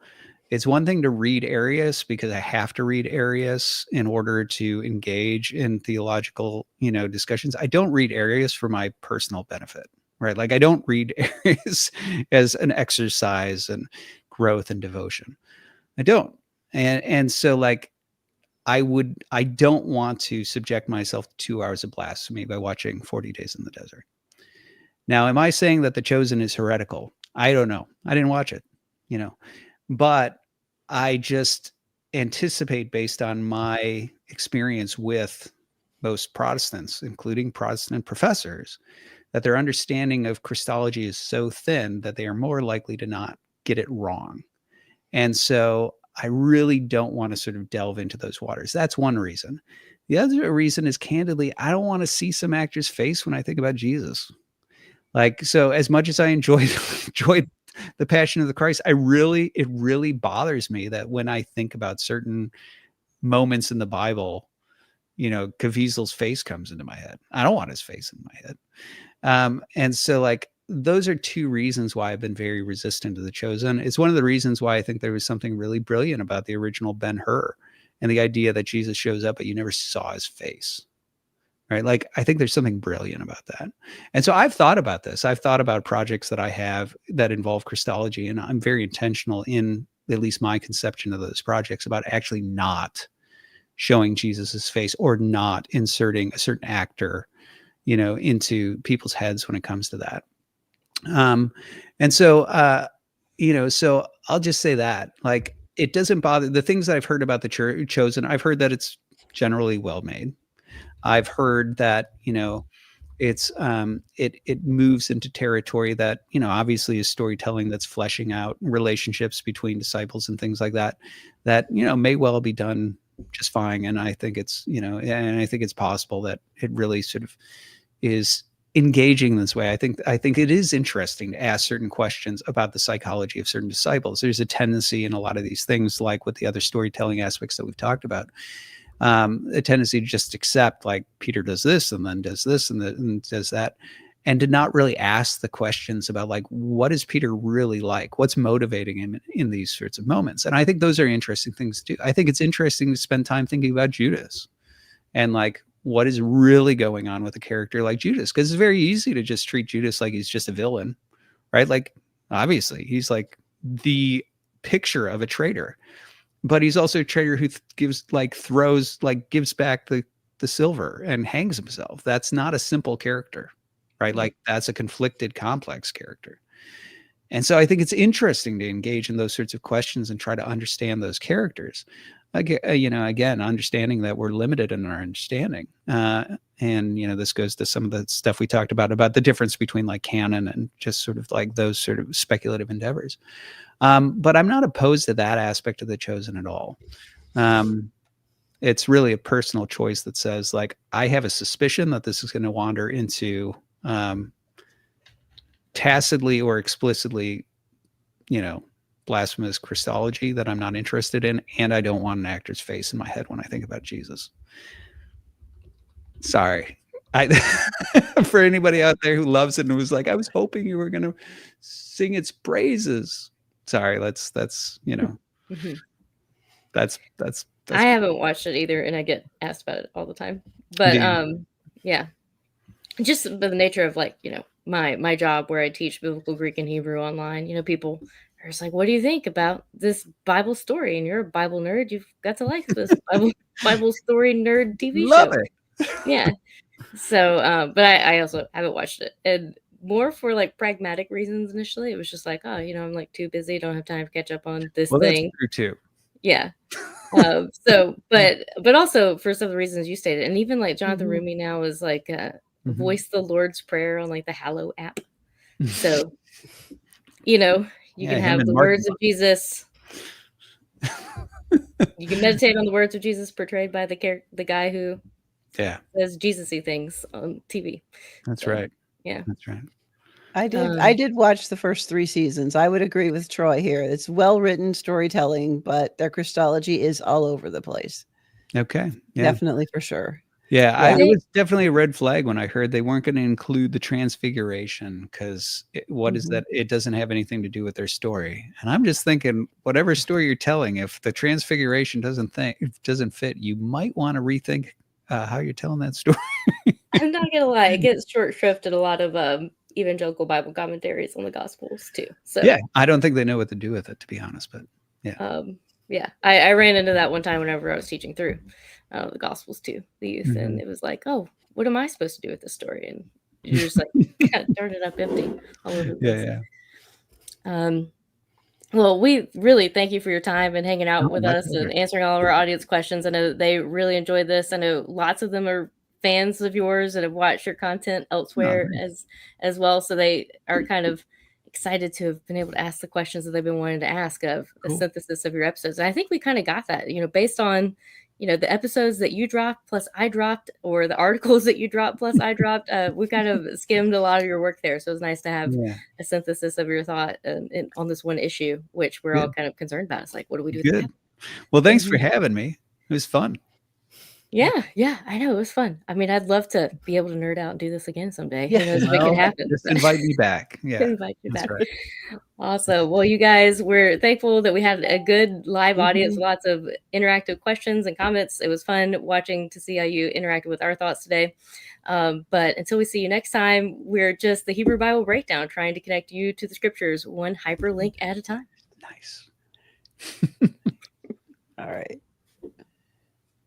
B: It's one thing to read Arius because I have to read Arius in order to engage in theological, discussions. I don't read Arius for my personal benefit, right? Like I don't read Arius as an exercise and growth and devotion. I don't. And so like I don't want to subject myself to 2 hours of blasphemy by watching 40 Days in the Desert. Now, am I saying that The Chosen is heretical? I don't know. I didn't watch it, but I just anticipate based on my experience with most Protestants, including Protestant professors, that their understanding of Christology is so thin that they are more likely to not get it wrong. And so I really don't want to sort of delve into those waters. That's one reason. The other reason is candidly, I don't want to see some actor's face when I think about Jesus. Like, so as much as I enjoyed the Passion of the Christ, it really bothers me that when I think about certain moments in the Bible, Caviezel's face comes into my head. I don't want his face in my head. And so like, those are two reasons why I've been very resistant to The Chosen. It's one of the reasons why I think there was something really brilliant about the original Ben-Hur and the idea that Jesus shows up, but you never saw his face. Right. Like, I think there's something brilliant about that. And so I've thought about this. I've thought about projects that I have that involve Christology, and I'm very intentional in at least my conception of those projects about actually not showing Jesus's face or not inserting a certain actor, into people's heads when it comes to that. And so, so I'll just say that, like, it doesn't bother the things that I've heard about The Chosen. I've heard that it's generally well made. I've heard that, it's it moves into territory that, obviously is storytelling that's fleshing out relationships between disciples and things like that, may well be done just fine. And I think it's, and I think it's possible that it really sort of is engaging this way. I think it is interesting to ask certain questions about the psychology of certain disciples. There's a tendency in a lot of these things, like with the other storytelling aspects that we've talked about, a tendency to just accept, like, Peter does this and then does this and does that, and to not really ask the questions about, like, what is Peter really like? What's motivating him in these sorts of moments? And I think those are interesting things too. I think it's interesting to spend time thinking about Judas and, like, what is really going on with a character like Judas, because it's very easy to just treat Judas like he's just a villain, right? Like, obviously he's like the picture of a traitor, but he's also a traitor who gives back the silver and hangs himself. That's not a simple character, right? Like, that's a conflicted, complex character. And so I think it's interesting to engage in those sorts of questions and try to understand those characters. Again, understanding that we're limited in our understanding. And, this goes to some of the stuff we talked about the difference between, like, canon and just sort of like those sort of speculative endeavors. But I'm not opposed to that aspect of The Chosen at all. It's really a personal choice that says, like, I have a suspicion that this is going to wander into tacitly or explicitly, blasphemous Christology that I'm not interested in, and I don't want an actor's face in my head when I think about Jesus. Sorry. For anybody out there who loves it and was like, I was hoping you were going to sing its praises. Sorry, that's
A: Mm-hmm.
B: that's
A: I haven't watched it either, and I get asked about it all the time. But yeah, just by the nature of, like, my job where I teach biblical Greek and Hebrew online, people are just like, what do you think about this Bible story? And you're a Bible nerd, you've got to like this Bible story nerd TV
B: love
A: show.
B: It.
A: Yeah. So, but I also haven't watched it, and more for, like, pragmatic reasons. Initially, it was just like, oh, I'm, like, too busy, don't have time to catch up on this thing.
B: That's true too.
A: Yeah. So, but also for some of the reasons you stated, and even, like, Jonathan Rumi now is like voice the Lord's Prayer on, like, the Hallow app. So, you can have the words of Jesus. You can meditate on the words of Jesus portrayed by the guy who says Jesus-y things on TV.
B: That's right.
A: Yeah,
B: that's right.
C: I did watch the first 3 seasons. I would agree with Troy here. It's well-written storytelling, but their Christology is all over the place.
B: Okay. Yeah.
C: Definitely, for sure. Yeah.
B: It was definitely a red flag when I heard they weren't going to include the transfiguration because what is that? It doesn't have anything to do with their story. And I'm just thinking, whatever story you're telling, if the transfiguration doesn't fit, you might want to rethink how you're telling that story.
A: I'm not gonna lie, it gets short shrift in a lot of evangelical Bible commentaries on the Gospels too. So
B: Yeah, I don't think they know what to do with it, to be honest. But yeah,
A: I ran into that one time whenever I was teaching through the Gospels to the youth, and it was like, oh, what am I supposed to do with this story? And you're just like kind of turning it up empty all over the place. Well, we really thank you for your time and hanging out with
B: my
A: us
B: pleasure.
A: and answering all of our audience questions. I know they really enjoyed this. I know lots of them are fans of yours and have watched your content elsewhere as well. So they are kind of excited to have been able to ask the questions that they've been wanting to ask of the synthesis of your episodes. And I think we kind of got that, based on, the episodes that you dropped plus I dropped, or the articles that you dropped plus I dropped. We kind of skimmed a lot of your work there. So it's nice to have a synthesis of your thought on this one issue, which we're all kind of concerned about. It's like, what do we do with that?
B: Well, thanks for having me. It was fun.
A: Yeah, I know. It was fun. I mean, I'd love to be able to nerd out and do this again someday.
C: Yeah.
A: Who knows if it could happen.
B: Just invite me back. Yeah,
A: invite you
B: that's
A: back.
B: right.
A: Awesome. Well, you guys, we're thankful that we had a good live audience, lots of interactive questions and comments. It was fun watching to see how you interacted with our thoughts today. But until we see you next time, we're just the Hebrew Bible Breakdown, trying to connect you to the scriptures one hyperlink at a time.
B: Nice.
C: All right.